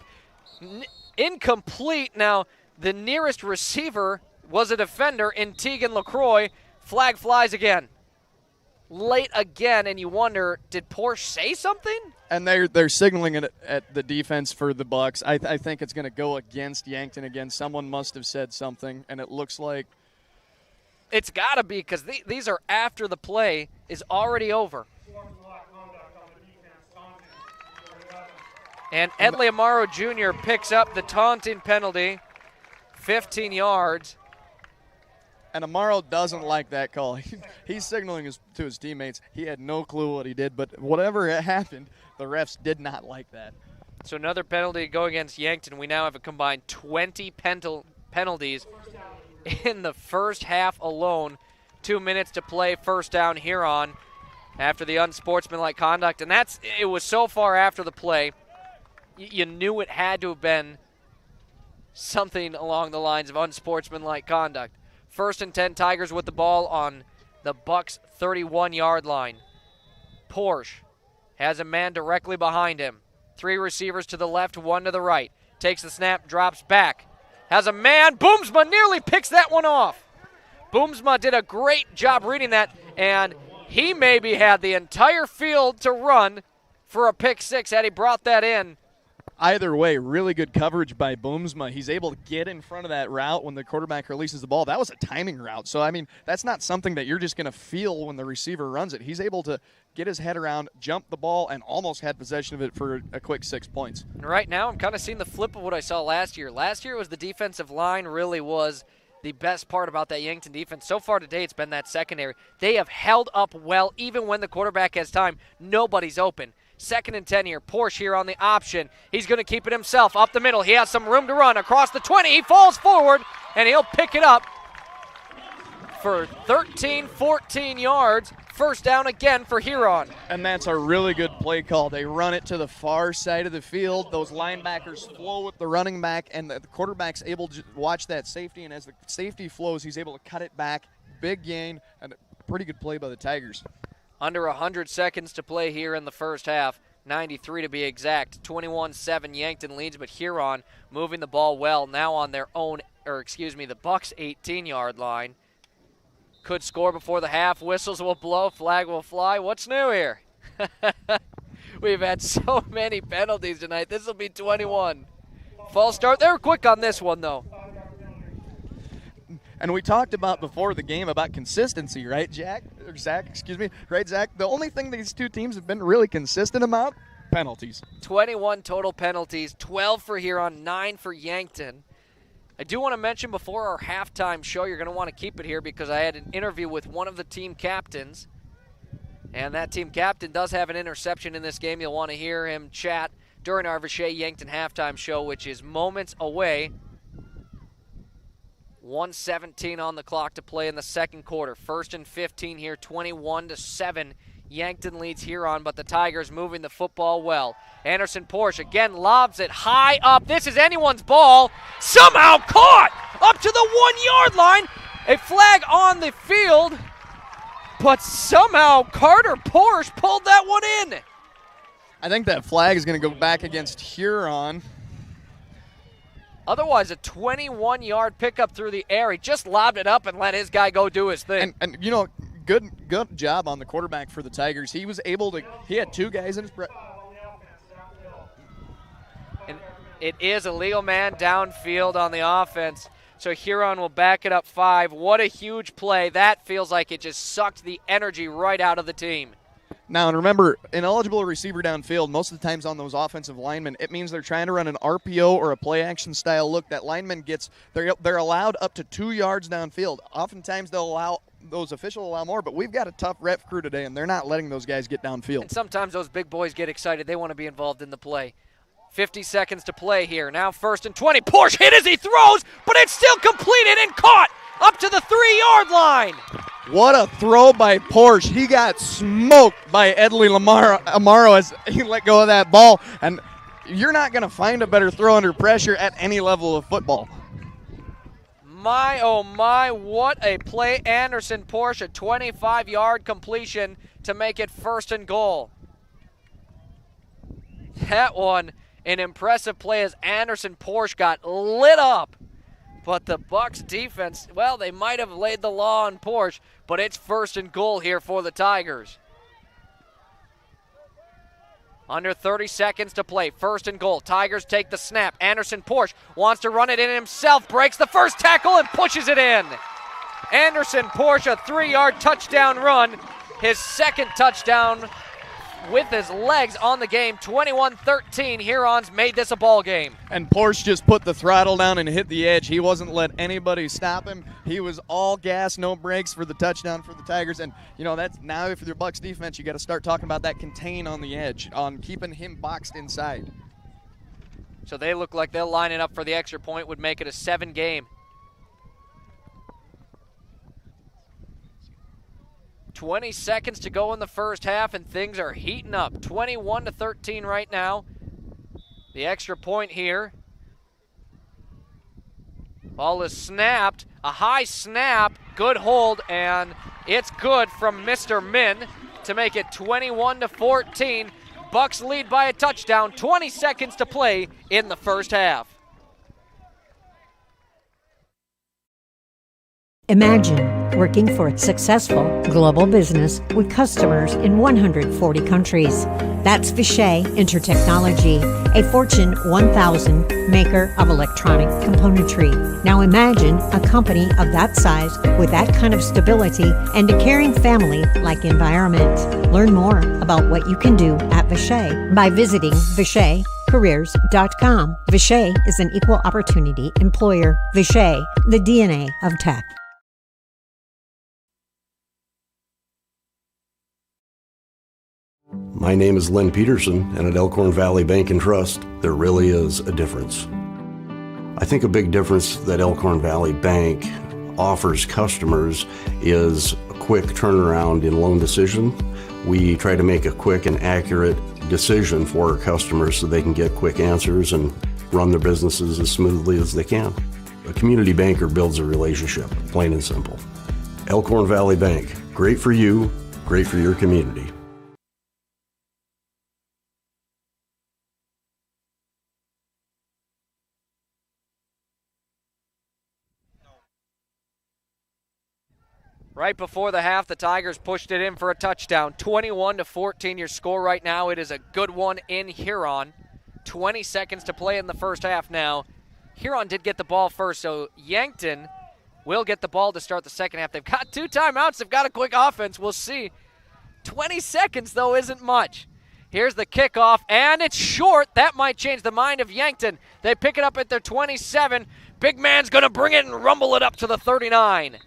Incomplete. Now, the nearest receiver was a defender in Tegan LaCroix. Flag flies again. Late again, and you wonder, did Porsche say something? And they're signaling it at the defense for the Bucks. I think it's going to go against Yankton again. Someone must have said something, and it looks like it's got to be, because these are after the play is already over. And Edley Amaro Jr. picks up the taunting penalty, 15 yards. And Amaro doesn't like that call. He's signaling to his teammates. He had no clue what he did, but whatever happened, the refs did not like that. So another penalty going against Yankton. We now have a combined 20 penalties in the first half alone. 2 minutes to play, first down Huron after the unsportsmanlike conduct. And it was so far after the play, you knew it had to have been something along the lines of unsportsmanlike conduct. 1st and 10, Tigers with the ball on the Bucks' 31-yard line. Porsche has a man directly behind him. 3 receivers to the left, 1 to the right. Takes the snap, drops back. Has a man. Boomsma nearly picks that one off. Boomsma did a great job reading that, and he maybe had the entire field to run for a pick 6 had he brought that in. Either way, really good coverage by Boomsma. He's able to get in front of that route when the quarterback releases the ball. That was a timing route. So, I mean, that's not something that you're just going to feel when the receiver runs it. He's able to get his head around, jump the ball, and almost had possession of it for a quick 6 points. And right now I'm kind of seeing the flip of what I saw last year. Last year was the defensive line really was the best part about that Yankton defense. So far today it's been that secondary. They have held up well even when the quarterback has time. Nobody's open. 2nd and 10 here. Porsche here on the option. He's going to keep it himself up the middle. He has some room to run across the 20. He falls forward, and he'll pick it up for 13, 14 yards. First down again for Huron. And that's a really good play call. They run it to the far side of the field. Those linebackers flow with the running back, and the quarterback's able to watch that safety, and as the safety flows, he's able to cut it back. Big gain, and pretty good play by the Tigers. Under 100 seconds to play here in the first half. 93 to be exact. 21-7 Yankton leads, but Huron moving the ball well now on their own, the Bucks 18-yard line. Could score before the half. Whistles will blow. Flag will fly. What's new here? We've had so many penalties tonight. This will be 21. False start. They were quick on this one, though. And we talked about before the game about consistency, right, Zach? Right, Zach? The only thing these two teams have been really consistent about, penalties. 21 total penalties, 12 for Huron, 9 for Yankton. I do want to mention before our halftime show, you're going to want to keep it here because I had an interview with one of the team captains. And that team captain does have an interception in this game. You'll want to hear him chat during our Vichay Yankton halftime show, which is moments away. 1:17 on the clock to play in the second quarter. 1st and 15 here, 21-7. Yankton leads Huron, but the Tigers moving the football well. Anderson Porsche again lobs it high up. This is anyone's ball. Somehow caught up to the 1-yard line. A flag on the field, but somehow Carter Porsche pulled that one in. I think that flag is going to go back against Huron. Otherwise, a 21-yard pickup through the air. He just lobbed it up and let his guy go do his thing. And you know, good job on the quarterback for the Tigers. He was able to, he had two guys in his and it is a legal man downfield on the offense. So Huron will back it up 5. What a huge play. That feels like it just sucked the energy right out of the team. Now, and remember, an eligible receiver downfield, most of the times on those offensive linemen, it means they're trying to run an RPO or a play-action style look. That lineman gets, they're allowed up to 2 yards downfield. Oftentimes those officials allow more, but we've got a tough ref crew today, and they're not letting those guys get downfield. And sometimes those big boys get excited. They want to be involved in the play. 50 seconds to play here. Now 1st and 20. Porsche hit as he throws, but it's still completed and caught up to the 3-yard line. What a throw by Porsche. He got smoked by Edley Amaro as he let go of that ball. And you're not going to find a better throw under pressure at any level of football. My, oh my, what a play. Anderson Porsche, a 25-yard completion to make it 1st and goal. That one, an impressive play as Anderson Porsche got lit up. But the Bucks defense, well, they might have laid the law on Porsche, but it's 1st and goal here for the Tigers. Under 30 seconds to play, 1st and goal. Tigers take the snap. Anderson Porsche wants to run it in himself, breaks the first tackle and pushes it in. Anderson Porsche, a 3-yard touchdown run. His second touchdown with his legs on the game. 21-13, Hurons made this a ball game. And Porsche just put the throttle down and hit the edge. He wasn't let anybody stop him. He was all gas, no brakes for the touchdown for the Tigers. And, you know, that's now if you're Bucks defense, you got to start talking about that contain on the edge, on keeping him boxed inside. So they look like they'll line it up for the extra point, would make it a 7 game. 20 seconds to go in the first half, and things are heating up. 21-13 right now. The extra point here. Ball is snapped. A high snap. Good hold, and it's good from Mr. Min to make it 21-14. Bucks lead by a touchdown. 20 seconds to play in the first half. Imagine working for a successful global business with customers in 140 countries. That's Vichay Intertechnology, a Fortune 1000 maker of electronic componentry. Now imagine a company of that size with that kind of stability and a caring family-like environment. Learn more about what you can do at Vichay by visiting VichayCareers.com. Vichay is an equal opportunity employer. Vichay, the DNA of tech. My name is Len Peterson, and at Elkhorn Valley Bank and Trust, there really is a difference. I think a big difference that Elkhorn Valley Bank offers customers is a quick turnaround in loan decision. We try to make a quick and accurate decision for our customers so they can get quick answers and run their businesses as smoothly as they can. A community banker builds a relationship, plain and simple. Elkhorn Valley Bank, Great for you, great for your community. Right before the half, the Tigers pushed it in for a touchdown. 21-14 your score right now. It is a good one in Huron. 20 seconds to play in the first half now. Huron did get the ball first, so Yankton will get the ball to start the second half. They've got 2 timeouts. They've got a quick offense. We'll see. 20 seconds, though, isn't much. Here's the kickoff, and it's short. That might change the mind of Yankton. They pick it up at their 27. Big man's going to bring it and rumble it up to the 39.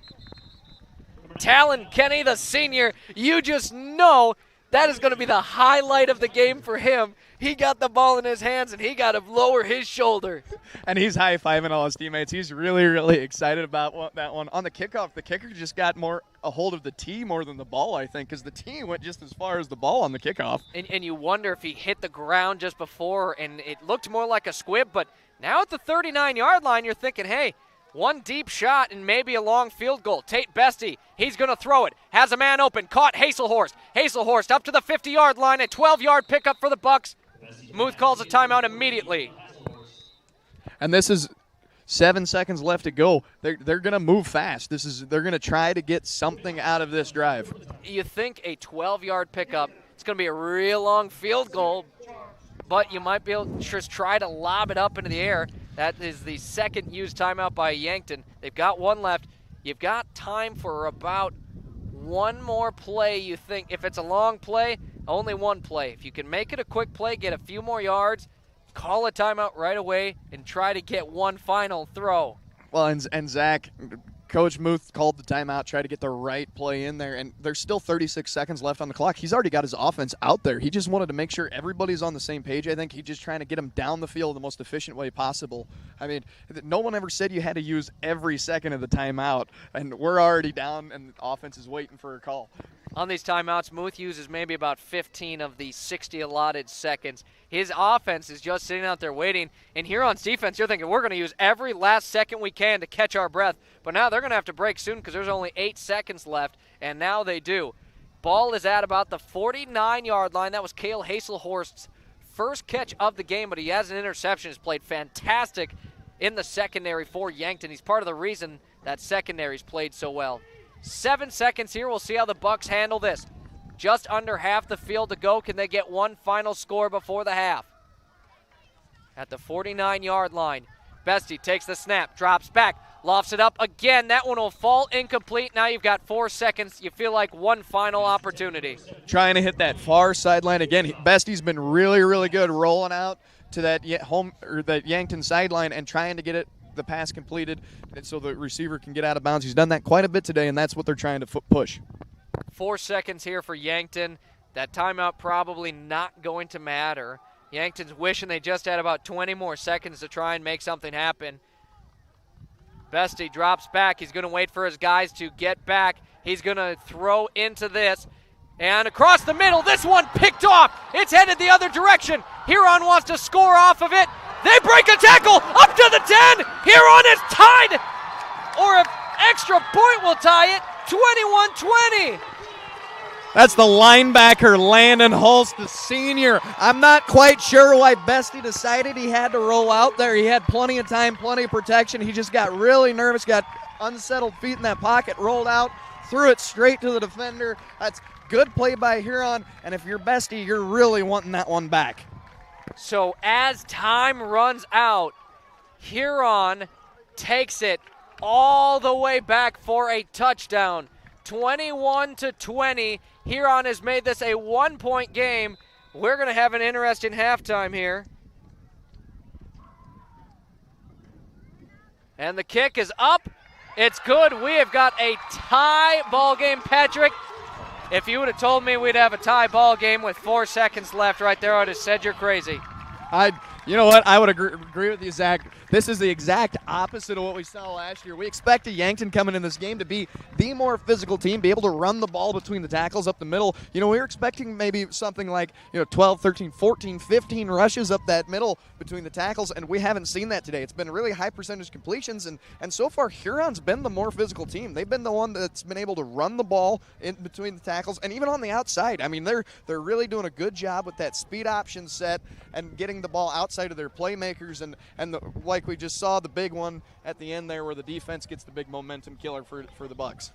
Talon Kenny, the senior, you just know that is going to be the highlight of the game for him. He got the ball in his hands, and he got to lower his shoulder. And he's high-fiving all his teammates. He's really, really excited about that one. On the kickoff, the kicker just got a hold of the tee more than the ball, I think, because the tee went just as far as the ball on the kickoff. And you wonder if he hit the ground just before, and it looked more like a squib. But now at the 39-yard line, you're thinking, hey, one deep shot and maybe a long field goal. Tate Bestie, he's going to throw it. Has a man open. Caught Hazelhorst. Hazelhorst up to the 50-yard line. A 12-yard pickup for the Bucks. Muth calls a timeout immediately. And this is 7 seconds left to go. They're going to move fast. They're going to try to get something out of this drive. You think a 12-yard pickup, it's going to be a real long field goal, but you might be able to just try to lob it up into the air. That is the second used timeout by Yankton. They've got one left. You've got time for about one more play, you think. If it's a long play, only one play. If you can make it a quick play, get a few more yards, call a timeout right away, and try to get one final throw. Well, and Zach, Coach Muth called the timeout, tried to get the right play in there, and there's still 36 seconds left on the clock. He's already got his offense out there. He just wanted to make sure everybody's on the same page. I think he's just trying to get them down the field the most efficient way possible. I mean, no one ever said you had to use every second of the timeout, and we're already down, and the offense is waiting for a call. On these timeouts, Muth uses maybe about 15 of the 60 allotted seconds. His offense is just sitting out there waiting. And Huron's defense, you're thinking, we're going to use every last second we can to catch our breath. But now they're going to have to break soon because there's only 8 seconds left, and now they do. Ball is at about the 49-yard line. That was Cale Hazelhorst's first catch of the game, but he has an interception. He's played fantastic in the secondary for Yankton. He's part of the reason that secondary's played so well. 7 seconds here. We'll see how the Bucks handle this. Just under half the field to go. Can they get one final score before the half? At the 49-yard line, Bestie takes the snap, drops back, lofts it up again. That one will fall incomplete. Now you've got 4 seconds. You feel like one final opportunity. Trying to hit that far sideline again. Bestie's been really, really good rolling out to that that Yankton sideline and trying to get the pass completed so the receiver can get out of bounds. He's done that quite a bit today, and that's what they're trying to push. 4 seconds here for Yankton. That timeout probably not going to matter. Yankton's wishing they just had about 20 more seconds to try and make something happen. Bestie drops back. He's going to wait for his guys to get back. He's going to throw into this. And across the middle, this one picked off. It's headed the other direction. Huron wants to score off of it. They break a tackle up to the 10. Huron is tied. Or an extra point will tie it. 21-20. That's the linebacker, Landon Hulse, the senior. I'm not quite sure why Bestie decided he had to roll out there. He had plenty of time, plenty of protection. He just got really nervous, got unsettled feet in that pocket, rolled out, threw it straight to the defender. That's good play by Huron, and if you're Bestie, you're really wanting that one back. So as time runs out, Huron takes it all the way back for a touchdown. 21-20. Huron has made this a 1-point game. We're going to have an interesting halftime here. And the kick is up. It's good. We have got a tie ball game. Patrick, if you would have told me we'd have a tie ball game with 4 seconds left right there, I would have said you're crazy. You know what? I would agree with you, Zach. This is the exact opposite of what we saw last year. We expect Yankton coming in this game to be the more physical team, be able to run the ball between the tackles up the middle. We were expecting maybe something like 12, 13, 14, 15 rushes up that middle between the tackles, and we haven't seen that today. It's been really high percentage completions, and so far Huron's been the more physical team. They've been the one that's been able to run the ball in between the tackles and even on the outside. I mean, they're really doing a good job with that speed option set and getting the ball outside of their playmakers, and like we just saw, the big one at the end there where the defense gets the big momentum killer for the Bucks.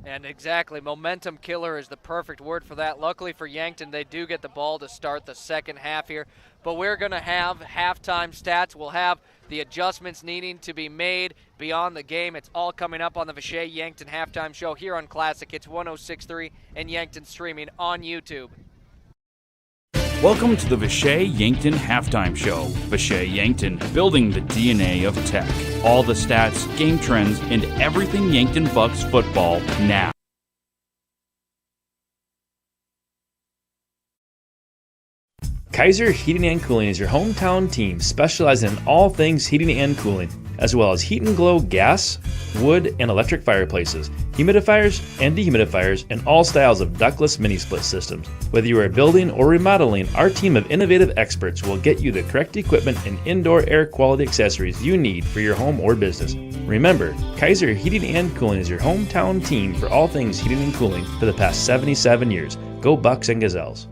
And exactly, momentum killer is the perfect word for that. Luckily for Yankton, they do get the ball to start the second half here. But we're going to have halftime stats. We'll have the adjustments needing to be made beyond the game. It's all coming up on the Vichay Yankton Halftime Show here on Classic Hits 106.3 and Yankton streaming on YouTube. Welcome to the Vichay Yankton Halftime Show. Vichay Yankton, building the DNA of tech. All the stats, game trends, and everything Yankton Bucks football now. Kaiser Heating and Cooling is your hometown team specializing in all things heating and cooling, as well as heat and glow gas, wood, and electric fireplaces, humidifiers and dehumidifiers, and all styles of ductless mini-split systems. Whether you are building or remodeling, our team of innovative experts will get you the correct equipment and indoor air quality accessories you need for your home or business. Remember, Kaiser Heating and Cooling is your hometown team for all things heating and cooling for the past 77 years. Go Bucks and Gazelles.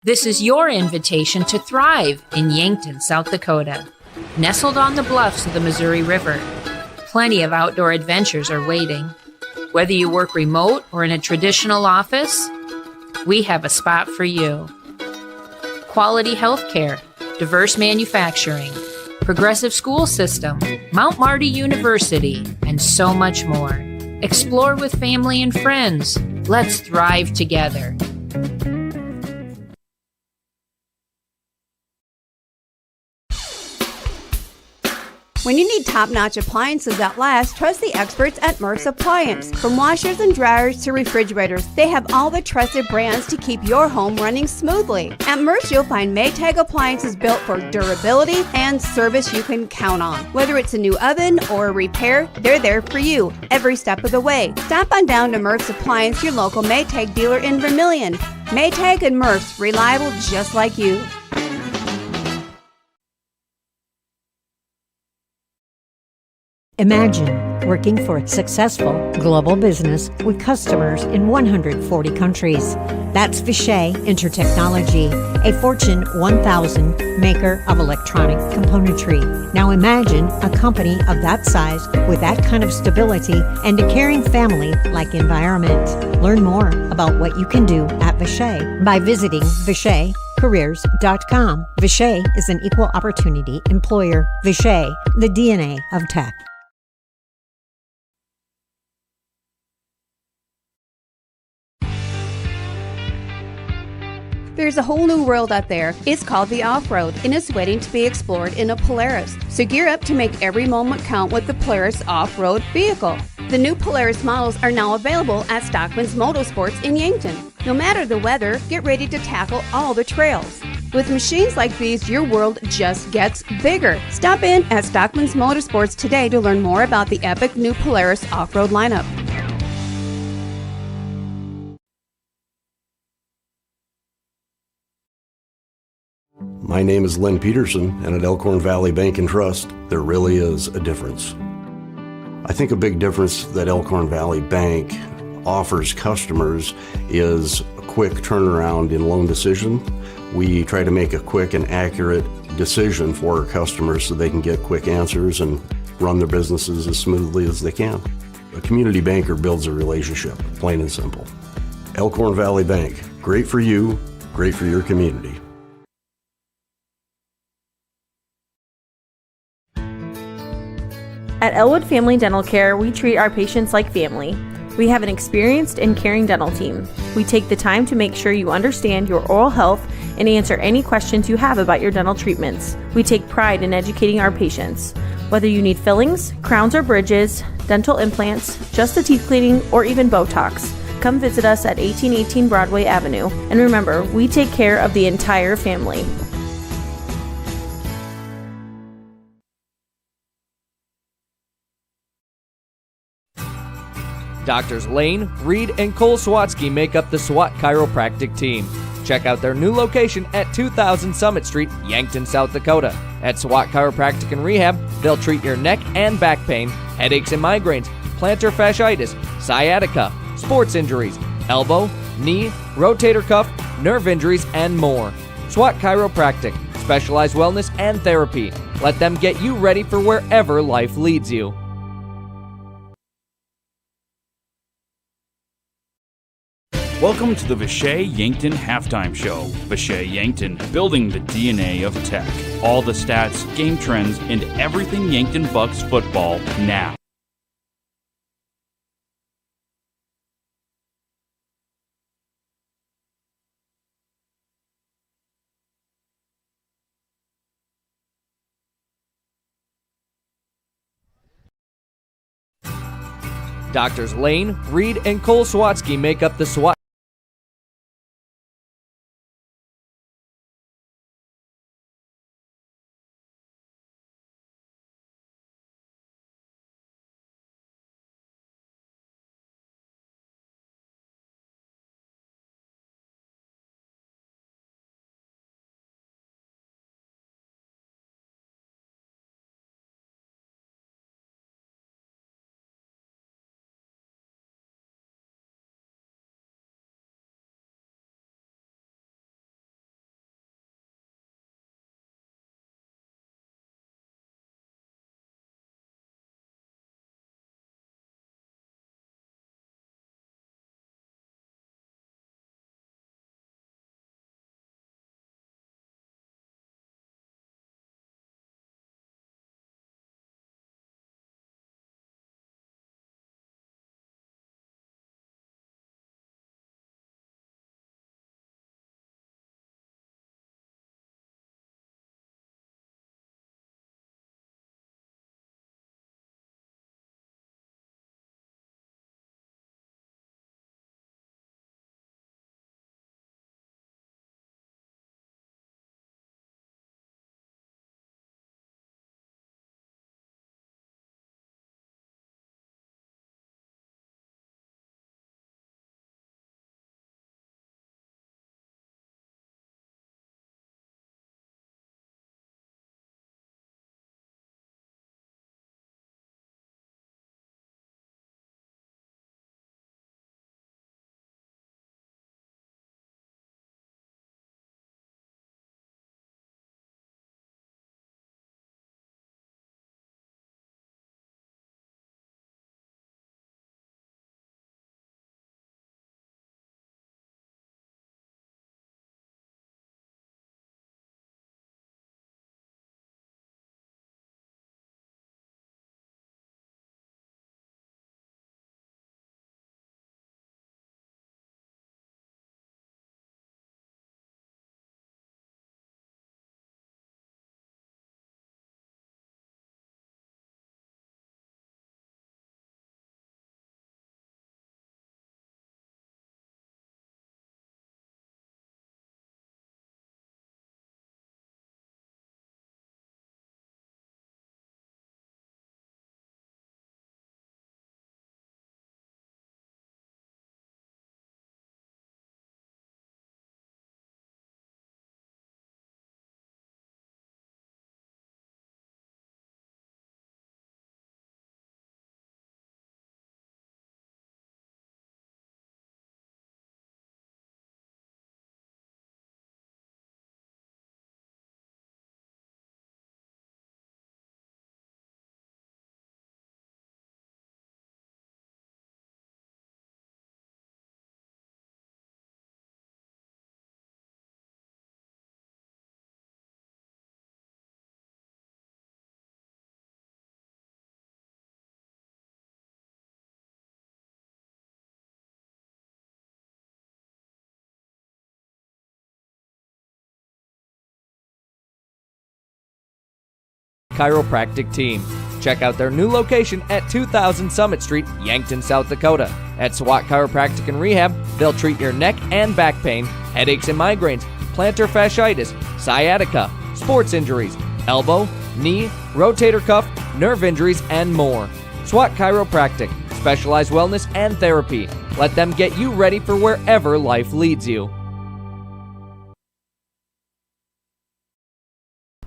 This is your invitation to thrive in Yankton, South Dakota. Nestled on the bluffs of the Missouri River, plenty of outdoor adventures are waiting. Whether you work remote or in a traditional office, we have a spot for you. Quality health care, diverse manufacturing, progressive school system, Mount Marty University, and so much more. Explore with family and friends. Let's thrive together. When you need top-notch appliances that last, trust the experts at Murph's Appliance. From washers and dryers to refrigerators, they have all the trusted brands to keep your home running smoothly. At Murph's, you'll find Maytag appliances built for durability and service you can count on. Whether it's a new oven or a repair, they're there for you every step of the way. Stop on down to Murph's Appliance, your local Maytag dealer in Vermilion. Maytag and Murph's, reliable just like you. Imagine working for a successful global business with customers in 140 countries. That's Vichay Intertechnology, a Fortune 1000 maker of electronic componentry. Now imagine a company of that size with that kind of stability and a caring family-like environment. Learn more about what you can do at Vichay by visiting VichayCareers.com. Vichay is an equal opportunity employer. Vichay, the DNA of tech. There's a whole new world out there. It's called the off-road, and it's waiting to be explored in a Polaris. So gear up to make every moment count with the Polaris off-road vehicle. The new Polaris models are now available at Stockman's Motorsports in Yankton. No matter the weather, get ready to tackle all the trails. With machines like these, your world just gets bigger. Stop in at Stockman's Motorsports today to learn more about the epic new Polaris off-road lineup. My name is Len Peterson, and at Elkhorn Valley Bank and Trust, there really is a difference. I think a big difference that Elkhorn Valley Bank offers customers is a quick turnaround in loan decision. We try to make a quick and accurate decision for our customers so they can get quick answers and run their businesses as smoothly as they can. A community banker builds a relationship, plain and simple. Elkhorn Valley Bank, great for you, great for your community. At Elwood Family Dental Care, we treat our patients like family. We have an experienced and caring dental team. We take the time to make sure you understand your oral health and answer any questions you have about your dental treatments. We take pride in educating our patients. Whether you need fillings, crowns or bridges, dental implants, just a teeth cleaning, or even Botox, come visit us at 1818 Broadway Avenue. And remember, we take care of the entire family. Doctors Lane, Reed, and Cole Swatsky make up the SWAT Chiropractic team. Check out their new location at 2000 Summit Street, Yankton, South Dakota. At SWAT Chiropractic and Rehab, they'll treat your neck and back pain, headaches and migraines, plantar fasciitis, sciatica, sports injuries, elbow, knee, rotator cuff, nerve injuries, and more. SWAT Chiropractic, specialized wellness and therapy. Let them get you ready for wherever life leads you. Welcome to the Vishay Yankton Halftime Show. Vishay Yankton, building the DNA of tech. All the stats, game trends, and everything Yankton Bucks football now. Doctors Lane, Reed, and Cole Swatsky make up the SWAT Chiropractic team. Check out their new location at 2000 Summit Street, Yankton, South Dakota. At SWAT Chiropractic and Rehab, they'll treat your neck and back pain, headaches and migraines, plantar fasciitis, sciatica, sports injuries, elbow, knee, rotator cuff, nerve injuries, and more. SWAT Chiropractic, specialized wellness and therapy. Let them get you ready for wherever life leads you.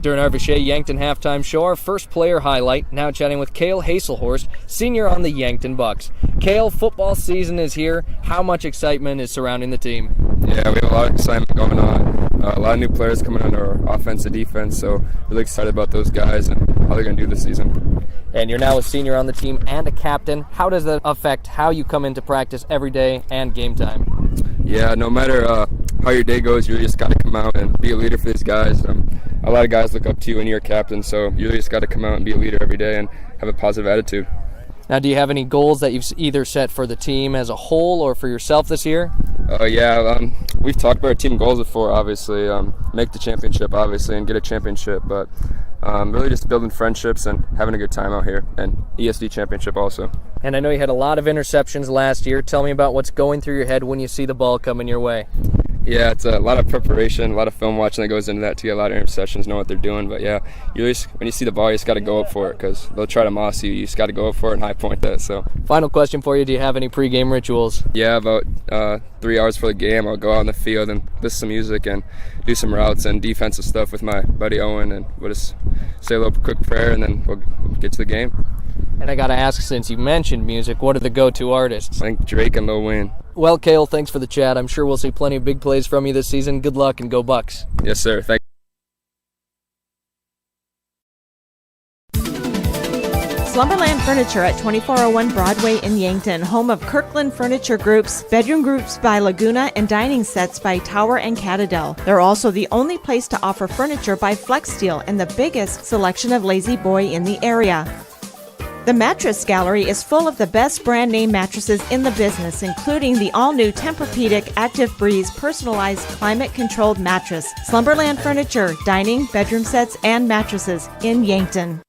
During our Vichet Yankton halftime show, our first player highlight, now chatting with Cale Haselhorst, senior on the Yankton Bucks. Cale, football season is here. How much excitement is surrounding the team? Yeah, we have a lot of excitement going on. A lot of new players coming under our offense and defense, so really excited about those guys and how they're going to do this season. And you're now a senior on the team and a captain. How does that affect how you come into practice every day and game time? Yeah, no matter how your day goes, you really just got to come out and be a leader for these guys. A lot of guys look up to you when you're a captain, so you really just got to come out and be a leader every day and have a positive attitude. Now, do you have any goals that you've either set for the team as a whole or for yourself this year? We've talked about our team goals before, obviously. Make the championship, obviously, and get a championship, but really just building friendships and having a good time out here, and ESD championship also. And I know you had a lot of interceptions last year. Tell me about what's going through your head when you see the ball coming your way. Yeah, it's a lot of preparation, a lot of film watching that goes into that to get a lot of interceptions, know what they're doing. But yeah, when you see the ball, you just got to go up for it because they'll try to moss you. You just got to go up for it and high point that. So. Final question for you: do you have any pregame rituals? Yeah, about 3 hours for the game, I'll go out in the field and listen to music and do some routes and defensive stuff with my buddy Owen, and we'll just say a little quick prayer and then we'll get to the game. And I got to ask, since you mentioned music, what are the go-to artists? I think Drake and Lil Wayne. Well, Cale, thanks for the chat. I'm sure we'll see plenty of big plays from you this season. Good luck and go Bucks. Yes, sir. Thank you. Slumberland Furniture at 2401 Broadway in Yankton, home of Kirkland Furniture Group's, bedroom groups by Laguna, and dining sets by Tower and Catadel. They're also the only place to offer furniture by Flex Steel and the biggest selection of Lazy Boy in the area. The Mattress Gallery is full of the best brand name mattresses in the business, including the all-new Tempur-Pedic Active Breeze personalized climate-controlled mattress. Slumberland Furniture, dining, bedroom sets, and mattresses in Yankton.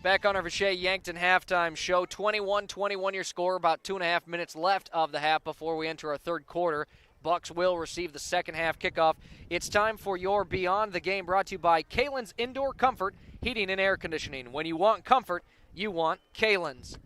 Back on our Vichet Yankton halftime show, 21-21 your score, about 2.5 minutes left of the half before we enter our third quarter. Bucks will receive the second half kickoff. It's time for your Beyond the Game, brought to you by Kalen's Indoor Comfort Heating and Air Conditioning. When you want comfort, you want Kalen's.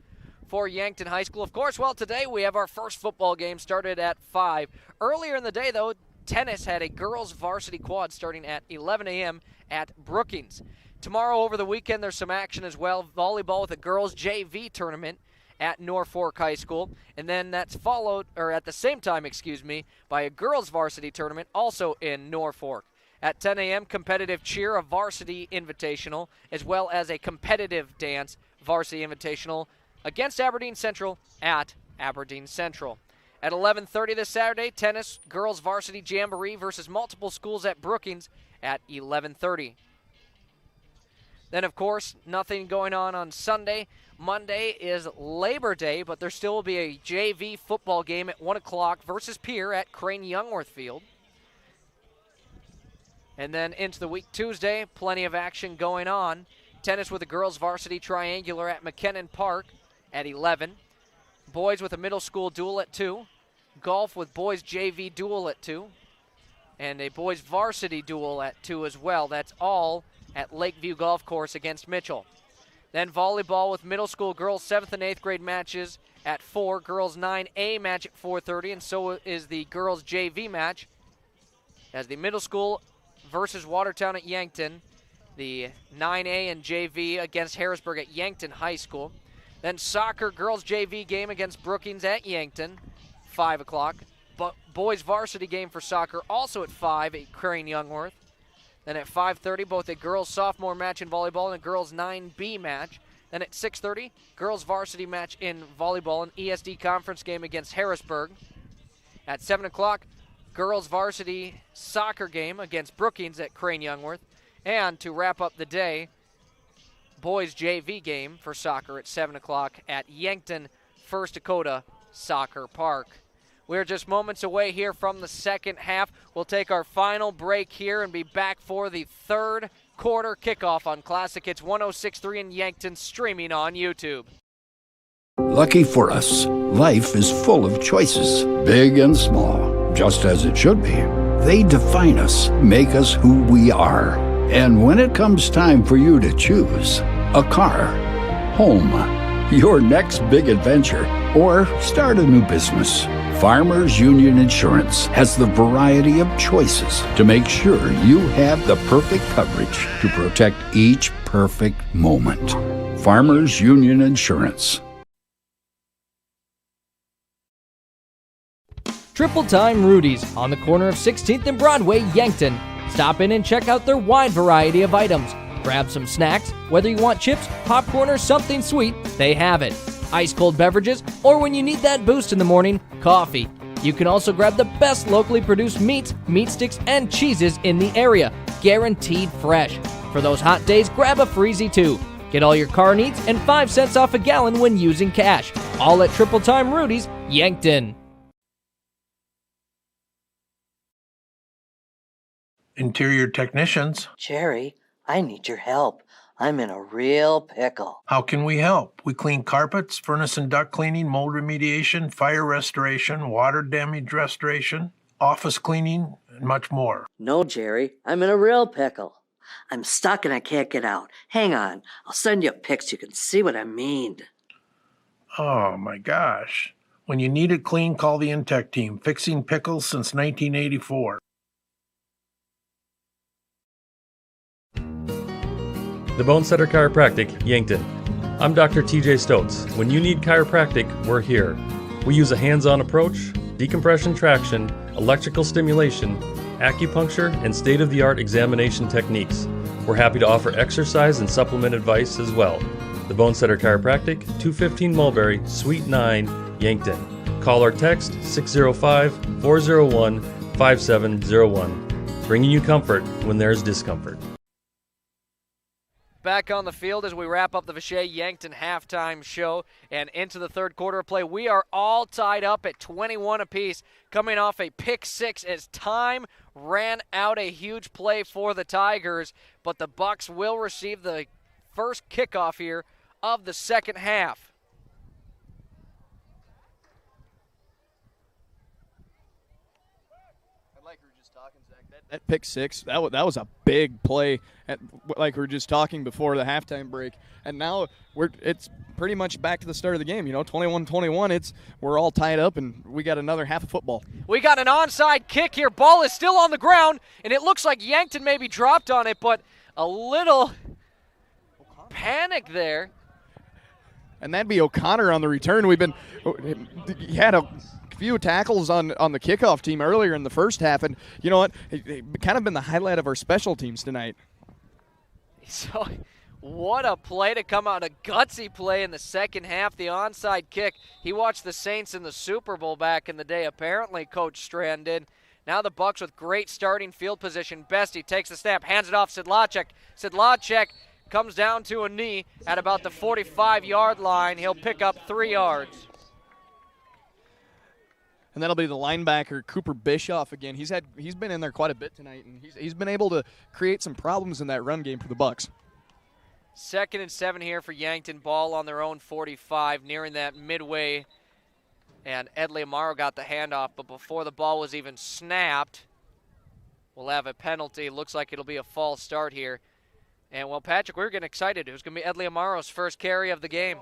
For Yankton High School, of course, well, today we have our first football game started at 5. Earlier in the day, though, tennis had a girls varsity quad starting at 11 a.m. at Brookings. Tomorrow over the weekend, there's some action as well. Volleyball with a girls JV tournament at Norfolk High School. And then that's followed, or at the same time, by a girls varsity tournament also in Norfolk. At 10 a.m., competitive cheer, a varsity invitational, as well as a competitive dance varsity invitational against Aberdeen Central at Aberdeen Central. At 11:30 this Saturday, tennis girls varsity jamboree versus multiple schools at Brookings at 11:30. Then, of course, nothing going on Sunday. Monday is Labor Day, but there still will be a JV football game at 1 o'clock versus Pierre at Crane Youngworth Field. And then into the week, Tuesday, plenty of action going on. Tennis with a girls varsity triangular at McKinnon Park at 11. Boys with a middle school duel at 2. Golf with boys JV duel at 2. And a boys varsity duel at 2 as well. That's all at Lakeview Golf Course against Mitchell. Then volleyball with middle school girls 7th and 8th grade matches at 4. Girls 9A match at 4:30, and so is the girls JV match as the middle school versus Watertown at Yankton, the 9A and JV against Harrisburg at Yankton High School. Then soccer girls JV game against Brookings at Yankton, 5 o'clock. But boys varsity game for soccer also at 5 at Crane Youngworth. Then at 5:30, both a girls sophomore match in volleyball and a girls 9B match. Then at 6:30, girls varsity match in volleyball and ESD conference game against Harrisburg. At 7 o'clock, girls varsity soccer game against Brookings at Crane Youngworth. And to wrap up the day, boys JV game for soccer at 7 o'clock at Yankton First Dakota Soccer Park. We're just moments away here from the second half. We'll take our final break here and be back for the third quarter kickoff on Classic Hits 106.3 in Yankton, streaming on YouTube. Lucky for us, life is full of choices, big and small, just as it should be. They define us, make us who we are. And when it comes time for you to choose, a car, home, your next big adventure, or start a new business, Farmers Union Insurance has the variety of choices to make sure you have the perfect coverage to protect each perfect moment. Farmers Union Insurance. Triple Time Rudy's on the corner of 16th and Broadway, Yankton. Stop in and check out their wide variety of items. Grab some snacks, whether you want chips, popcorn, or something sweet, they have it. Ice cold beverages, or when you need that boost in the morning, coffee. You can also grab the best locally produced meats, meat sticks, and cheeses in the area. Guaranteed fresh. For those hot days, grab a freezy too. Get all your car needs and 5 cents off a gallon when using cash. All at Triple Time Rudy's, Yankton. Interior technicians. Jerry, I need your help. I'm in a real pickle. How can we help? We clean carpets, furnace and duct cleaning, mold remediation, fire restoration, water damage restoration, office cleaning, and much more. No, Jerry, I'm in a real pickle. I'm stuck and I can't get out. Hang on, I'll send you a pic so you can see what I mean. Oh my gosh. When you need it clean, call the Intech team. Fixing pickles since 1984. The Bone Setter Chiropractic, Yankton. I'm Dr. TJ Stotes. When you need chiropractic, we're here. We use a hands-on approach, decompression traction, electrical stimulation, acupuncture, and state-of-the-art examination techniques. We're happy to offer exercise and supplement advice as well. The Bone Setter Chiropractic, 215 Mulberry, Suite 9, Yankton. Call or text 605-401-5701. Bringing you comfort when there's discomfort. Back on the field as we wrap up the Vichay Yankton halftime show and into the third quarter of play. We are all tied up at 21 apiece, coming off a pick six as time ran out. A huge play for the Tigers, but the Bucks will receive the first kickoff here of the second half. That pick six, that was a big play, like we were just talking before the halftime break. And now it's pretty much back to the start of the game. 21-21, we're all tied up, and we got another half of football. We got an onside kick here. Ball is still on the ground, and it looks like Yankton maybe dropped on it, but a little panic there. And that'd be O'Connor on the return. He had a few tackles on the kickoff team earlier in the first half, and you know what? It kind of been the highlight of our special teams tonight. So, what a play to come out, a gutsy play in the second half, the onside kick. He watched the Saints in the Super Bowl back in the day, apparently, Coach Strand did. Now the Bucks with great starting field position. Bestie takes the snap, hands it off Sedlacek. Sedlacek comes down to a knee at about the 45-yard line. He'll pick up 3 yards. And that'll be the linebacker, Cooper Bischoff again. He's been in there quite a bit tonight, and he's been able to create some problems in that run game for the Bucks. 2nd and 7 here for Yankton. Ball on their own 45, nearing that midway. And Edley Amaro got the handoff, but before the ball was even snapped, we'll have a penalty. Looks like it'll be a false start here. And, well, Patrick, we're getting excited. It was going to be Edley Amaro's first carry of the game.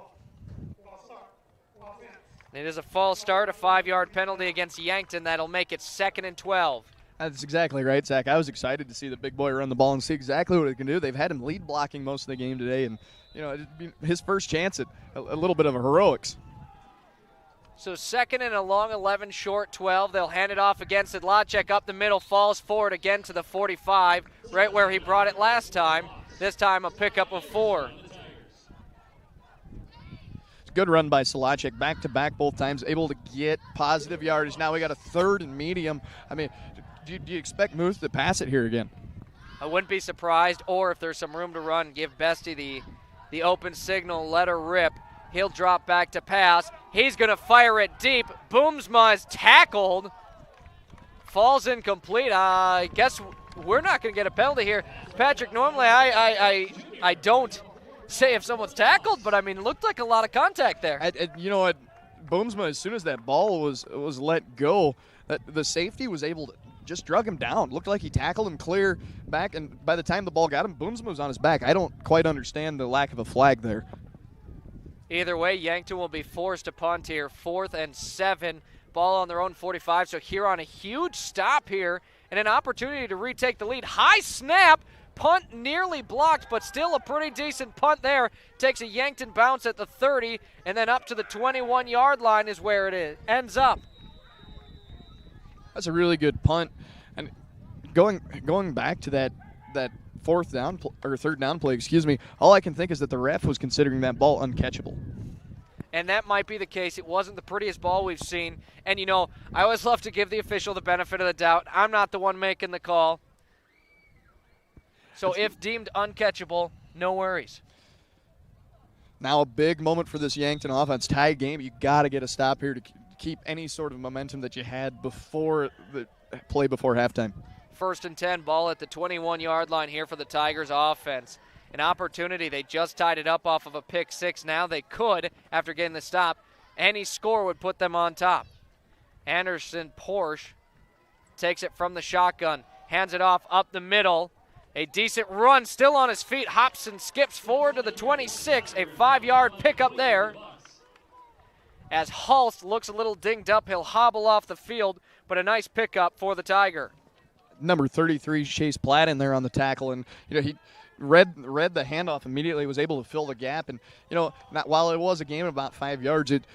It is a false start, a 5-yard penalty against Yankton. That'll make it 2nd and 12. That's exactly right, Zach. I was excited to see the big boy run the ball and see exactly what he can do. They've had him lead blocking most of the game today, and it'd be his first chance at a little bit of a heroics. So 2nd and a long 11, short 12. They'll hand it off again. Sedlacek up the middle, falls forward again to the 45, right where he brought it last time. This time a pickup of 4. Good run by Sedlacek, back-to-back both times, able to get positive yardage. Now we got a 3rd and medium. I mean, do you expect Muth to pass it here again? I wouldn't be surprised, or if there's some room to run, give Bestie the open signal, let her rip. He'll drop back to pass. He's going to fire it deep. Boomsma is tackled. Falls incomplete. I guess we're not going to get a penalty here. Patrick, normally I don't say if someone's tackled, but, I mean, it looked like a lot of contact there. You know what? Boomsma, as soon as that ball was let go, the safety was able to just drug him down. Looked like he tackled him clear back, and by the time the ball got him, Boomsma was on his back. I don't quite understand the lack of a flag there. Either way, Yankton will be forced to punt here. 4th and 7. Ball on their own 45, so Huron a huge stop here and an opportunity to retake the lead. High snap, punt nearly blocked, but still a pretty decent punt there. Takes a Yankton bounce at the 30, and then up to the 21-yard line is where it ends up. That's a really good punt. And going back to that third down play, all I can think is that the ref was considering that ball uncatchable. And that might be the case. It wasn't the prettiest ball we've seen. And, you know, I always love to give the official the benefit of the doubt. I'm not the one making the call. So if deemed uncatchable, no worries. Now a big moment for this Yankton offense. Tie game. You got to get a stop here to keep any sort of momentum that you had before the play before halftime. 1st and 10, ball at the 21-yard line here for the Tigers offense. An opportunity. They just tied it up off of a pick 6. Now they could, after getting the stop, any score would put them on top. Anderson Porsche takes it from the shotgun, hands it off up the middle. A decent run, still on his feet, hops and skips forward to the 26. A 5-yard pickup there. As Hulst looks a little dinged up, he'll hobble off the field, but a nice pickup for the Tiger. Number 33, Chase Platt, in there on the tackle, and he read the handoff immediately, was able to fill the gap, and while it was a game of about 5 yards, it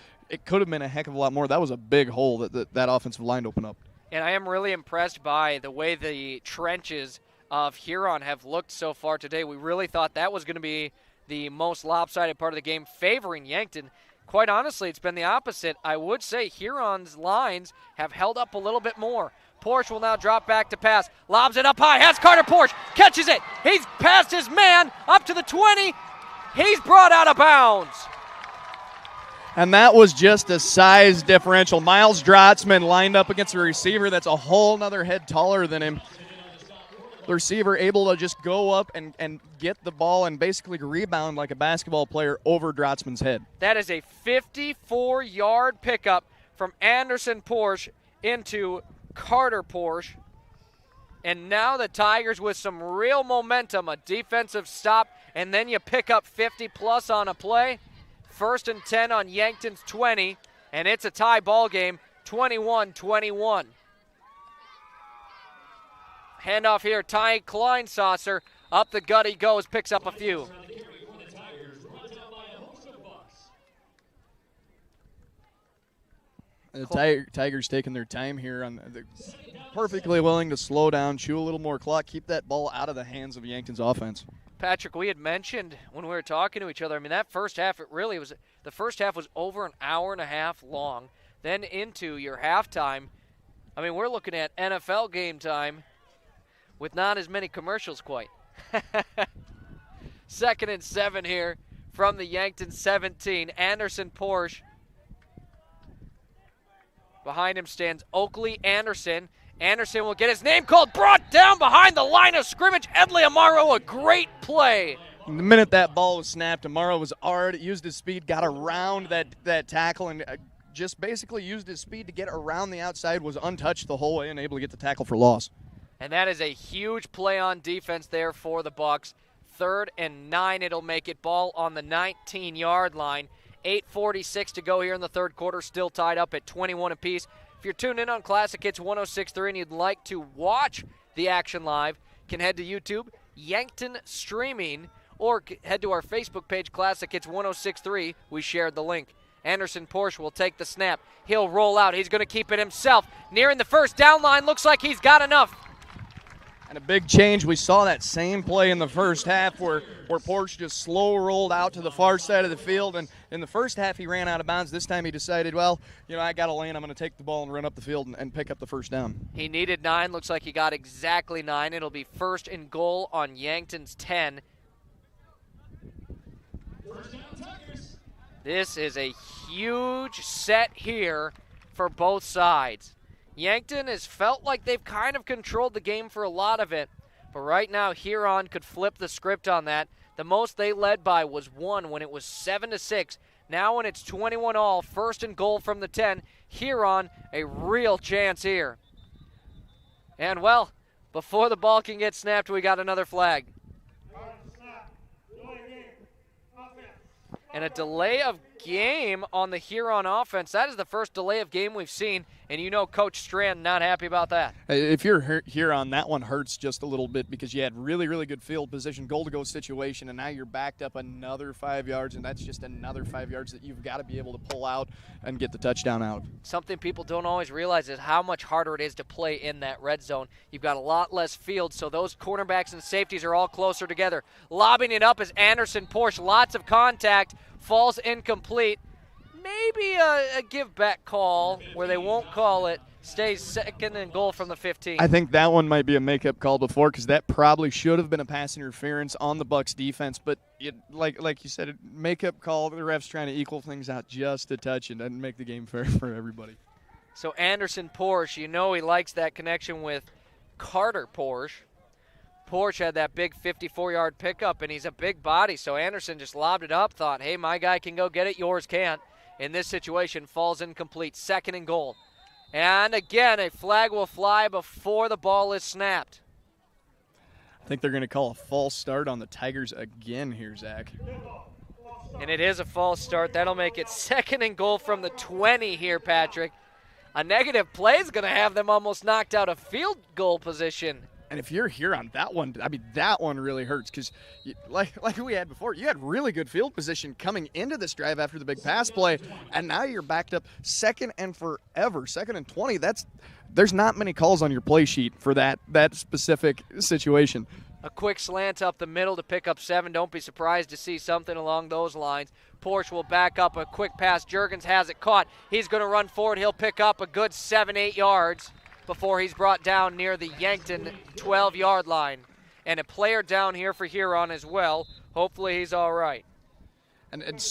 could have been a heck of a lot more. That was a big hole that offensive line opened up. And I am really impressed by the way the trenches of Huron have looked so far today. We really thought that was going to be the most lopsided part of the game, favoring Yankton. Quite honestly, it's been the opposite. I would say Huron's lines have held up a little bit more. Porsche will now drop back to pass. Lobs it up high. Has Carter Porsche. Catches it. He's past his man. Up to the 20. He's brought out of bounds. And that was just a size differential. Miles Drotzman lined up against a receiver that's a whole nother head taller than him. The receiver able to just go up and get the ball and basically rebound like a basketball player over Drotzman's head. That is a 54-yard pickup from Anderson Porsche into Carter Porsche. And now the Tigers with some real momentum, a defensive stop, and then you pick up 50-plus on a play. 1st and 10 on Yankton's 20, and it's a tie ball game, 21-21. Handoff here, Ty Kleinsasser. Up the gut he goes, picks up a few. The Tigers taking their time here. Perfectly willing to slow down, chew a little more clock, keep that ball out of the hands of Yankton's offense. Patrick, we had mentioned when we were talking to each other, that first half, the first half was over an hour and a half long. Then into your halftime, we're looking at NFL game time with not as many commercials quite. 2nd and 7 here from the Yankton 17. Anderson Porsche. Behind him stands Oakley Anderson. Anderson will get his name called, brought down behind the line of scrimmage. Edley Amaro, a great play. The minute that ball was snapped, Amaro was already used his speed, got around that tackle, and just basically used his speed to get around the outside, was untouched the whole way and able to get the tackle for loss. And that is a huge play on defense there for the Bucks. 3rd and 9, it'll make it. Ball on the 19-yard line. 8:46 to go here in the third quarter, still tied up at 21 apiece. If you're tuned in on Classic Hits 106.3 and you'd like to watch the action live, can head to YouTube, Yankton Streaming, or head to our Facebook page, Classic Hits 106.3. We shared the link. Anderson Porsche will take the snap. He'll roll out. He's going to keep it himself. Nearing the first down line, looks like he's got enough. And a big change. We saw that same play in the first half where Porsche just slow rolled out to the far side of the field. And in the first half, he ran out of bounds. This time he decided, I got a lane. I'm going to take the ball and run up the field and pick up the first down. He needed 9. Looks like he got exactly 9. It'll be 1st and goal on Yankton's 10. This is a huge set here for both sides. Yankton has felt like they've kind of controlled the game for a lot of it, but right now Huron could flip the script on that. The most they led by was 1 when it was 7-6. Now when it's 21-all, first and goal from the 10, Huron a real chance here. And, well, before the ball can get snapped, we got another flag. And a delay of game on the Huron offense. That is the first delay of game we've seen, and you know Coach Strand not happy about that. If you're Huron, that one hurts just a little bit because you had really, really good field position, goal-to-go situation, and now you're backed up another 5 yards, and that's just another 5 yards that you've got to be able to pull out and get the touchdown out. Something people don't always realize is how much harder it is to play in that red zone. You've got a lot less field, so those cornerbacks and safeties are all closer together. Lobbing it up is Anderson Porsche. Lots of contact. Falls incomplete. Maybe a give-back call where they won't call it. Stays second and goal from the 15. I think that one might be a make-up call before because that probably should have been a pass interference on the Bucs defense. But like you said, make-up call. The ref's trying to equal things out just a touch and doesn't make the game fair for everybody. So Anderson Porsche, you know he likes that connection with Carter Porsche. Porsche had that big 54-yard pickup, and he's a big body, so Anderson just lobbed it up, thought, hey, my guy can go get it, yours can't. In this situation, falls incomplete, second and goal. And again, a flag will fly before the ball is snapped. I think they're going to call a false start on the Tigers again here, Zach. And it is a false start. That'll make it second and goal from the 20 here, Patrick. A negative play is going to have them almost knocked out of field goal position. And if you're here on that one, I mean, that one really hurts because, like we had before, you had really good field position coming into this drive after the big pass play, and now you're backed up second and forever, second and 20. There's not many calls on your play sheet for that specific situation. A quick slant up the middle to pick up 7. Don't be surprised to see something along those lines. Porsche will back up a quick pass. Juergens has it caught. He's going to run forward. He'll pick up a good 7-8 yards. Before he's brought down near the Yankton 12-yard line. And a player down here for Huron as well. Hopefully he's all right. And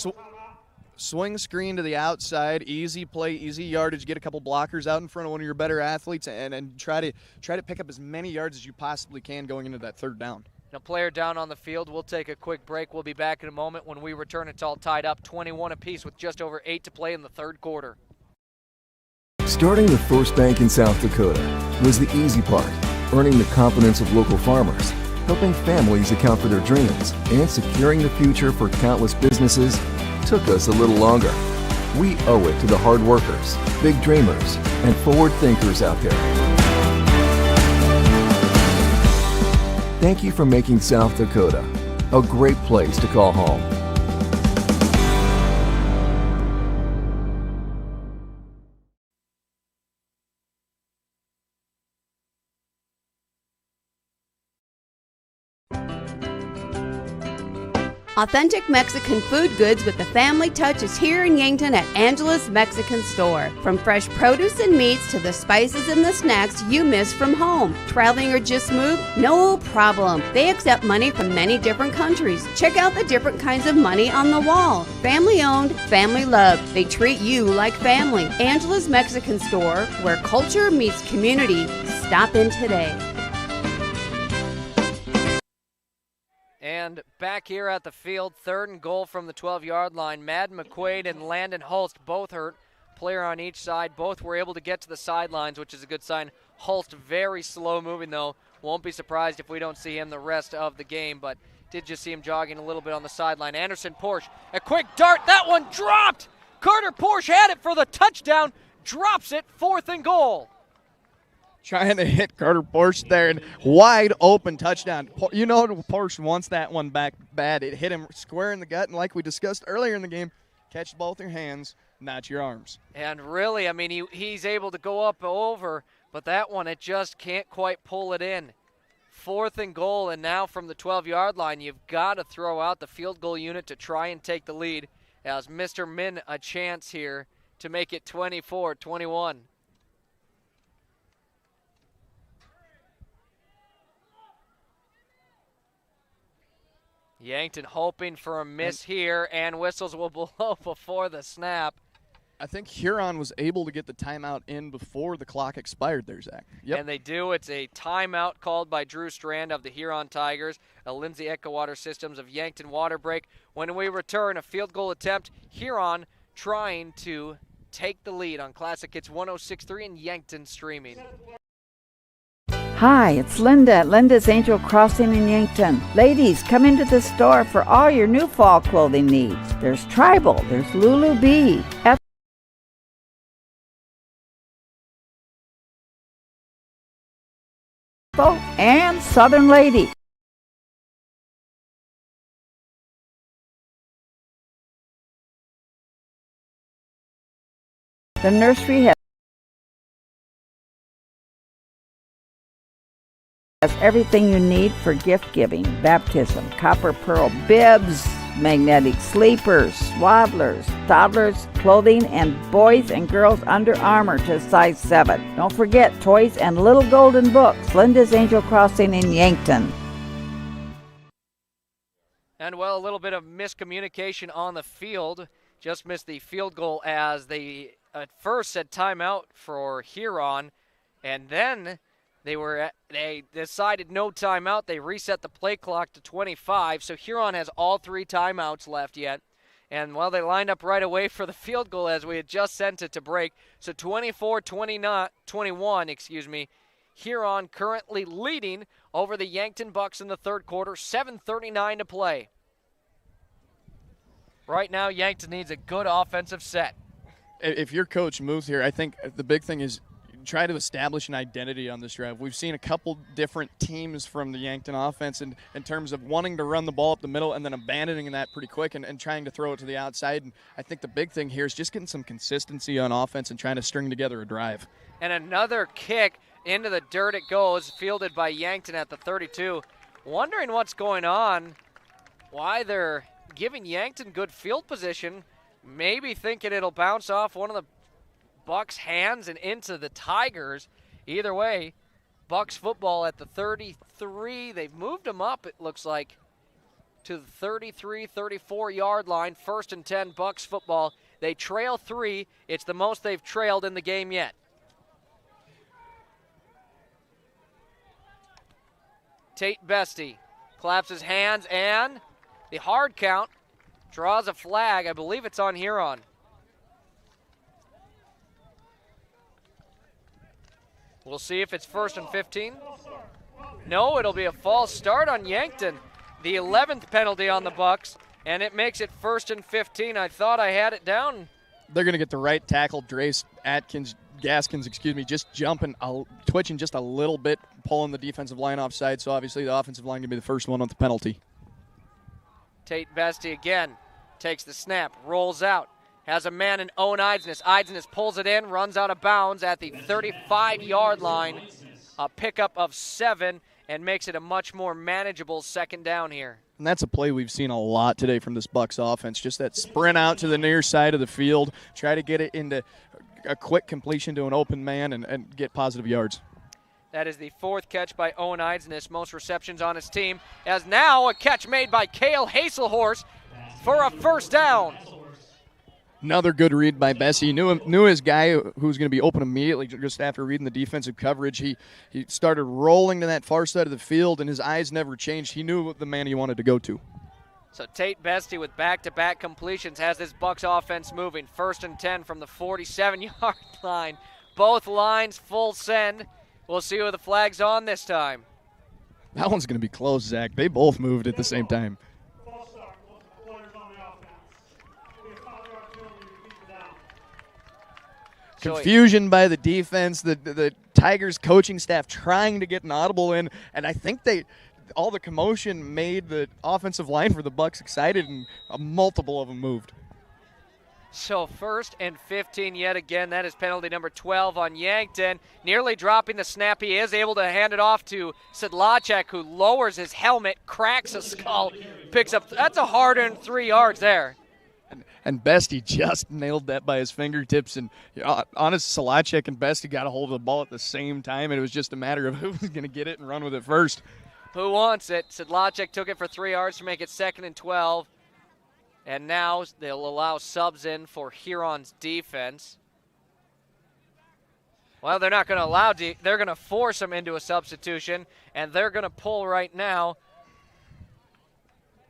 swing screen to the outside, easy play, easy yardage. Get a couple blockers out in front of one of your better athletes and try to pick up as many yards as you possibly can going into that third down. Now player down on the field. We'll take a quick break. We'll be back in a moment. When we return, it's all tied up, 21 apiece with just over 8 to play in the third quarter. Starting the first bank in South Dakota was the easy part, earning the confidence of local farmers, helping families account for their dreams, and securing the future for countless businesses took us a little longer. We owe it to the hard workers, big dreamers, and forward thinkers out there. Thank you for making South Dakota a great place to call home. Authentic Mexican food goods with the family touch is here in Yankton at Angela's Mexican Store. From fresh produce and meats to the spices and the snacks you miss from home. Traveling or just moved? No problem. They accept money from many different countries. Check out the different kinds of money on the wall. Family owned, family loved. They treat you like family. Angela's Mexican Store, where culture meets community. Stop in today. And back here at the field, third and goal from the 12-yard line. Madden McQuaid and Landon Hulst both hurt. Player on each side. Both were able to get to the sidelines, which is a good sign. Hulst very slow moving, though. Won't be surprised if we don't see him the rest of the game, but did just see him jogging a little bit on the sideline. Anderson Porsche, a quick dart. That one dropped. Carter Porsche had it for the touchdown. Drops it, fourth and goal. Trying to hit Carter Porsche there and wide open touchdown. You know Porsche wants that one back bad. It hit him square in the gut, and like we discussed earlier in the game, catch both your hands, not your arms. And really, I mean, he's able to go up over, but that one, it just can't quite pull it in. Fourth and goal, and now from the 12-yard line, you've got to throw out the field goal unit to try and take the lead. As Mr. Min a chance here to make it 24-21. Yankton hoping for a miss here, and whistles will blow before the snap. I think Huron was able to get the timeout in before the clock expired there, Zach. Yep. And they do. It's a timeout called by Drew Strand of the Huron Tigers, a Lindsay Ecowater Systems of Yankton water break. When we return, a field goal attempt, Huron trying to take the lead on Classic Hits 106.3 and Yankton streaming. Hi, it's Linda at Linda's Angel Crossing in Yankton. Ladies, come into the store for all your new fall clothing needs. There's Tribal, there's Lulu B, and Southern Lady. The nursery has everything you need for gift giving, baptism, copper pearl bibs, magnetic sleepers, swaddlers, toddlers, clothing, and boys and girls Under Armour to size 7. Don't forget toys and little golden books. Linda's Angel Crossing in Yankton. And, well, a little bit of miscommunication on the field. Just missed the field goal as they at first said timeout for Huron, and then they decided no timeout. They reset the play clock to 25, so Huron has all 3 timeouts left yet. And, well, they lined up right away for the field goal as we had just sent it to break. So 24-21, Huron currently leading over the Yankton Bucks in the third quarter, 7:39 to play. Right now, Yankton needs a good offensive set. If you're Coach Muth here, I think the big thing is try to establish an identity on this drive. We've seen a couple different teams from the Yankton offense in terms of wanting to run the ball up the middle and then abandoning that pretty quick and trying to throw it to the outside. And I think the big thing here is just getting some consistency on offense and trying to string together a drive. And another kick into the dirt it goes, fielded by Yankton at the 32. Wondering what's going on, why they're giving Yankton good field position, maybe thinking it'll bounce off one of the Bucks' hands and into the Tigers. Either way, Bucks football at the 33. They've moved them up, it looks like, to the 33, 34-yard line. 1st and 10, Bucks football. They trail 3. It's the most they've trailed in the game yet. Tate Bestie claps his hands, and the hard count draws a flag. I believe it's on Huron. We'll see if it's 1st and 15. No, it'll be a false start on Yankton. The 11th penalty on the Bucks, and it makes it 1st and 15. I thought I had it down. They're going to get the right tackle, Gaskins, just jumping, twitching just a little bit, pulling the defensive line offside, so obviously the offensive line going to be the first one on the penalty. Tate Bestie again takes the snap, rolls out, has a man in Owen Eidsness. Eidsness pulls it in, runs out of bounds at the 35-yard line. A pickup of 7 and makes it a much more manageable second down here. And that's a play we've seen a lot today from this Bucks offense, just that sprint out to the near side of the field, try to get it into a quick completion to an open man and get positive yards. That is the 4th catch by Owen Eidsness, most receptions on his team, as now a catch made by Cale Hazelhorse for a first down. Another good read by Bessie. Knew his guy who was going to be open immediately just after reading the defensive coverage. He started rolling to that far side of the field, and his eyes never changed. He knew the man he wanted to go to. So Tate Bestie with back-to-back completions has this Bucks offense moving. 1st and 10 from the 47-yard line. Both lines full send. We'll see who the flag's on this time. That one's going to be close, Zach. They both moved at the same time. Confusion by the defense, the Tigers coaching staff trying to get an audible in, and I think all the commotion made the offensive line for the Bucks excited, and multiple of them moved. So 1st and 15 yet again. That is penalty number 12 on Yankton. Nearly dropping the snap. He is able to hand it off to Sedlacek, who lowers his helmet, cracks a skull, picks up. That's a hard-earned 3 yards there. And Bestie just nailed that by his fingertips. And honest, Sedlacek and Bestie got a hold of the ball at the same time, and it was just a matter of who was going to get it and run with it first. Who wants it? Sedlacek took it for 3 yards to make it 2nd and 12. And now they'll allow subs in for Huron's defense. Well, they're not going to allow, they're going to force them into a substitution, and they're going to pull right now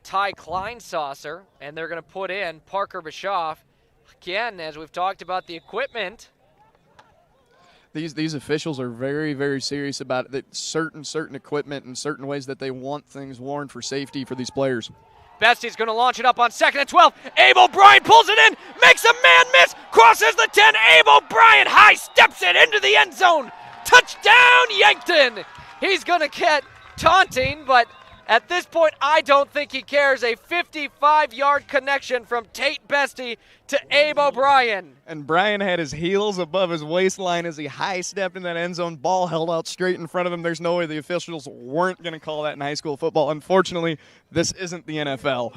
Ty Kleinsaucer, and they're going to put in Parker Bischoff. Again, as we've talked about the equipment, These officials are very, very serious about it. Certain equipment and certain ways that they want things worn for safety for these players. Bestie's going to launch it up on 2nd and 12. Abe O'Brien pulls it in, makes a man miss, crosses the 10. Abe O'Brien high steps it into the end zone. Touchdown, Yankton! He's going to get taunting, but at this point, I don't think he cares. A 55-yard connection from Tate Bestie to Abe O'Brien. And Brian had his heels above his waistline as he high-stepped in that end zone. Ball held out straight in front of him. There's no way the officials weren't going to call that in high school football. Unfortunately, this isn't the NFL.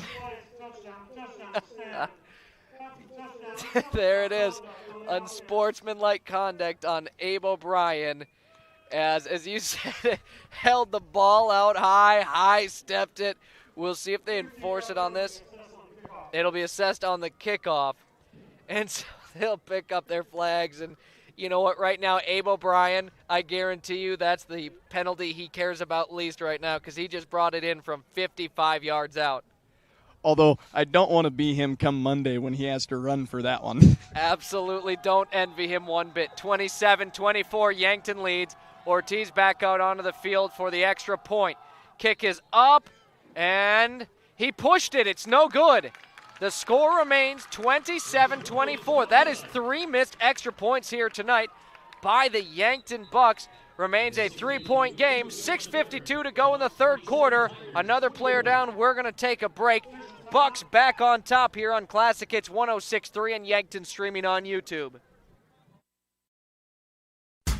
There it is. Unsportsmanlike conduct on Abe O'Brien. As you said, held the ball out high stepped it. We'll see if they enforce it on this. It'll be assessed on the kickoff. And so they'll pick up their flags. And you know what, right now, Abe O'Brien, I guarantee you that's the penalty he cares about least right now because he just brought it in from 55 yards out. Although I don't want to be him come Monday when he has to run for that one. Absolutely don't envy him one bit. 27-24, Yankton leads. Ortiz back out onto the field for the extra point. Kick is up, and he pushed it. It's no good. The score remains 27-24. That is 3 missed extra points here tonight by the Yankton Bucks. Remains a 3-point game. 6:52 to go in the third quarter. Another player down. We're going to take a break. Bucks back on top here on Classic Hits 106.3 and Yankton streaming on YouTube.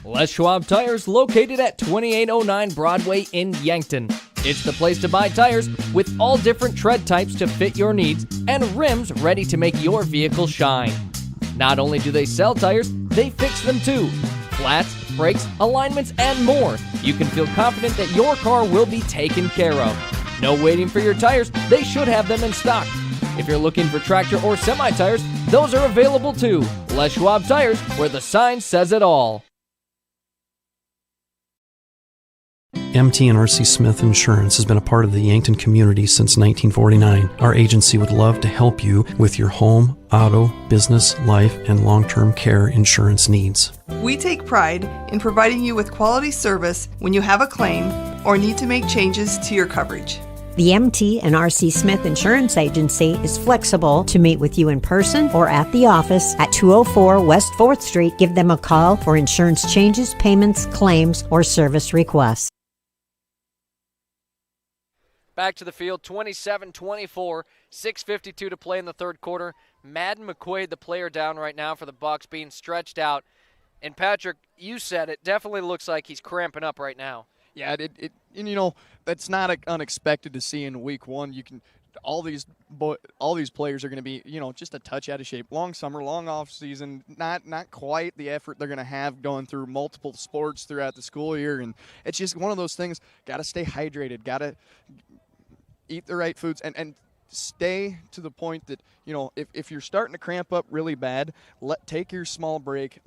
Les Schwab Tires, located at 2809 Broadway in Yankton. It's the place to buy tires with all different tread types to fit your needs and rims ready to make your vehicle shine. Not only do they sell tires, they fix them too. Flats, brakes, alignments, and more. You can feel confident that your car will be taken care of. No waiting for your tires, they should have them in stock. If you're looking for tractor or semi-tires, those are available too. Les Schwab Tires, where the sign says it all. MT and RC Smith Insurance has been a part of the Yankton community since 1949. Our agency would love to help you with your home, auto, business, life, and long-term care insurance needs. We take pride in providing you with quality service when you have a claim or need to make changes to your coverage. The MT and RC Smith Insurance Agency is flexible to meet with you in person or at the office at 204 West 4th Street. Give them a call for insurance changes, payments, claims, or service requests. Back to the field, 27-24, 6:52 to play in the third quarter. Madden McQuaid, the player down right now for the Bucks, being stretched out. And Patrick, you said it definitely looks like he's cramping up right now. Yeah, and you know that's not unexpected to see in week one. You can all these players are going to be just a touch out of shape. Long summer, long off season, not quite the effort they're going to have going through multiple sports throughout the school year, and it's just one of those things. Got to stay hydrated. Got to eat the right foods and stay to the point that, if you're starting to cramp up really bad, take your small break,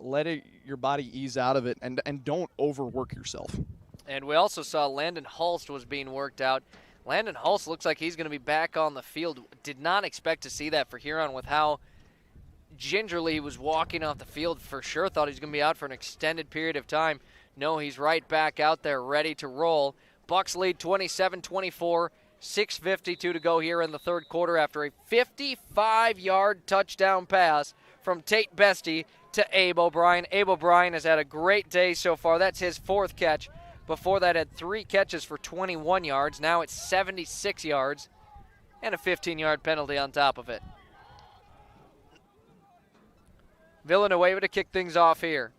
your body ease out of it, and don't overwork yourself. And we also saw Landon Hulst was being worked out. Landon Hulst looks like he's going to be back on the field. Did not expect to see that for Huron with how gingerly he was walking off the field. For sure thought he was going to be out for an extended period of time. No, he's right back out there ready to roll. Bucks lead 27-24. 6:52 to go here in the third quarter after a 55-yard touchdown pass from Tate Bestie to Abe O'Brien. Abe O'Brien has had a great day so far. That's his 4th catch. Before that, had 3 catches for 21 yards. Now it's 76 yards and a 15-yard penalty on top of it. Villanueva to kick things off here.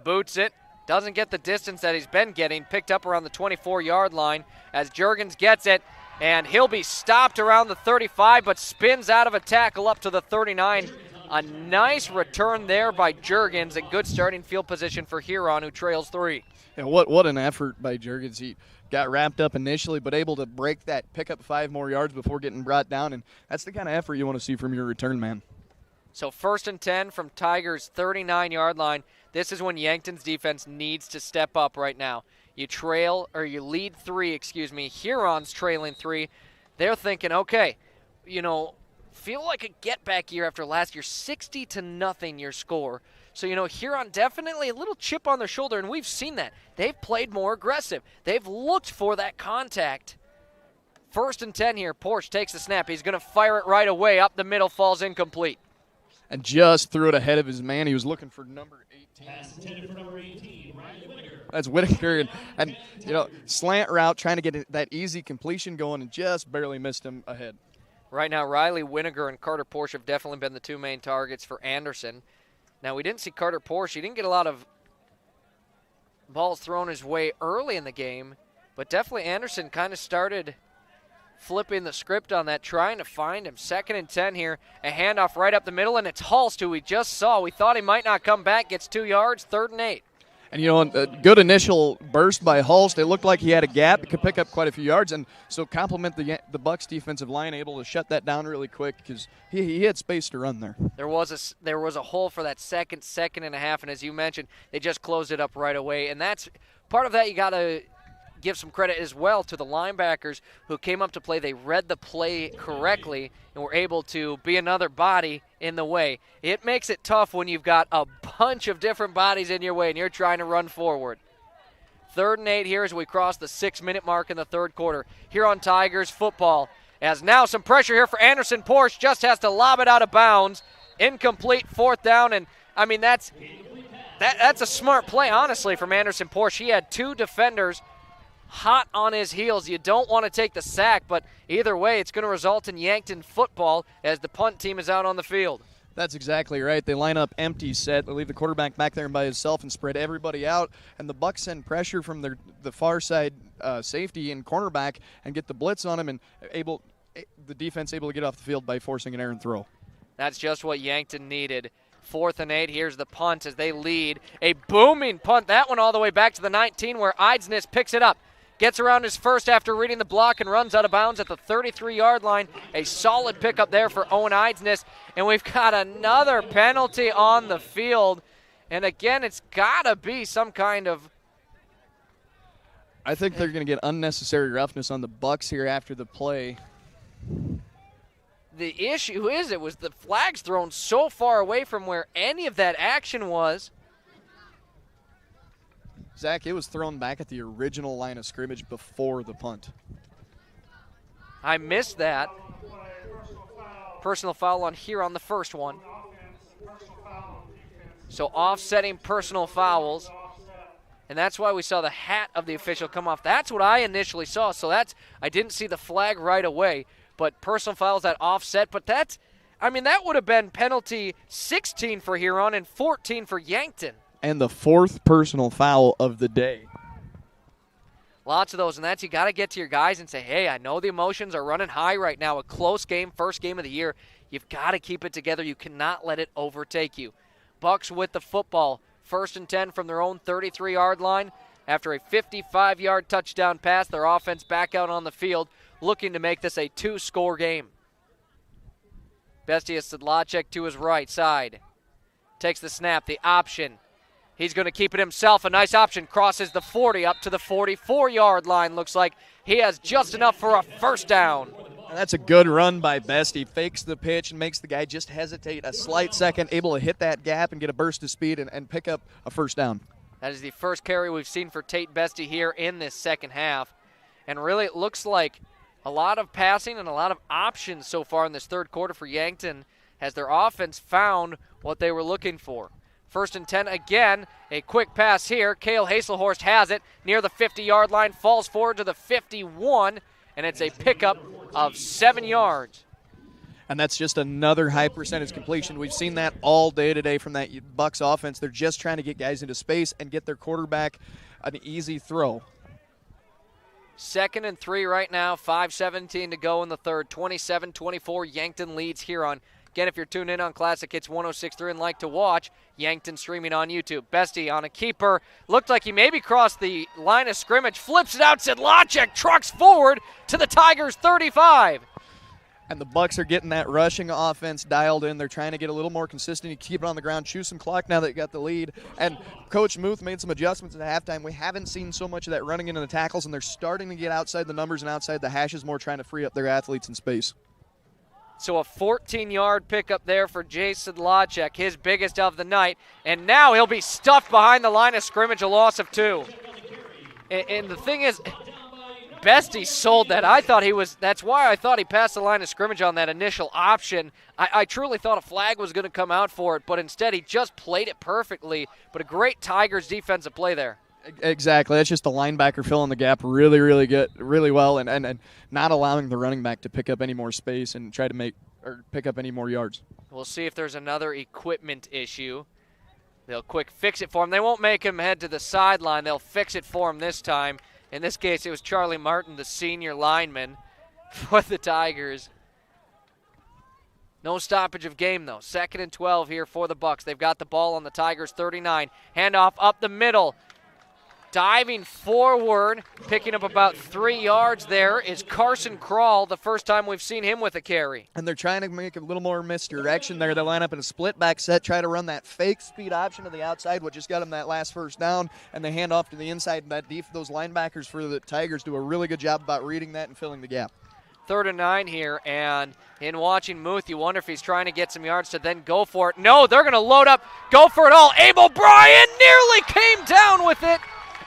Boots it. Doesn't get the distance that he's been getting. Picked up around the 24-yard line as Juergens gets it. And he'll be stopped around the 35, but spins out of a tackle up to the 39 A nice return there by Juergens, a good starting field position for Huron, who trails 3. And what an effort by Juergens. He got wrapped up initially, but able to break that, pick up 5 more yards before getting brought down, and that's the kind of effort you want to see from your return man. So 1st and 10 from Tigers' 39-yard line. This is when Yankton's defense needs to step up right now. You lead 3, Huron's trailing 3. They're thinking, okay, feel like a get-back year after last year, 60-0 your score. So, Huron definitely a little chip on their shoulder, and we've seen that. They've played more aggressive. They've looked for that contact. 1st and 10 here. Porsche takes the snap. He's going to fire it right away. Up the middle, falls incomplete. And just threw it ahead of his man. He was looking for number 18. Pass intended for number 18, Riley Whitaker. That's Whitaker. And slant route, trying to get that easy completion going, and just barely missed him ahead. Right now, Riley Whitaker and Carter Porsche have definitely been the 2 main targets for Anderson. Now, we didn't see Carter Porsche. He didn't get a lot of balls thrown his way early in the game, but definitely Anderson kind of started flipping the script on that, trying to find him. 2nd and 10 here, a handoff right up the middle, and it's Hulst, who we just saw. We thought he might not come back, gets 2 yards, 3rd and 8. And, a good initial burst by Hulst. It looked like he had a gap. He could pick up quite a few yards, and so compliment the Bucs defensive line, able to shut that down really quick because he had space to run there. There was a hole for that second and a half, and as you mentioned, they just closed it up right away. And that's part of that. You got to give some credit as well to the linebackers who came up to play. They read the play correctly and were able to be another body in the way. It makes it tough when you've got a bunch of different bodies in your way and you're trying to run forward. 3rd and 8 here as we cross the 6-minute mark in the 3rd quarter. Huron Tigers football as now some pressure here for Anderson. Porsche just has to lob it out of bounds. Incomplete, 4th down, and that's a smart play, honestly, from Anderson Porsche. He had 2 defenders hot on his heels. You don't want to take the sack, but either way, it's going to result in Yankton football as the punt team is out on the field. That's exactly right. They line up empty set. They leave the quarterback back there by himself and spread everybody out. And the Bucs send pressure from the far side safety and cornerback and get the blitz on him, and the defense able to get off the field by forcing an errant throw. That's just what Yankton needed. 4th and 8. Here's the punt as they lead. A booming punt. That one all the way back to the 19 where Eidsness picks it up. Gets around his first after reading the block and runs out of bounds at the 33-yard line. A solid pickup there for Owen Eidsness. And we've got another penalty on the field. And again, it's got to be some kind of... I think they're going to get unnecessary roughness on the Bucs here after the play. The issue is it was the flags thrown so far away from where any of that action was. Zach, it was thrown back at the original line of scrimmage before the punt. I missed that. Personal foul on here on the first one. So offsetting personal fouls. And that's why we saw the hat of the official come off. That's what I initially saw. So I didn't see the flag right away. But personal fouls that offset. But that would have been penalty 16 for Huron and 14 for Yankton. And the 4th personal foul of the day. Lots of those, and you got to get to your guys and say, hey, I know the emotions are running high right now. A close game, first game of the year. You've got to keep it together. You cannot let it overtake you. Bucs with the football. 1st and 10 from their own 33-yard line. After a 55-yard touchdown pass, their offense back out on the field, looking to make this a 2-score game. Bestia Sedlacek to his right side. Takes the snap, the option. He's going to keep it himself. A nice option. Crosses the 40 up to the 44-yard line. Looks like he has just enough for a first down. And that's a good run by Best. He fakes the pitch and makes the guy just hesitate a slight second, able to hit that gap and get a burst of speed and pick up a first down. That is the first carry we've seen for Tate Bestie here in this second half. And really it looks like a lot of passing and a lot of options so far in this 3rd quarter for Yankton as their offense found what they were looking for. 1st and 10 again, a quick pass here. Cale Haselhorst has it near the 50-yard line, falls forward to the 51, and it's a pickup of 7 yards. And that's just another high percentage completion. We've seen that all day today from that Bucs offense. They're just trying to get guys into space and get their quarterback an easy throw. 2nd and 3 right now, 5:17 to go in the 3rd. 27-24, Yankton leads Huron. Again, if you're tuned in on Classic Hits 106.3 and like to watch, Yankton streaming on YouTube. Bestie on a keeper. Looked like he maybe crossed the line of scrimmage. Flips it out. Sedlacek trucks forward to the Tigers' 35. And the Bucks are getting that rushing offense dialed in. They're trying to get a little more consistent. You keep it on the ground, chew some clock now that you got the lead. And Coach Muth made some adjustments at halftime. We haven't seen so much of that running into the tackles, and they're starting to get outside the numbers and outside the hashes more, trying to free up their athletes in space. So a 14-yard pickup there for Jason Sedlacek, his biggest of the night. And now he'll be stuffed behind the line of scrimmage, a loss of 2. And the thing is, Bestie sold that. That's why I thought he passed the line of scrimmage on that initial option. I truly thought a flag was going to come out for it, but instead he just played it perfectly. But a great Tigers defensive play there. Exactly. That's just the linebacker filling the gap really, really good, really well, and not allowing the running back to pick up any more space and try to pick up any more yards. We'll see if there's another equipment issue. They'll quick fix it for him. They won't make him head to the sideline. They'll fix it for him this time. In this case, it was Charlie Martin, the senior lineman for the Tigers. No stoppage of game, though. 2nd and 12 here for the Bucks. They've got the ball on the Tigers' 39. Handoff up the middle. Diving forward, picking up about 3 yards there is Carson Krall, the first time we've seen him with a carry. And they're trying to make a little more misdirection there. They line up in a split back set, try to run that fake speed option to the outside, which just got them that last first down, and they hand off to the inside. And those linebackers for the Tigers do a really good job about reading that and filling the gap. 3rd and 9 here, and in watching Muth, you wonder if he's trying to get some yards to then go for it. No, they're going to load up, go for it all. Abe O'Brien nearly came down with it.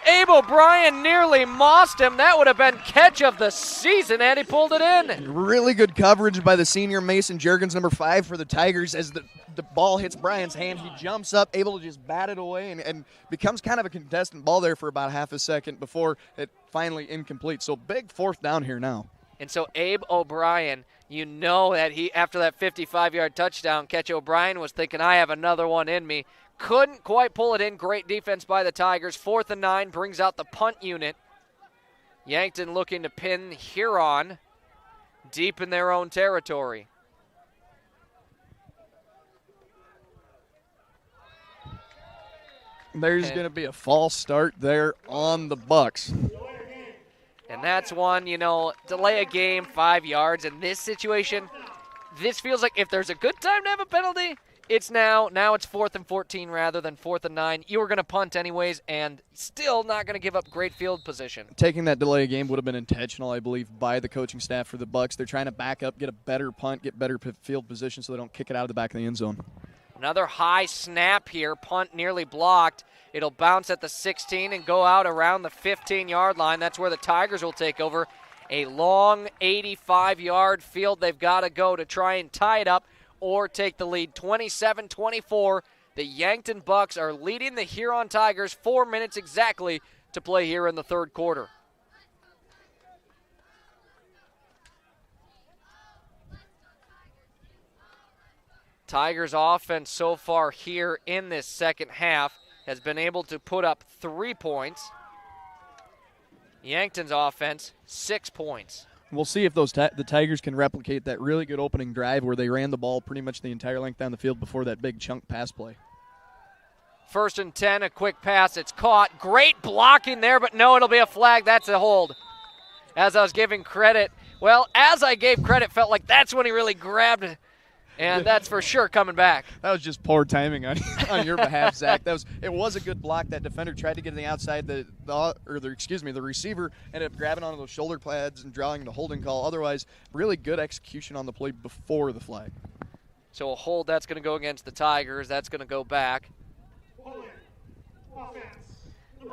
Abe O'Brien nearly mossed him. That would have been catch of the season, and he pulled it in. Really good coverage by the senior Mason Juergens, number 5 for the Tigers. As the ball hits Brian's hand, he jumps up, able to just bat it away, and becomes kind of a contestant ball there for about half a second before it finally incomplete. So big 4th down here now. And so Abe O'Brien, you know that after that 55-yard touchdown catch, O'Brien was thinking, I have another one in me. Couldn't quite pull it in. Great defense by the Tigers. 4th and 9 brings out the punt unit. Yankton looking to pin Huron deep in their own territory. There's going to be a false start there on the Bucks. And that's one, delay a game 5 yards. In this situation, this feels like if there's a good time to have a penalty, it's now it's 4th and 14 rather than 4th and 9. You were going to punt anyways and still not going to give up great field position. Taking that delay game would have been intentional, I believe, by the coaching staff for the Bucks. They're trying to back up, get a better punt, get better field position so they don't kick it out of the back of the end zone. Another high snap here. Punt nearly blocked. It'll bounce at the 16 and go out around the 15-yard line. That's where the Tigers will take over. A long 85-yard field they've got to go to try and tie it up or take the lead. 27-24, the Yankton Bucks are leading the Huron Tigers. 4 minutes exactly to play here in the 3rd quarter. Tigers offense so far here in this second half has been able to put up 3 points. Yankton's offense, 6 points. We'll see if the Tigers can replicate that really good opening drive where they ran the ball pretty much the entire length down the field before that big chunk pass play. 1st and 10, a quick pass. It's caught. Great blocking there, but no, it'll be a flag. That's a hold. As I was giving credit, as I gave credit, felt like that's when he really grabbed it. And that's for sure coming back. That was just poor timing on your behalf, Zach. It was a good block. That defender tried to get to the outside. The receiver ended up grabbing onto those shoulder pads and drawing the holding call. Otherwise, really good execution on the play before the flag. So a hold that's going to go against the Tigers. That's going to go back.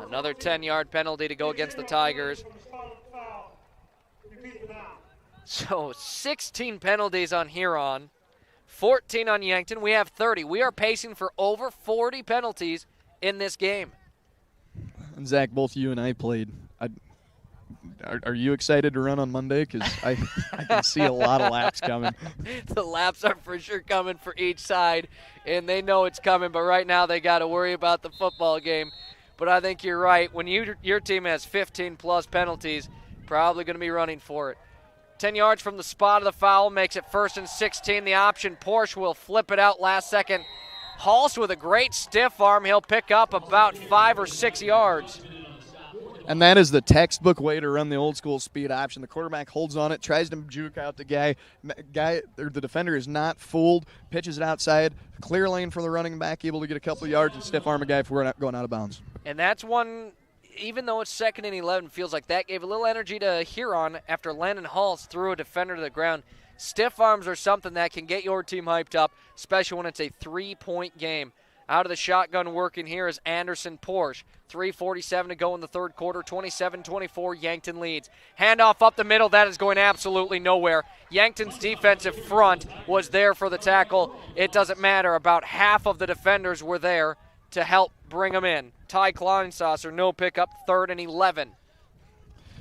Another 10-yard penalty to go against the Tigers. So 16 penalties on Huron. 14 on Yankton. We have 30. We are pacing for over 40 penalties in this game. And Zach, both you and I played. Are you excited to run on Monday? Because I can see a lot of laps coming. The laps are for sure coming for each side, and they know it's coming. But right now they got to worry about the football game. But I think you're right. When your team has 15-plus penalties, probably going to be running for it. 10 yards from the spot of the foul, makes it 1st and 16. The option, Porsche will flip it out last second. Halst with a great stiff arm. He'll pick up about 5 or 6 yards. And that is the textbook way to run the old school speed option. The quarterback holds on it, tries to juke out the guy. The defender is not fooled, pitches it outside, clear lane for the running back, able to get a couple of yards and stiff arm a guy if we're not going out of bounds. And that's one, even though it's 2nd and 11, feels like that gave a little energy to Huron after Landon Halst threw a defender to the ground. Stiff arms are something that can get your team hyped up, especially when it's a 3-point game. Out of the shotgun working here is Anderson Porsche. 3:47 to go in the third quarter, 27-24, Yankton leads. Handoff up the middle, that is going absolutely nowhere. Yankton's defensive front was there for the tackle. It doesn't matter, about half of the defenders were there to help bring them in. Ty Kleinsasser, no pickup, 3rd and 11.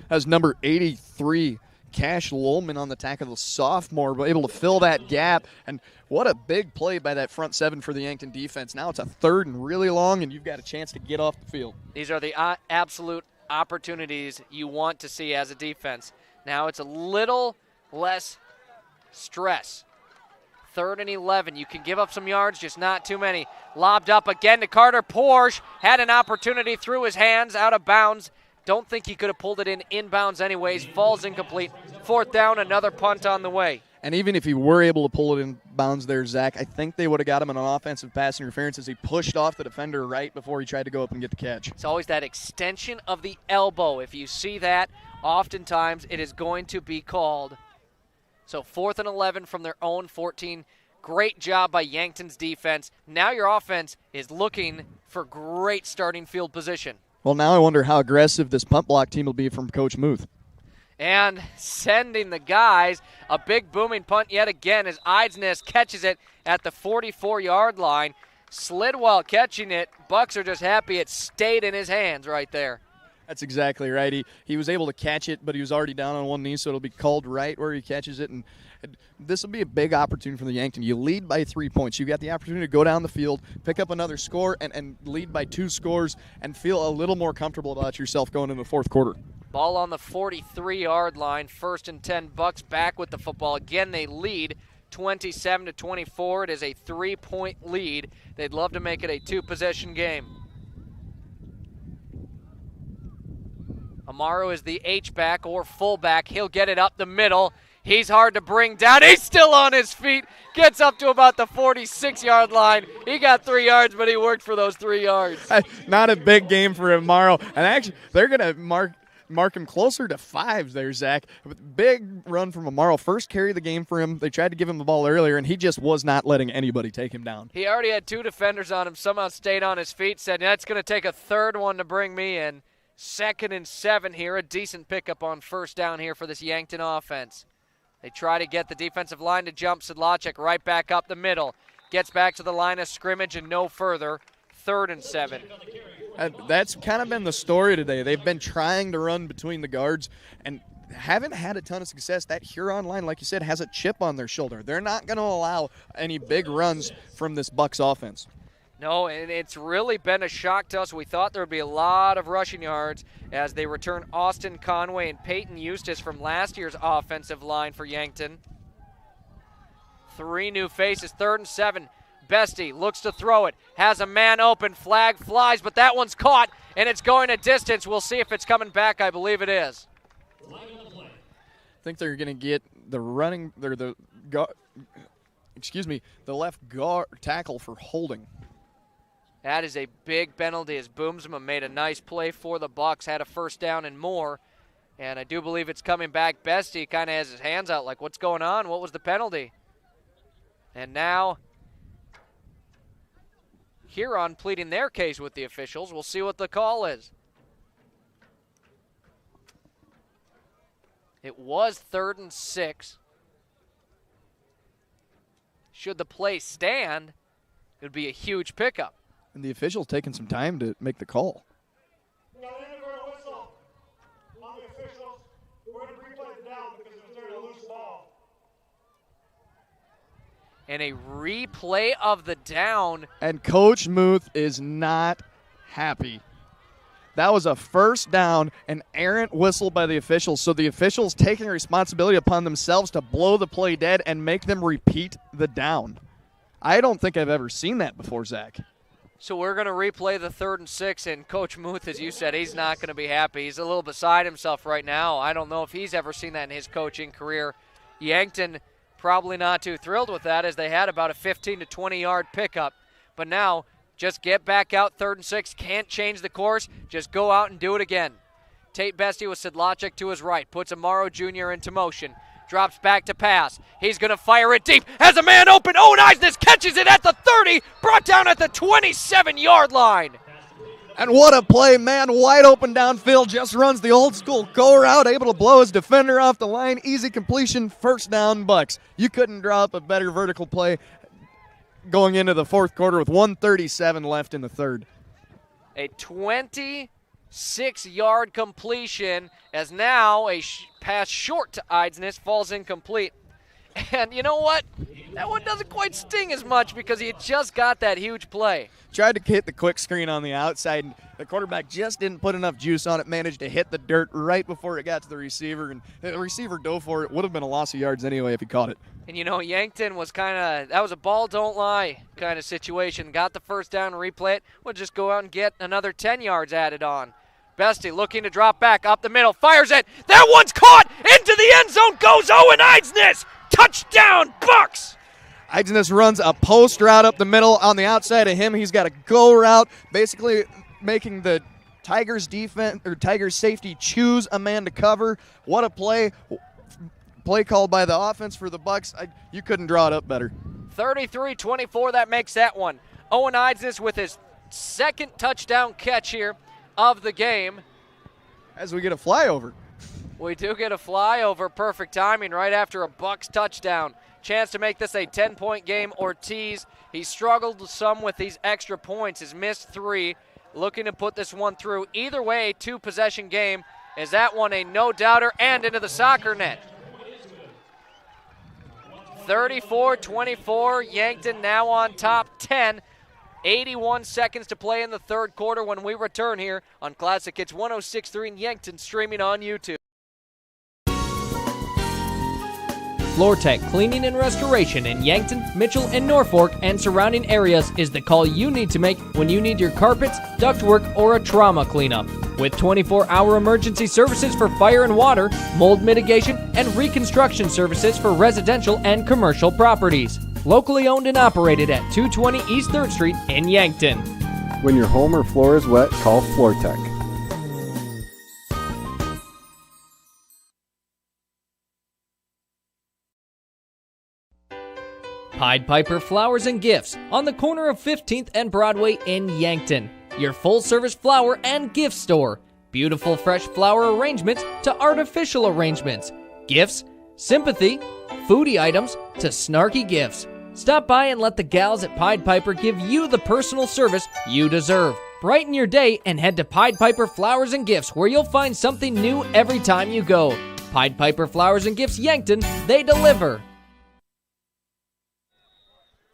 As number 83, Cash Lowman on the tackle, the sophomore, but able to fill that gap. And what a big play by that front 7 for the Yankton defense. Now it's a 3rd and really long, and you've got a chance to get off the field. These are the absolute opportunities you want to see as a defense. Now it's a little less stress. 3rd and 11. You can give up some yards, just not too many. Lobbed up again to Carter Porsche. Had an opportunity through his hands, out of bounds. Don't think he could have pulled it in inbounds anyways. Falls incomplete. 4th down, another punt on the way. And even if he were able to pull it in bounds there, Zach, I think they would have got him an offensive pass interference as he pushed off the defender right before he tried to go up and get the catch. It's always that extension of the elbow. If you see that, oftentimes it is going to be called. So 4th and 11 from their own 14. Great job by Yankton's defense. Now your offense is looking for great starting field position. Well, now I wonder how aggressive this punt block team will be from Coach Muth. And sending the guys, a big booming punt yet again as Eidsness catches it at the 44-yard line. Slid while catching it. Bucks are just happy it stayed in his hands right there. That's exactly right. He was able to catch it, but he was already down on one knee, so it'll be called right where he catches it. And this will be a big opportunity for the Yankton. You lead by 3 points. You got the opportunity to go down the field, pick up another score, and lead by 2 scores and feel a little more comfortable about yourself going into the fourth quarter. Ball on the 43-yard line. 1st and 10, Bucks back with the football. Again, they lead 27-24. It is a 3-point lead. They'd love to make it a 2-possession game. Amaro is the H-back or fullback. He'll get it up the middle. He's hard to bring down. He's still on his feet. Gets up to about the 46-yard line. He got 3 yards, but he worked for those 3 yards. Not a big game for Amaro. And actually, they're going to mark him closer to 5 there, Zach. Big run from Amaro. First carry of the game for him. They tried to give him the ball earlier, and he just was not letting anybody take him down. He already had 2 defenders on him. Somehow stayed on his feet. Said, that's going to take a 3rd one to bring me in. 2nd and 7 here. A decent pickup on 1st down here for this Yankton offense. They try to get the defensive line to jump. Sedlacek right back up the middle. Gets back to the line of scrimmage and no further. 3rd and 7. That's kind of been the story today. They've been trying to run between the guards and haven't had a ton of success. That Huron line, like you said, has a chip on their shoulder. They're not going to allow any big runs from this Bucks offense. No, and it's really been a shock to us. We thought there would be a lot of rushing yards as they return Austin Conway and Peyton Eustace from last year's offensive line for Yankton. 3 new faces, 3rd and 7. Bestie looks to throw it, has a man open, flag flies, but that one's caught, and it's going a distance. We'll see if it's coming back. I believe it is. I think they're going to get the left guard tackle for holding. That is a big penalty as Boomsma made a nice play for the Bucks, had a 1st down and more, and I do believe it's coming back. Bestie kind of has his hands out like, what's going on? What was the penalty? And now Huron pleading their case with the officials. We'll see what the call is. It was 3rd and 6. Should the play stand, it would be a huge pickup. And the official's taking some time to make the call. And a replay of the down. And Coach Muth is not happy. That was a first down, an errant whistle by the officials. So the officials taking responsibility upon themselves to blow the play dead and make them repeat the down. I don't think I've ever seen that before, Zach. So we're going to replay the 3rd and 6, and Coach Muth, as you said, he's not going to be happy. He's a little beside himself right now. I don't know if he's ever seen that in his coaching career. Yankton probably not too thrilled with that, as they had about a 15 to 20-yard pickup. But now, just get back out, 3rd and 6. Can't change the course. Just go out and do it again. Tate Bestie with Sidlacek to his right. Puts Amaro Jr. into motion. Drops back to pass. He's going to fire it deep. Has a man open. Owen Eisnes catches it at the 30. Brought down at the 27-yard line. And what a play, man. Wide open downfield. Just runs the old school go route. Able to blow his defender off the line. Easy completion. First down, Bucks. You couldn't draw up a better vertical play going into the 4th quarter with 1:37 left in the 3rd. A 26-yard completion, as now a pass short to Eisnes falls incomplete. And you know what? That one doesn't quite sting as much because he had just got that huge play. Tried to hit the quick screen on the outside, and the quarterback just didn't put enough juice on it, managed to hit the dirt right before it got to the receiver, and the receiver dove for it. Would have been a loss of yards anyway if he caught it. And you know, Yankton was that was a ball don't lie kind of situation. Got the first down, replay it. We'll just go out and get another 10 yards added on. Bestie looking to drop back up the middle, fires it. That one's caught into the end zone. Goes Owen Eisnes. Touchdown, Bucks! Eisnes runs a post route up the middle. On the outside of him, he's got a go route, basically making the Tigers defense or Tigers safety choose a man to cover. What a play! Play called by the offense for the Bucks. You couldn't draw it up better. 33-24, that makes that one. Owen Eisnes with his 2nd touchdown catch here of the game. As we get a flyover. We do get a flyover. Perfect timing right after a Bucks touchdown. Chance to make this a 10-point game. Ortiz, he struggled some with these extra points. Has missed 3. Looking to put this one through. Either way, 2-possession game. Is that one a no-doubter and into the soccer net? 34-24, Yankton now on top, 10. 81 seconds to play in the 3rd quarter when we return here on Classic Hits 106.3 in Yankton, streaming on YouTube. FloorTech Cleaning and Restoration in Yankton, Mitchell, and Norfolk and surrounding areas is the call you need to make when you need your carpets, ductwork, or a trauma cleanup. With 24-hour emergency services for fire and water, mold mitigation, and reconstruction services for residential and commercial properties. Locally owned and operated at 220 East 3rd Street in Yankton. When your home or floor is wet, call FloorTech. Pied Piper Flowers and Gifts on the corner of 15th and Broadway in Yankton. Your full-service flower and gift store. Beautiful fresh flower arrangements to artificial arrangements. Gifts, sympathy, foodie items to snarky gifts. Stop by and let the gals at Pied Piper give you the personal service you deserve. Brighten your day and head to Pied Piper Flowers and Gifts, where you'll find something new every time you go. Pied Piper Flowers and Gifts Yankton, they deliver.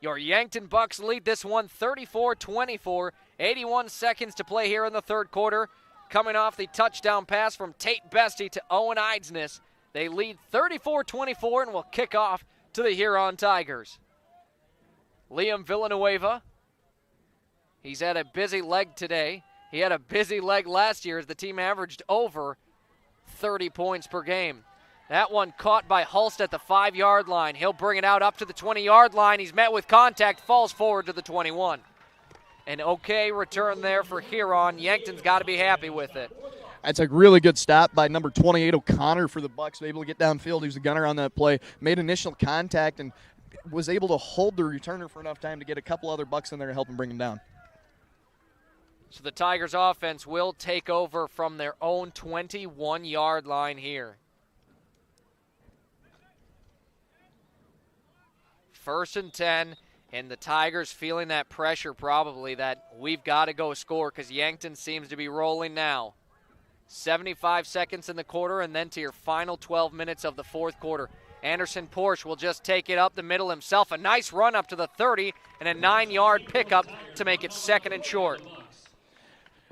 Your Yankton Bucks lead this one 34-24. 81 seconds to play here in the 3rd quarter. Coming off the touchdown pass from Tate Bestie to Owen Eisnes. They lead 34-24 and will kick off to the Huron Tigers. Liam Villanueva. He's had a busy leg today. He had a busy leg last year as the team averaged over 30 points per game. That one caught by Hulst at the 5-yard line. He'll bring it out up to the 20-yard line. He's met with contact, falls forward to the 21. An okay return there for Huron. Yankton's got to be happy with it. That's a really good stop by number 28, O'Connor, for the Bucks. Able to get downfield. He was the gunner on that play. Made initial contact and was able to hold the returner for enough time to get a couple other Bucks in there to help him bring him down. So the Tigers offense will take over from their own 21-yard line here. 1st and 10, and the Tigers feeling that pressure probably that we've got to go score because Yankton seems to be rolling now. 75 seconds in the quarter and then to your final 12 minutes of the 4th quarter. Anderson Porsche will just take it up the middle himself. A nice run up to the 30 and a 9-yard pickup to make it 2nd and short.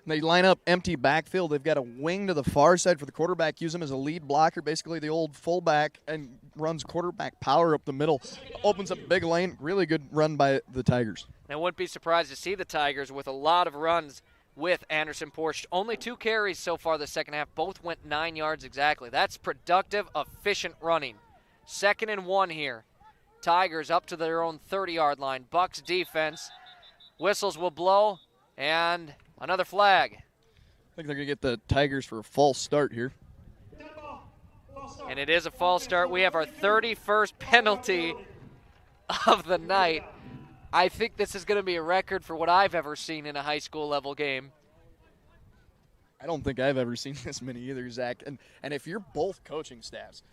They line up empty backfield. They've got a wing to the far side for the quarterback. Use him as a lead blocker, basically the old fullback, and runs quarterback power up the middle. Opens up a big lane. Really good run by the Tigers. I wouldn't be surprised to see the Tigers with a lot of runs with Anderson Porsche. Only 2 carries so far the second half. Both went 9 yards exactly. That's productive, efficient running. 2nd and 1 here. Tigers up to their own 30-yard line. Bucks defense. Whistles will blow, and another flag. I think they're going to get the Tigers for a false start here. And it is a false start. We have our 31st penalty of the night. I think this is going to be a record for what I've ever seen in a high school level game. I don't think I've ever seen this many either, Zach. And if you're both coaching staffs,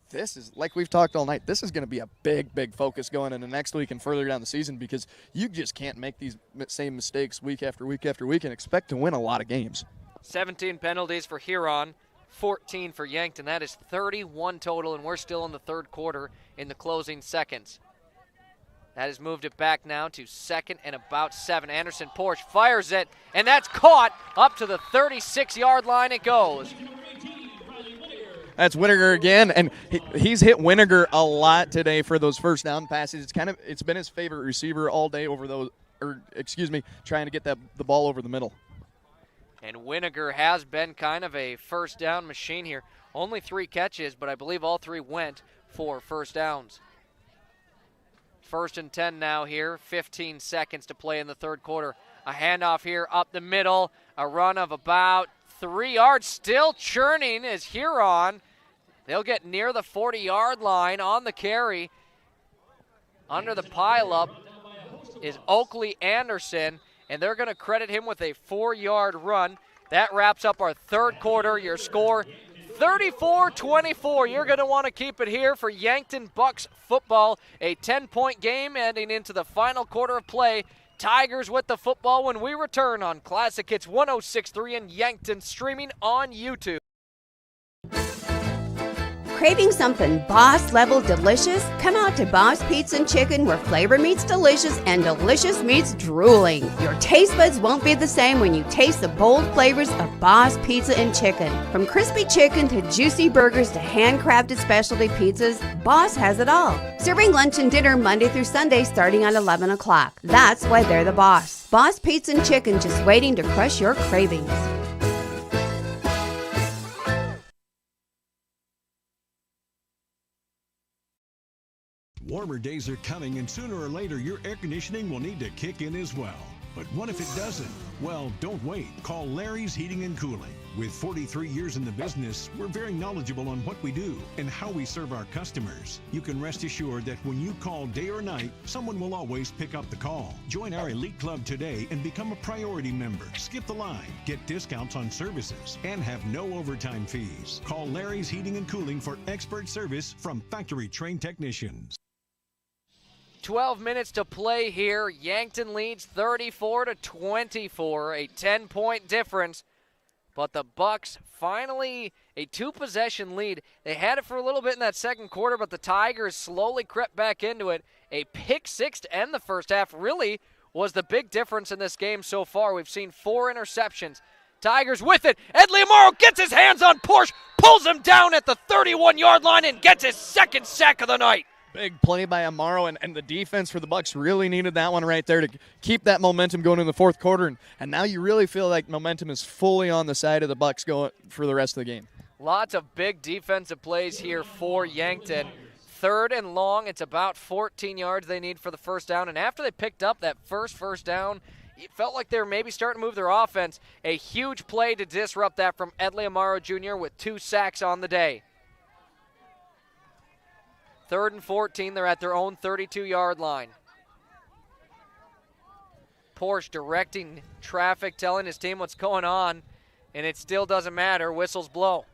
this is, like we've talked all night, this is going to be a big, big focus going into next week and further down the season, because you just can't make these same mistakes week after week after week and expect to win a lot of games. 17 penalties for Huron, 14 for Yankton. That is 31 total, and we're still in the third quarter in the closing seconds. That has moved it back now to 2nd and about 7. Anderson Porsche fires it, and that's caught up to the 36-yard line it goes. That's Winiger again, and he's hit Winiger a lot today for those first down passes. It's been his favorite receiver all day over those, trying to get the ball over the middle. And Winiger has been kind of a first down machine here. Only 3 catches, but I believe all 3 went for first downs. 1st and 10 now here, 15 seconds to play in the third quarter. A handoff here up the middle, a run of about 3 yards, still churning is Huron. They'll get near the 40-yard line on the carry. Under the pileup is Oakley Anderson, and they're going to credit him with a 4-yard run. That wraps up our third quarter. Your score, 34-24. You're going to want to keep it here for Yankton Bucks football. A 10-point game ending into the final quarter of play. Tigers with the football when we return on Classic Hits 106.3 in Yankton, streaming on YouTube. Craving something boss-level delicious? Come out to Boss Pizza and Chicken, where flavor meets delicious and delicious meets drooling. Your taste buds won't be the same when you taste the bold flavors of Boss Pizza and Chicken. From crispy chicken to juicy burgers to handcrafted specialty pizzas, Boss has it all. Serving lunch and dinner Monday through Sunday starting at 11 o'clock. That's why they're the boss. Boss Pizza and Chicken, just waiting to crush your cravings. Warmer days are coming, and sooner or later your air conditioning will need to kick in as well. But what if it doesn't? Well, don't wait. Call Larry's Heating and Cooling. With 43 years in the business, we're very knowledgeable on what we do and how we serve our customers. You can rest assured that when you call day or night, someone will always pick up the call. Join our elite club today and become a priority member. Skip the line, get discounts on services, and have no overtime fees. Call Larry's Heating and Cooling for expert service from factory-trained technicians. 12 minutes to play here. Yankton leads 34-24, a 10-point difference. But the Bucks finally a 2-possession lead. They had it for a little bit in that second quarter, but the Tigers slowly crept back into it. A pick 6 to end the first half really was the big difference in this game so far. We've seen 4 interceptions. Tigers with it. Edley Amaro gets his hands on Porsche, pulls him down at the 31-yard line, and gets his second sack of the night. Big play by Amaro, and the defense for the Bucks really needed that one right there to keep that momentum going in the fourth quarter. And now you really feel like momentum is fully on the side of the Bucks going for the rest of the game. Lots of big defensive plays here for Yankton. 3rd and long, it's about 14 yards they need for the first down. And after they picked up that first down, it felt like they were maybe starting to move their offense. A huge play to disrupt that from Edley Amaro Jr. with 2 sacks on the day. 3rd and 14, they're at their own 32-yard line. Porsche directing traffic, telling his team what's going on, and it still doesn't matter. Whistles blow.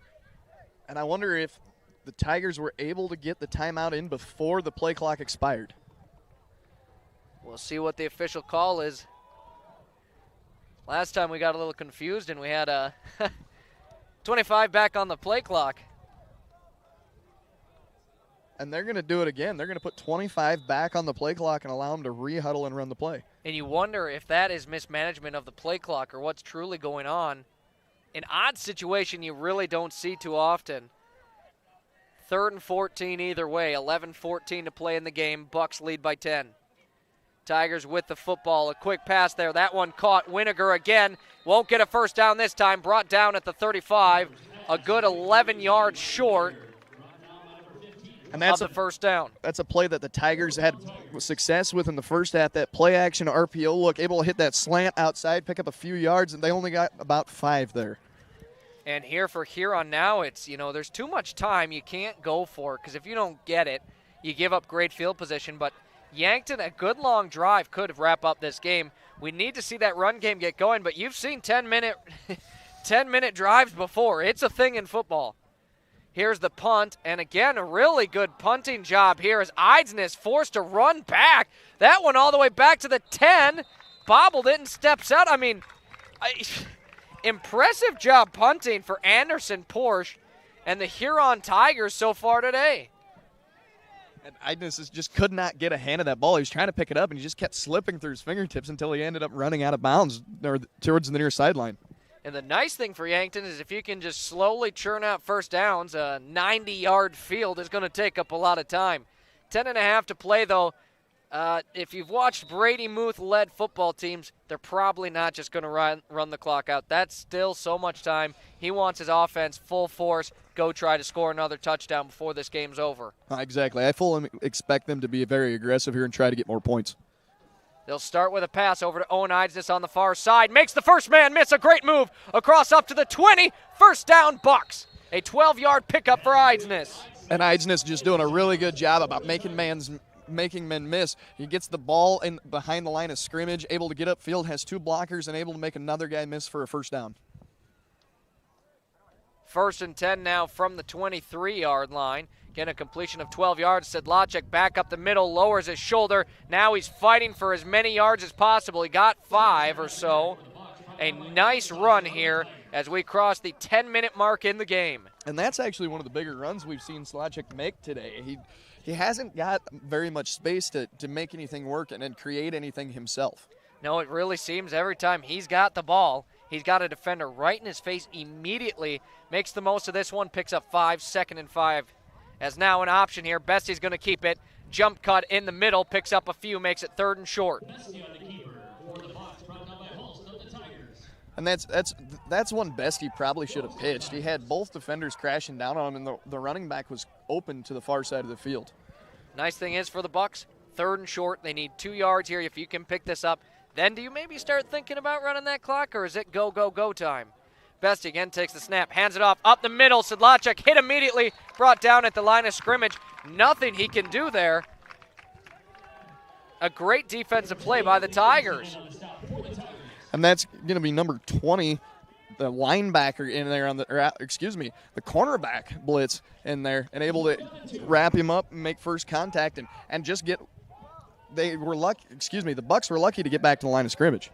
And I wonder if the Tigers were able to get the timeout in before the play clock expired. We'll see what the official call is. Last time we got a little confused, and we had a 25 back on the play clock. And they're going to do it again. They're going to put 25 back on the play clock and allow them to re-huddle and run the play. And you wonder if that is mismanagement of the play clock or what's truly going on. An odd situation you really don't see too often. 3rd and 14 either way. 11-14 to play in the game. Bucks lead by 10. Tigers with the football. A quick pass there. That one caught. Winiger again. Won't get a first down this time. Brought down at the 35. A good 11 yards short and that's of the first down. That's a play that the Tigers had success with in the first half. That play action RPO look, able to hit that slant outside, pick up a few yards, and they only got about 5 there. And here for Huron now, it's, there's too much time you can't go for, because if you don't get it, you give up great field position. But Yankton, a good long drive could wrap up this game. We need to see that run game get going, but you've seen 10-minute 10-minute drives before. It's a thing in football. Here's the punt, and again, a really good punting job here as Eidsness forced to run back. That one all the way back to the 10, bobbled it and steps out. Impressive job punting for Anderson Porsche and the Huron Tigers so far today. And Eidsness just could not get a hand of that ball. He was trying to pick it up, and he just kept slipping through his fingertips until he ended up running out of bounds towards the near sideline. And the nice thing for Yankton is if you can just slowly churn out first downs, a 90-yard field is going to take up a lot of time. 10.5 to play, though. If you've watched Brady Muth-led football teams, they're probably not just going to run the clock out. That's still so much time. He wants his offense full force, go try to score another touchdown before this game's over. Exactly. I fully expect them to be very aggressive here and try to get more points. They'll start with a pass over to Owen Eidsness on the far side. Makes the first man miss. A great move across up to the 20. First down, Bucks. A 12-yard pickup for Eidsness. And Eidsness just doing a really good job about making men miss. He gets the ball in behind the line of scrimmage, able to get upfield, has 2 blockers, and able to make another guy miss for a first down. 1st and 10 now from the 23-yard line. Again, a completion of 12 yards. Sedlacek back up the middle, lowers his shoulder. Now he's fighting for as many yards as possible. He got 5 or so. A nice run here as we cross the 10-minute mark in the game. And that's actually one of the bigger runs we've seen Sedlacek make today. He hasn't got very much space to make anything work and create anything himself. No, it really seems every time he's got the ball, he's got a defender right in his face immediately. Makes the most of this one, picks up 5, 2nd and 5. As now an option here. Bestie's going to keep it. Jump cut in the middle, picks up a few, makes it 3rd and short. And that's one Bestie probably should have pitched. He had both defenders crashing down on him, and the running back was open to the far side of the field. Nice thing is for the Bucks, 3rd and short. They need 2 yards here. If you can pick this up, then do you maybe start thinking about running that clock, or is it go, go, go time? Bestie again takes the snap, hands it off, up the middle. Sedlacek hit immediately, brought down at the line of scrimmage. Nothing he can do there. A great defensive play by the Tigers. And that's going to be number 20, the linebacker in there the cornerback blitz in there, and able to wrap him up and make first contact and just get. The Bucks were lucky to get back to the line of scrimmage.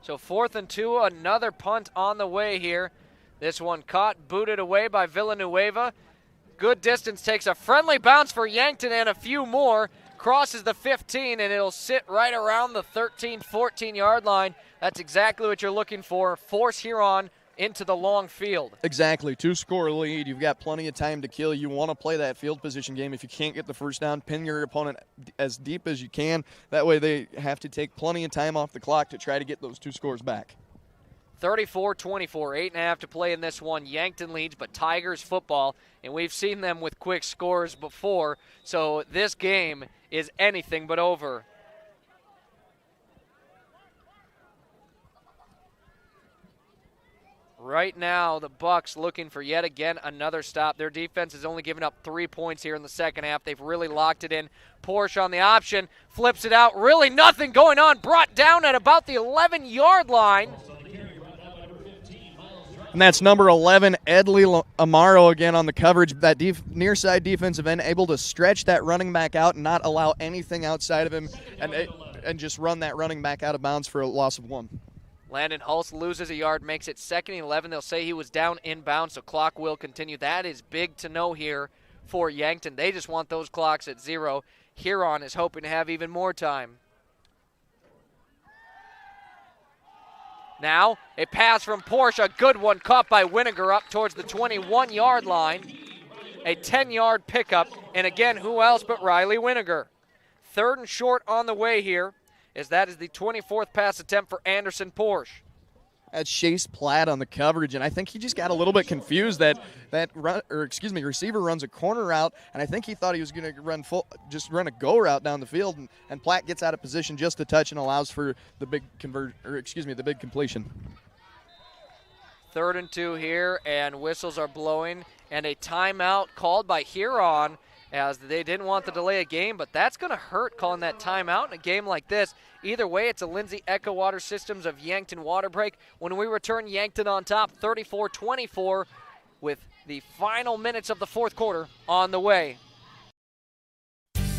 So 4th and 2, another punt on the way here. This one caught, booted away by Villanueva. Good distance, takes a friendly bounce for Yankton and a few more. Crosses the 15, and it'll sit right around the 13, 14-yard line. That's exactly what you're looking for. Force Huron into the long field. Exactly. 2-score lead. You've got plenty of time to kill. You want to play that field position game. If you can't get the first down, pin your opponent as deep as you can. That way they have to take plenty of time off the clock to try to get those 2 scores back. 34-24, 8.5 to play in this one. Yankton leads, but Tigers football, and we've seen them with quick scores before, so this game is anything but over. Right now, the Bucks looking for yet again another stop. Their defense has only given up 3 points here in the second half. They've really locked it in. Porsche on the option, flips it out. Really nothing going on. Brought down at about the 11-yard line. And that's number 11, Edley Amaro again on the coverage. That near side defensive end able to stretch that running back out and not allow anything outside of him and just run that running back out of bounds for a loss of 1. Landon Hulse loses a yard, makes it 2nd and 11. They'll say he was down inbound, so clock will continue. That is big to know here for Yankton. They just want those clocks at 0. Huron is hoping to have even more time. Now, a pass from Porsche, a good one, caught by Winiger up towards the 21-yard line. A 10-yard pickup, and again, who else but Riley Winiger. 3rd and short on the way here, as that is the 24th pass attempt for Anderson Porsche. That's Chase Platt on the coverage, and I think he just got a little bit confused that receiver runs a corner route, and I think he thought he was going to run a go route down the field, and Platt gets out of position just a touch and allows for the big the big completion. 3rd and 2 here, and whistles are blowing, and a timeout called by Huron, as they didn't want to delay a game, but that's going to hurt calling that timeout in a game like this. Either way, it's a Lindsay Echo Water Systems of Yankton water break. When we return, Yankton on top 34-24 with the final minutes of the 4th quarter on the way.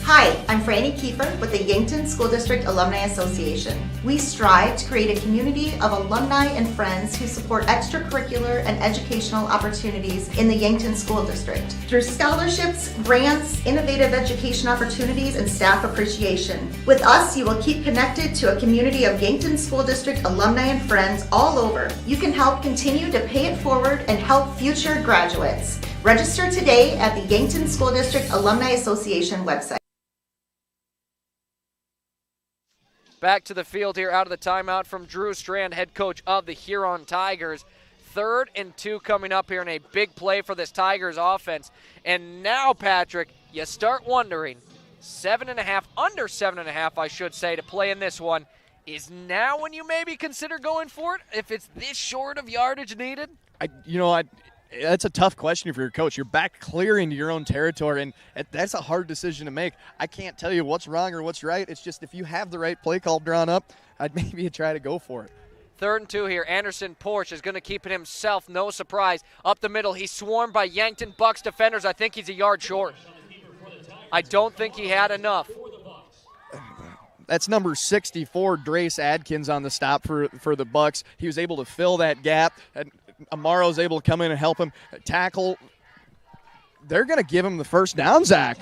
Hi, I'm Franny Kiefer with the Yankton School District Alumni Association. We strive to create a community of alumni and friends who support extracurricular and educational opportunities in the Yankton School District. Through scholarships, grants, innovative education opportunities, and staff appreciation. With us, you will keep connected to a community of Yankton School District alumni and friends all over. You can help continue to pay it forward and help future graduates. Register today at the Yankton School District Alumni Association website. Back to the field here out of the timeout from Drew Strand, head coach of the Huron Tigers. 3rd and 2 coming up here, and a big play for this Tigers offense. And now, Patrick, you start wondering, 7.5, under 7.5, I should say, to play in this one. Is now when you maybe consider going for it if it's this short of yardage needed? That's a tough question for your coach. You're back clear into your own territory, and that's a hard decision to make. I can't tell you what's wrong or what's right. It's just if you have the right play call drawn up, I'd maybe try to go for it. 3rd and 2 here. Anderson Porsche is going to keep it himself. No surprise. Up the middle, he's swarmed by Yankton Bucks defenders. I think he's a yard short. I don't think he had enough. That's number 64, Drace Adkins, on the stop for the Bucks. He was able to fill that gap, and Amaro's able to come in and help him tackle. They're going to give him the first down, Zach.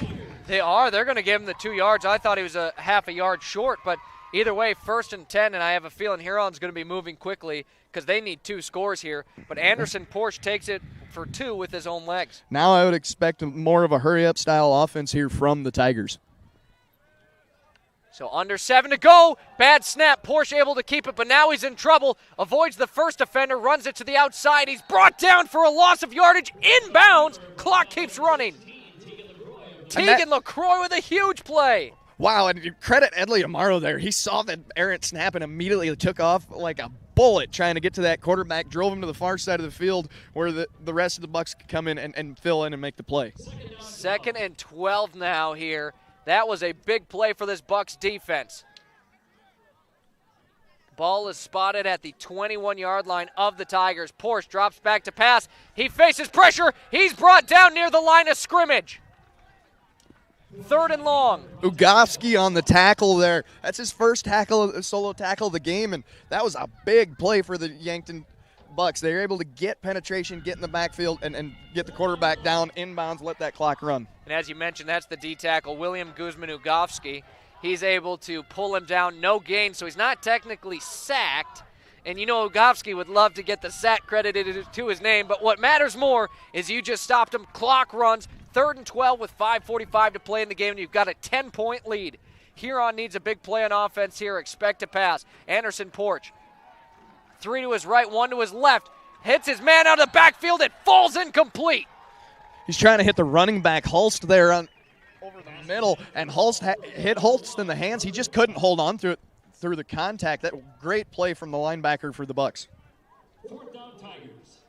They are. They're going to give him the 2 yards. I thought he was a half a yard short, but either way, 1st and 10, and I have a feeling Huron's going to be moving quickly because they need 2 scores here. But Anderson Porsche takes it for 2 with his own legs. Now I would expect more of a hurry-up style offense here from the Tigers. So under 7 to go. Bad snap. Porsche able to keep it, but now he's in trouble. Avoids the first defender, runs it to the outside. He's brought down for a loss of yardage. Inbounds. Clock keeps running. Tegan LaCroix with a huge play. Wow, and credit Edley Amaro there. He saw that errant snap and immediately took off like a bullet trying to get to that quarterback, drove him to the far side of the field where the rest of the Bucks could come in and fill in and make the play. 2nd and 12 now here. That was a big play for this Bucks defense. Ball is spotted at the 21-yard line of the Tigers. Porsche drops back to pass. He faces pressure. He's brought down near the line of scrimmage. 3rd and long. Ugofsky on the tackle there. That's his first solo tackle of the game, and that was a big play for the Yankton Bucks. They were able to get penetration, get in the backfield, and get the quarterback down inbounds, let that clock run. And as you mentioned, that's the D tackle, William Guzman-Ugofsky. He's able to pull him down, no gain, so he's not technically sacked. And you know Ugofsky would love to get the sack credited to his name, but what matters more is you just stopped him. Clock runs, 3rd and 12 with 5:45 to play in the game, and you've got a 10-point lead. Huron needs a big play on offense here. Expect to pass. Anderson Porsche. 3 to his right, 1 to his left. Hits his man out of the backfield. It falls incomplete. He's trying to hit the running back, Hulst, there over the middle, and Hulst hit Hulst in the hands. He just couldn't hold on through the contact. That great play from the linebacker for the Bucks. 4th down Tigers.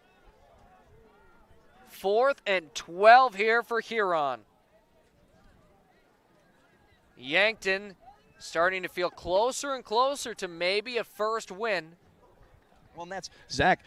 4th and 12 here for Huron. Yankton starting to feel closer and closer to maybe a first win. Well, and that's Zach.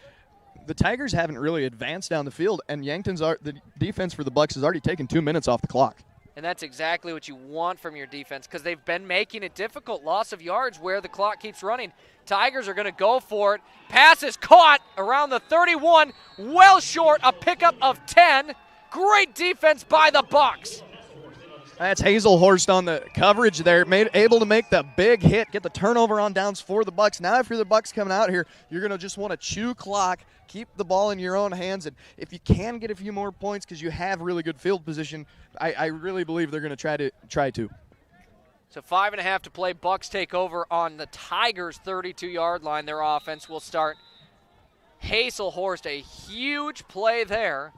The Tigers haven't really advanced down the field, and the defense for the Bucks has already taken 2 minutes off the clock. And that's exactly what you want from your defense because they've been making it difficult. Loss of yards where the clock keeps running. Tigers are going to go for it. Pass is caught around the 31, well short, a pickup of 10. Great defense by the Bucks. That's Hazelhorst on the coverage there, able to make the big hit, get the turnover on downs for the Bucks. Now if you're the Bucks coming out here, you're going to just want to chew clock, keep the ball in your own hands, and if you can get a few more points because you have really good field position, I really believe they're going to try to. So 5.5 to play. Bucks take over on the Tigers' 32-yard line. Their offense will start. Hazelhorst, a huge play there.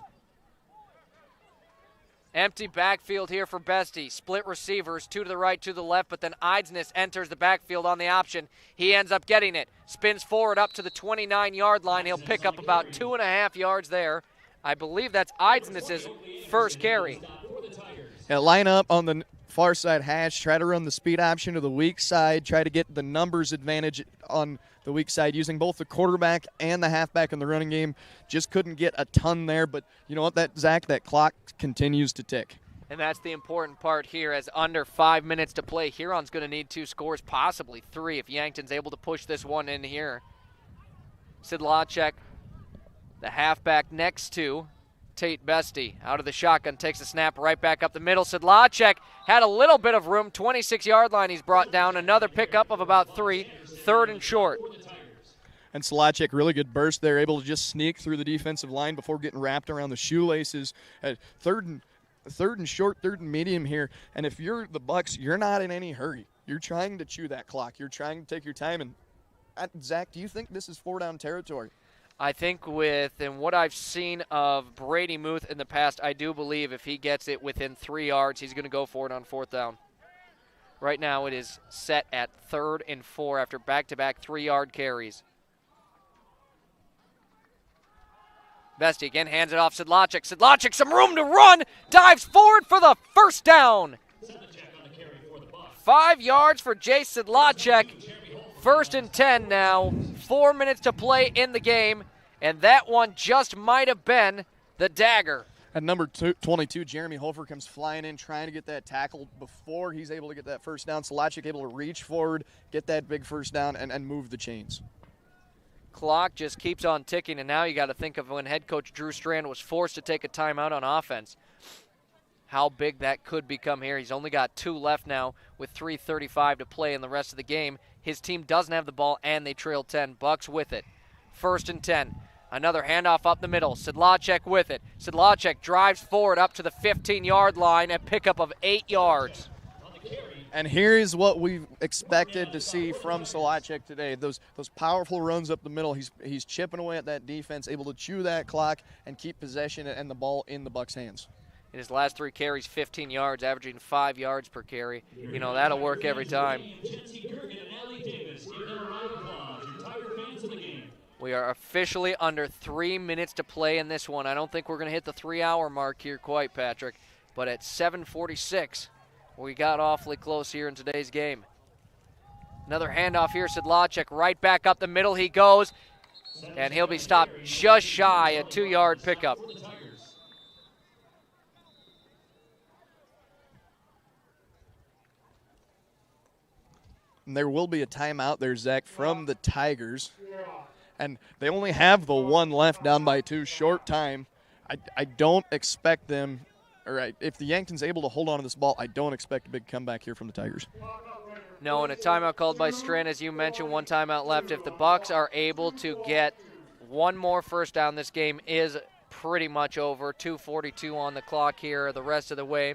Empty backfield here for Bestie. Split receivers, 2 to the right, 2 to the left, but then Eidsness enters the backfield on the option. He ends up getting it. Spins forward up to the 29-yard line. He'll pick up about 2.5 yards there. I believe that's Eidsness' first carry. Yeah, line up on the far side hash, try to run the speed option to the weak side, try to get the numbers advantage on the weak side using both the quarterback and the halfback in the running game. Just couldn't get a ton there, but you know what, Zach, that clock continues to tick. And that's the important part here as under 5 minutes to play. Huron's going to need 2 scores, possibly 3 if Yankton's able to push this one in here. Sidlacek, the halfback next to Tate Bestie, out of the shotgun, takes a snap right back up the middle. Sidlacek had a little bit of room, 26-yard line he's brought down. Another pickup of about 3, 3rd and short. And Sidlacek, really good burst there, able to just sneak through the defensive line before getting wrapped around the shoelaces. Third and short, 3rd and medium here. And if you're the Bucks, you're not in any hurry. You're trying to chew that clock. You're trying to take your time. And Zach, do you think this is 4-down territory? I think and what I've seen of Brady Muth in the past, I do believe if he gets it within 3 yards, he's going to go for it on 4th down. Right now it is set at 3rd and 4 after back-to-back 3-yard carries. Bestie again hands it off Sidlacek. Sidlacek, some room to run, dives forward for the first down. 5 yards for Jay Sidlacek. 1st and 10 now. 4 minutes to play in the game, and that one just might have been the dagger. At number 22, Jeremy Hofer comes flying in, trying to get that tackle before he's able to get that first down. Sidlacek able to reach forward, get that big first down, and move the chains. Clock just keeps on ticking, and now you got to think of when head coach Drew Strand was forced to take a timeout on offense. How big that could become here. He's only got 2 left now with 3:35 to play in the rest of the game. His team doesn't have the ball, and they trail 10. Bucks with it. 1st and 10. Another handoff up the middle. Sidlacek with it. Sidlacek drives forward up to the 15-yard line, a pickup of 8 yards. And here is what we've expected to see from Sidlacek today. Those powerful runs up the middle. He's chipping away at that defense, able to chew that clock and keep possession and the ball in the Bucks' hands. In his last 3 carries, 15 yards, averaging 5 yards per carry. You know, that'll work every time. We are officially under 3 minutes to play in this one. I don't think we're going to hit the 3-hour mark here quite, Patrick. But at 7:46, we got awfully close here in today's game. Another handoff here, Sidlacek, right back up the middle he goes. And he'll be stopped just shy, a 2-yard pickup. And there will be a timeout there, Zach, from the Tigers. And they only have the 1 left, down by 2, short time. I don't expect them, if the Yankton's able to hold on to this ball, I don't expect a big comeback here from the Tigers. No, and a timeout called by Strand, as you mentioned, 1 timeout left. If the Bucks are able to get 1 more first down, this game is pretty much over. 2:42 on the clock here the rest of the way.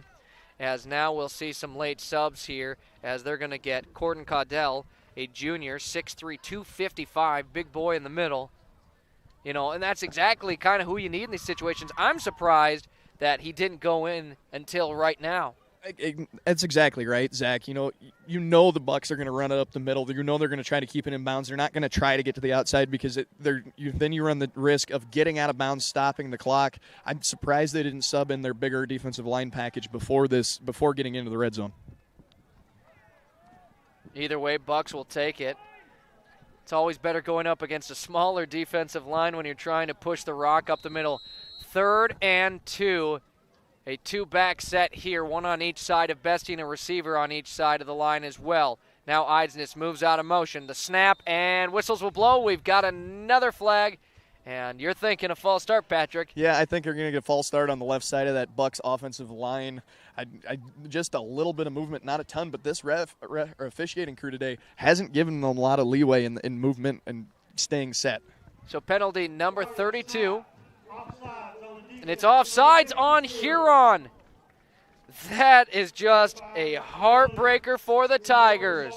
As now we'll see some late subs here as they're going to get Corden Caudell, a junior, 6'3", 255, big boy in the middle. You know, and that's exactly kind of who you need in these situations. I'm surprised that he didn't go in until right now. That's exactly right, Zach. You know the Bucks are going to run it up the middle. You know they're going to try to keep it in bounds. They're not going to try to get to the outside because then you run the risk of getting out of bounds, stopping the clock. I'm surprised they didn't sub in their bigger defensive line package before getting into the red zone. Either way, Bucks will take it. It's always better going up against a smaller defensive line when you're trying to push the rock up the middle. 3rd and 2. A two-back set here, one on each side of Bestie and a receiver on each side of the line as well. Now Eidsness moves out of motion. The snap and whistles will blow. We've got another flag, and you're thinking a false start, Patrick. Yeah, I think you're going to get a false start on the left side of that Bucks offensive line. Just a little bit of movement, not a ton, but this officiating crew today hasn't given them a lot of leeway in movement and staying set. So penalty number 32. And it's offsides on Huron. That is just a heartbreaker for the Tigers.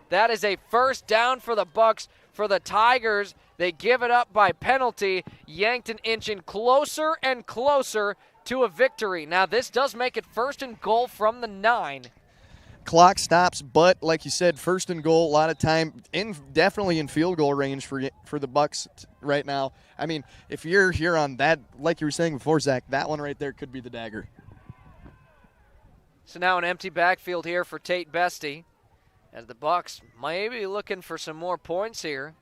That is a first down for the Bucks. For the Tigers, they give it up by penalty. Yankton inching closer and closer to a victory. Now this does make it 1st and goal from the 9. Clock stops, but like you said, 1st and goal, a lot of time, definitely in field goal range for the Bucks right now. I mean, if you're here on that, like you were saying before, Zach, that one right there could be the dagger. So now an empty backfield here for Tate Bestie, as the Bucks may be looking for some more points here.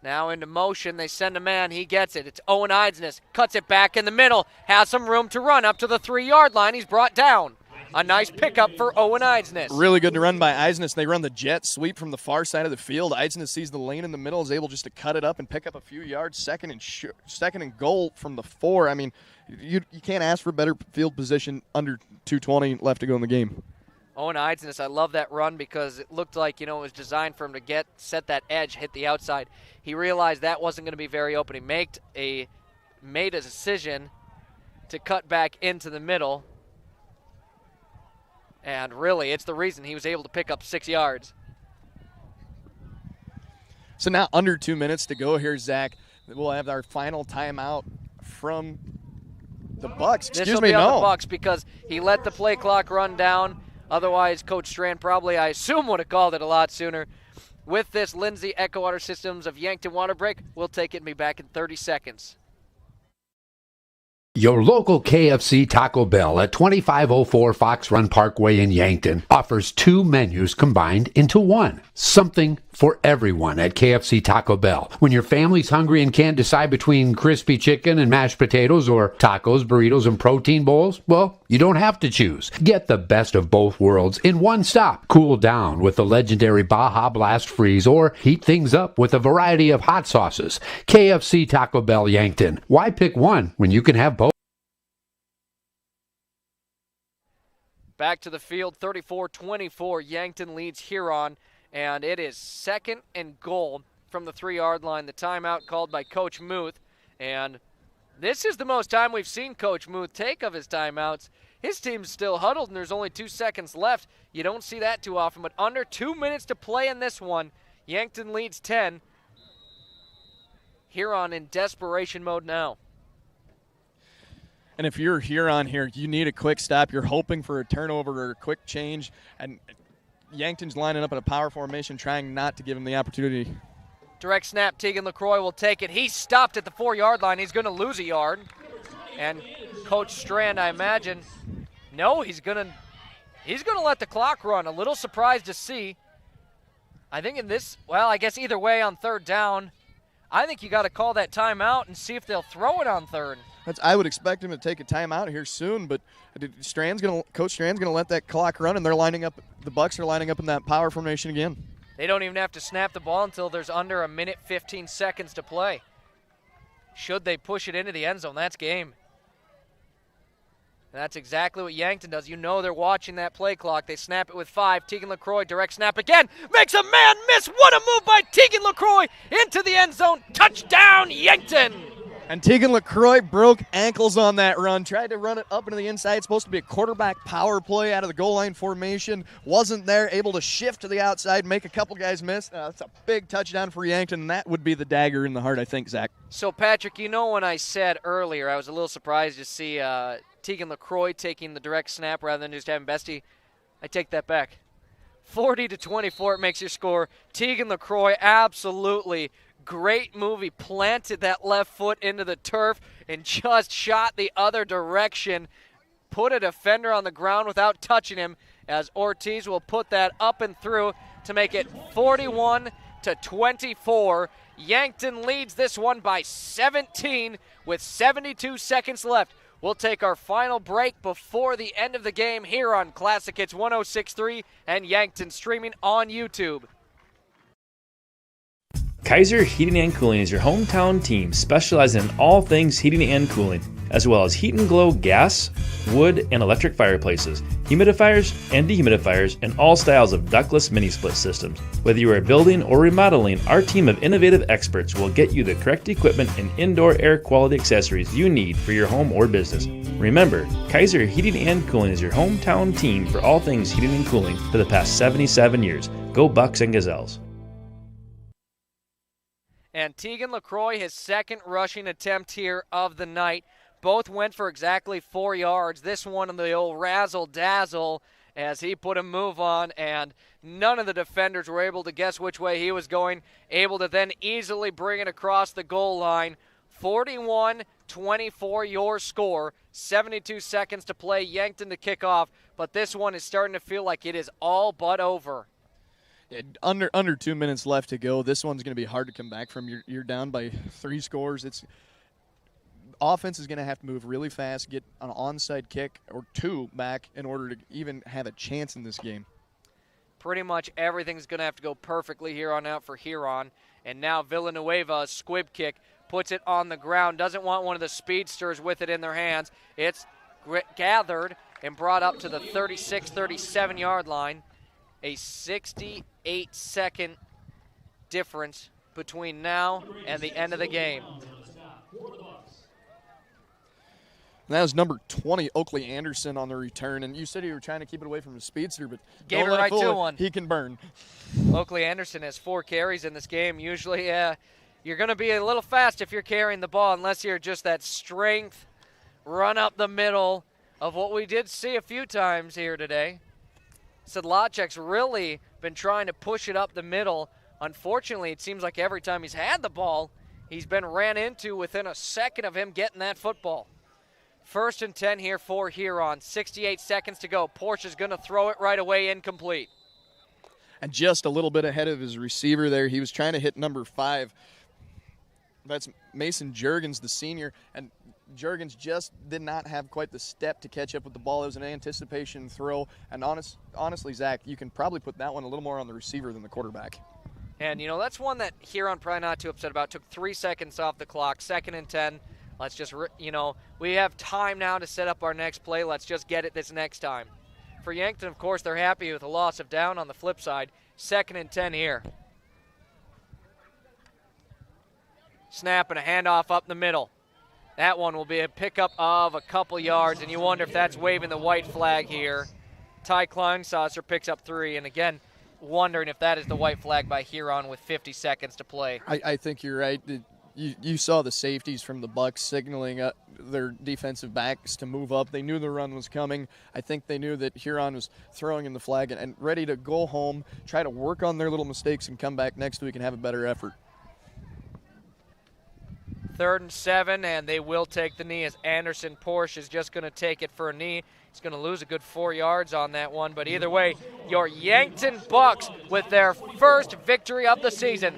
Now into motion, they send a man, he gets it. It's Owen Eidsness, cuts it back in the middle, has some room to run up to the 3-yard line. He's brought down. A nice pickup for Owen Eidsness. Really good to run by Eidsness. They run the jet sweep from the far side of the field. Eidsness sees the lane in the middle, is able just to cut it up and pick up a few yards. Second and goal from the 4. I mean, you can't ask for better field position under 2:20 left to go in the game. Owen Eidsness, I love that run because it looked like, it was designed for him to set that edge, hit the outside. He realized that wasn't going to be very open. He made a decision to cut back into the middle. And really, it's the reason he was able to pick up 6 yards. So now under 2 minutes to go here, Zach. We'll have our final timeout from the Bucks. This will be on the Bucks because he let the play clock run down. Otherwise, Coach Strand probably, I assume, would have called it a lot sooner. With this, Lindsay Echo Water Systems of Yankton water break. We'll take it and be back in 30 seconds. Your local KFC Taco Bell at 2504 Fox Run Parkway in Yankton offers 2 menus combined into one. Something for everyone at KFC Taco Bell. When your family's hungry and can't decide between crispy chicken and mashed potatoes or tacos, burritos, and protein bowls, well, you don't have to choose. Get the best of both worlds in one stop. Cool down with the legendary Baja Blast Freeze or heat things up with a variety of hot sauces. KFC Taco Bell Yankton. Why pick one when you can have both? Back to the field, 34-24. Yankton leads Huron, and it is 2nd and goal from the 3-yard line. The timeout called by Coach Muth, and this is the most time we've seen Coach Muth take of his timeouts. His team's still huddled, and there's only 2 seconds left. You don't see that too often, but under 2 minutes to play in this one. Yankton leads 10. Huron in desperation mode now. And if you're Huron here, you need a quick stop. You're hoping for a turnover or a quick change. And Yankton's lining up in a power formation, trying not to give him the opportunity. Direct snap, Tegan LaCroix will take it. He's stopped at the 4-yard line. He's going to lose a yard. And Coach Strand, I imagine, no, he's going to let the clock run. A little surprised to see. I think in this, well, I guess either way on 3rd down, I think you got to call that timeout and see if they'll throw it on 3rd. I would expect him to take a timeout here soon, but Coach Strand's going to let that clock run, and the Bucks are lining up in that power formation again. They don't even have to snap the ball until there's under 1:15 seconds to play. Should they push it into the end zone, that's game. And that's exactly what Yankton does. You know they're watching that play clock. They snap it with 5. Tegan LaCroix, direct snap again. Makes a man miss. What a move by Tegan LaCroix into the end zone. Touchdown, Yankton! And Tegan LaCroix broke ankles on that run. Tried to run it up into the inside. It's supposed to be a quarterback power play out of the goal line formation. Wasn't there. Able to shift to the outside, make a couple guys miss. That's a big touchdown for Yankton, and that would be the dagger in the heart, I think, Zach. So, Patrick, when I said earlier I was a little surprised to see Tegan LaCroix taking the direct snap rather than just having Bestie, I take that back. 40-24, it makes your score. Tegan LaCroix absolutely great move. He planted that left foot into the turf and just shot the other direction. Put a defender on the ground without touching him, as Ortiz will put that up and through to make it 41-24. Yankton leads this one by 17 with 72 seconds left. We'll take our final break before the end of the game here on Classic Hits 106.3 and Yankton, streaming on YouTube. Kaiser Heating and Cooling is your hometown team specializing in all things heating and cooling, as well as heat and glow gas, wood, and electric fireplaces, humidifiers and dehumidifiers, and all styles of ductless mini-split systems. Whether you are building or remodeling, our team of innovative experts will get you the correct equipment and indoor air quality accessories you need for your home or business. Remember, Kaiser Heating and Cooling is your hometown team for all things heating and cooling for the past 77 years. Go Bucks and Gazelles. And Tegan LaCroix, his second rushing attempt here of the night. Both went for exactly 4 yards. This one on the old razzle-dazzle as he put a move on, and none of the defenders were able to guess which way he was going, able to then easily bring it across the goal line. 41-24 your score. 72 seconds to play, Yankton to kick off, but this one is starting to feel like it is all but over. Under 2 minutes left to go. This one's going to be hard to come back from. You're down by 3 scores. Offense is going to have to move really fast, get an onside kick or 2 back in order to even have a chance in this game. Pretty much everything's going to have to go perfectly here on out for Huron. And now Villanueva, a squib kick, puts it on the ground. Doesn't want one of the speedsters with it in their hands. It's gathered and brought up to the 36, 37-yard line. A 68-second difference between now and the end of the game. That was number 20, Oakley Anderson, on the return. And you said you were trying to keep it away from the speedster, but gave it right to one. He can burn. Oakley Anderson has 4 carries in this game. Usually you're going to be a little fast if you're carrying the ball, unless you're just that strength run up the middle of what we did see a few times here today. Sedlacek's really been trying to push it up the middle. Unfortunately, it seems like every time he's had the ball, he's been ran into within a second of him getting that football. 1st and 10 here for Huron. 68 seconds to go. Porsche is going to throw it right away, incomplete. And just a little bit ahead of his receiver there. He was trying to hit number 5. That's Mason Juergens, the senior. And Juergens just did not have quite the step to catch up with the ball. It was an anticipation throw. And honestly, Zach, you can probably put that one a little more on the receiver than the quarterback. And, that's one that Huron probably not too upset about. Took 3 seconds off the clock. 2nd and 10. Let's just, we have time now to set up our next play. Let's just get it this next time. For Yankton, of course, they're happy with a loss of down on the flip side. 2nd and 10 here. Snap and a handoff up the middle. That one will be a pickup of a couple yards, and you wonder if that's waving the white flag here. Ty Kleinsasser picks up 3, and again, wondering if that is the white flag by Huron with 50 seconds to play. I think you're right. You saw the safeties from the Bucks signaling their defensive backs to move up. They knew the run was coming. I think they knew that Huron was throwing in the flag and ready to go home, try to work on their little mistakes, and come back next week and have a better effort. 3rd and 7, and they will take the knee as Anderson Porsche is just going to take it for a knee. He's going to lose a good 4 yards on that one, but either way, your Yankton Bucks with their first victory of the season.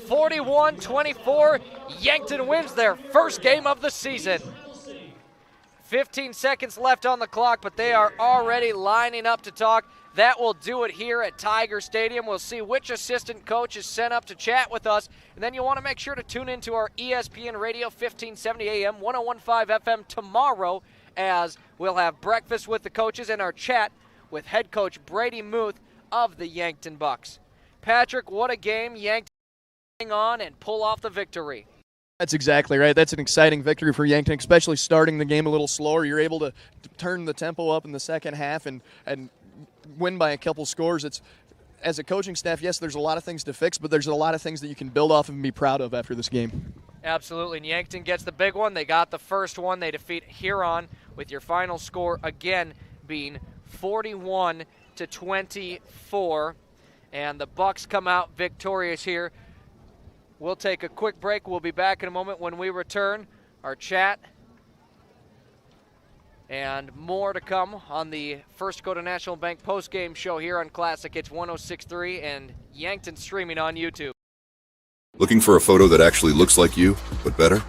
41-24, Yankton wins their first game of the season. 15 seconds left on the clock, but they are already lining up to talk. That will do it here at Tiger Stadium. We'll see which assistant coach is sent up to chat with us. And then you want to make sure to tune into our ESPN Radio 1570 AM, 101.5 FM tomorrow, as we'll have breakfast with the coaches and our chat with head coach Brady Muth of the Yankton Bucks. Patrick, what a game. Yankton hang on and pull off the victory. That's exactly right. That's an exciting victory for Yankton, especially starting the game a little slower. You're able to turn the tempo up in the second half and win by a couple scores. It's, as a coaching staff, yes, there's a lot of things to fix, but there's a lot of things that you can build off of and be proud of after this game. Absolutely. And Yankton gets the big one. They got the first one. They defeat Huron with your final score again being 41-24. And the Bucks come out victorious here. We'll take a quick break. We'll be back in a moment when we return. Our chat and more to come on the First Dakota National Bank post-game show here on Classic Hits 106.3 and Yankton streaming on YouTube. Looking for a photo that actually looks like you, but better?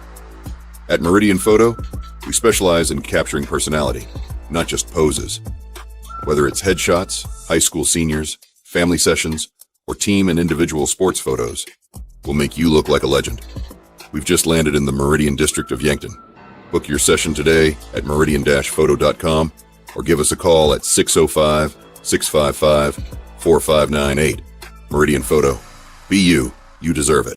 At Meridian Photo, We specialize in capturing personality, not just poses. Whether it's headshots, high school seniors, family sessions, or team and individual sports photos, we'll make you look like a legend. We've just landed in the Meridian District of Yankton. Book your session today at meridian-photo.com or give us a call at 605-655-4598. Meridian Photo. Be you. You deserve it.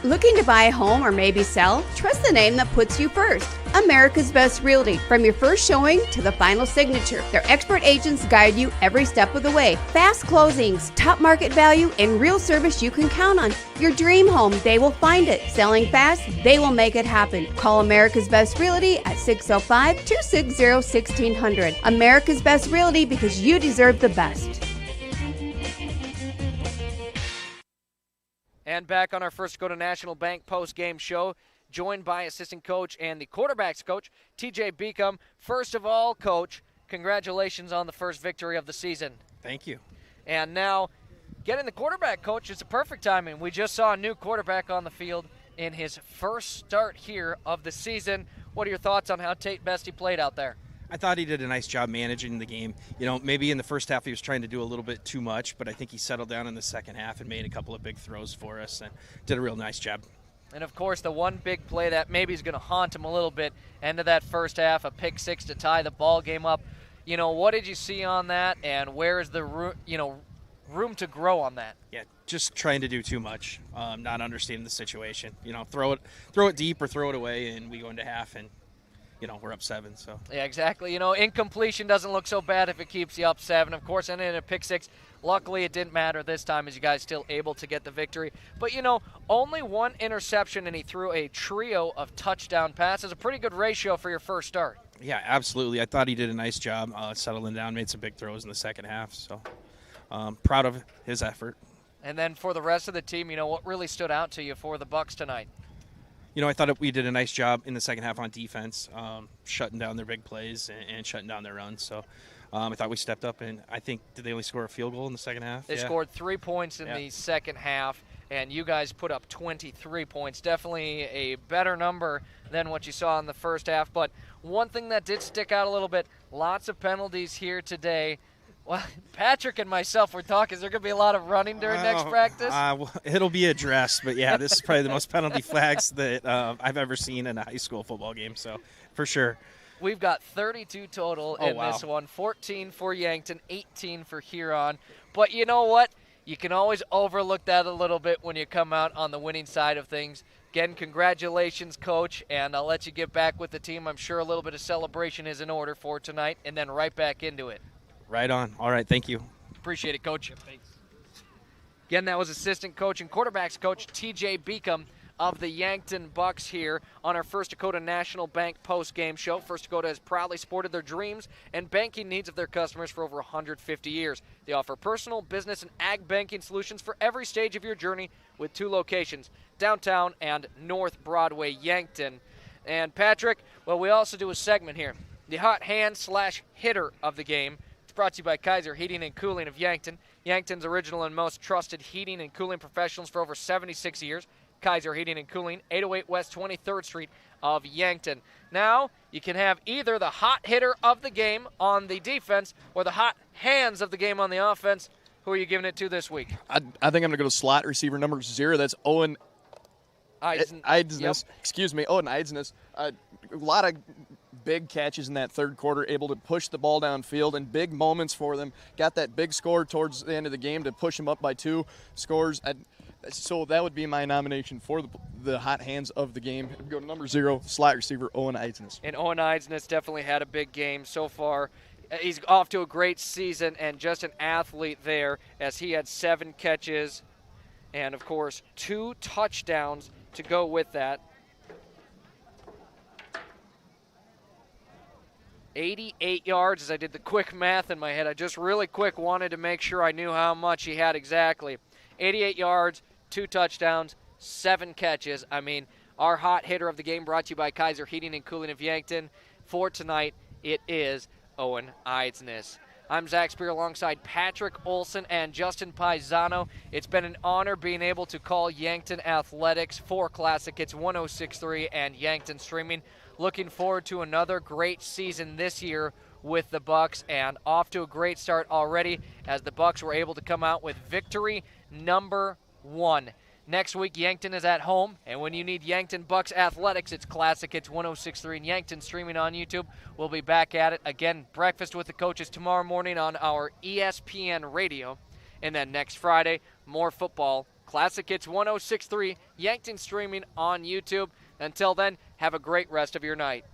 Looking to buy a home or maybe sell? Trust the name that puts you first. America's Best Realty. From your first showing to the final signature, their expert agents guide you every step of the way. Fast closings, top market value, and real service you can count on. Your dream home, they will find it. Selling fast, they will make it happen. Call America's Best Realty at 605-260-1600. America's Best Realty, because you deserve the best. And back on our First Go to National Bank post-game show, joined by assistant coach and the quarterbacks coach, TJ Beacom. First of all, Coach, congratulations on the first victory of the season. Thank you. And now, getting the quarterback coach is a perfect timing. We just saw a new quarterback on the field in his first start here of the season. What are your thoughts on how Tate Bestie played out there? I thought he did a nice job managing the game. You know, maybe in the first half he was trying to do a little bit too much, but I think he settled down in the second half and made a couple of big throws for us and did a real nice job. And, of course, the one big play that maybe is going to haunt him a little bit, end of that first half, a pick six to tie the ball game up. You know, what did you see on that, and where is the room to grow on that? Yeah, just trying to do too much, not understanding the situation. You know, throw it deep or throw it away, and we go into half and we're up 7. So yeah, exactly. Incompletion doesn't look so bad if it keeps you up 7. Of course, and in a pick six, luckily it didn't matter this time as you guys still able to get the victory. But, only one interception, and he threw a trio of touchdown passes. A pretty good ratio for your first start. Yeah, absolutely. I thought he did a nice job settling down, made some big throws in the second half. So proud of his effort. And then for the rest of the team, what really stood out to you for the Bucs tonight? I thought we did a nice job in the second half on defense, shutting down their big plays and shutting down their runs. So I thought we stepped up, and I think, did they only score a field goal in the second half? They scored 3 points in the second half, and you guys put up 23 points. Definitely a better number than what you saw in the first half. But one thing that did stick out a little bit, lots of penalties here today. Well, Patrick and myself were talking. Is there going to be a lot of running during next practice? Well, it'll be addressed, but yeah, this is probably the most penalty flags that I've ever seen in a high school football game, so for sure. We've got 32 total in this one, 14 for Yankton, 18 for Huron. But you know what? You can always overlook that a little bit when you come out on the winning side of things. Again, congratulations, Coach, and I'll let you get back with the team. I'm sure a little bit of celebration is in order for tonight, and then right back into it. Right on. All right, thank you. Appreciate it, Coach. Thanks. Again, that was assistant coach and quarterbacks coach TJ Beacom of the Yankton Bucs here on our First Dakota National Bank post-game show. First Dakota has proudly supported their dreams and banking needs of their customers for over 150 years. They offer personal, business, and ag banking solutions for every stage of your journey with 2 locations, downtown and North Broadway, Yankton. And Patrick, well, we also do a segment here, the hot hand/hitter of the game. Brought to you by Kaiser Heating and Cooling of Yankton. Yankton's original and most trusted heating and cooling professionals for over 76 years. Kaiser Heating and Cooling, 808 West 23rd Street of Yankton. Now, you can have either the hot hitter of the game on the defense or the hot hands of the game on the offense. Who are you giving it to this week? I think I'm going to go to slot receiver number 0. That's Owen Eidsness. Yep. Excuse me, Owen Eidsness. A lot of big catches in that third quarter, able to push the ball downfield, and big moments for them. Got that big score towards the end of the game to push them up by 2 scores. So that would be my nomination for the hot hands of the game. Go to number 0, slot receiver Owen Eidsness. And Owen Eidsness definitely had a big game so far. He's off to a great season and just an athlete there, as he had 7 catches and, of course, 2 touchdowns to go with that. 88 yards, as I did the quick math in my head. I just really quick wanted to make sure I knew how much he had exactly. 88 yards, 2 touchdowns, 7 catches. I mean, our hot hitter of the game, brought to you by Kaiser Heating and Cooling of Yankton. For tonight, it is Owen Eidsness. I'm Zac Spear alongside Patrick Olson and Justin Paisano. It's been an honor being able to call Yankton Athletics for Classic Hits 106.3 and Yankton Streaming. Looking forward to another great season this year with the Bucks, and off to a great start already as the Bucks were able to come out with victory number 1. Next week, Yankton is at home, and when you need Yankton Bucks Athletics, it's Classic Hits 106.3 and Yankton Streaming on YouTube. We'll be back at it again, breakfast with the coaches tomorrow morning on our ESPN radio. And then next Friday, more football, Classic Hits 106.3, Yankton Streaming on YouTube. Until then, have a great rest of your night.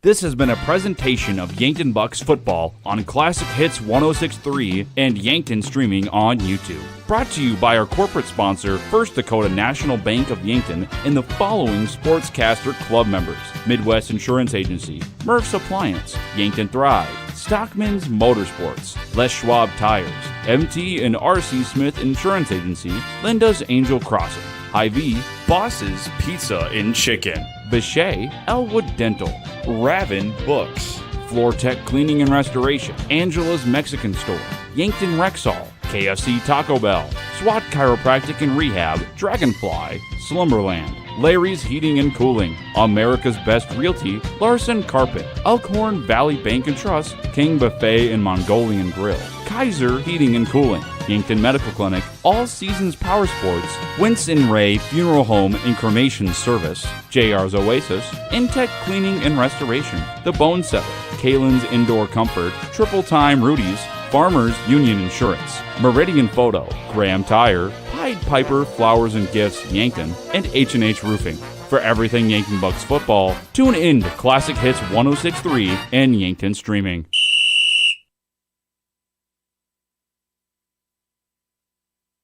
This has been a presentation of Yankton Bucks football on Classic Hits 106.3 and Yankton Streaming on YouTube. Brought to you by our corporate sponsor, First Dakota National Bank of Yankton, and the following Sportscaster Club members: Midwest Insurance Agency, Murph's Appliance, Yankton Thrive, Stockman's Motorsports, Les Schwab Tires, MT and RC Smith Insurance Agency, Linda's Angel Crossing, Hy-Vee, Boss's Pizza and Chicken, Bechet, Elwood Dental, Raven Books, Floor Tech Cleaning and Restoration, Angela's Mexican Store, Yankton Rexall, KFC Taco Bell, SWAT Chiropractic and Rehab, Dragonfly, Slumberland, Larry's Heating and Cooling, America's Best Realty, Larson Carpet, Elkhorn Valley Bank and Trust, King Buffet and Mongolian Grill, Kaiser Heating and Cooling, Yankton Medical Clinic, All Seasons Power Sports, Winston Ray Funeral Home and Cremation Service, JR's Oasis, Intech Cleaning and Restoration, The Bone Setter, Kalen's Indoor Comfort, Triple Time Rudy's, Farmers Union Insurance, Meridian Photo, Graham Tire, Pied Piper Flowers and Gifts Yankton, and H&H Roofing. For everything Yankton Bucks football, tune in to Classic Hits 106.3 and Yankton Streaming.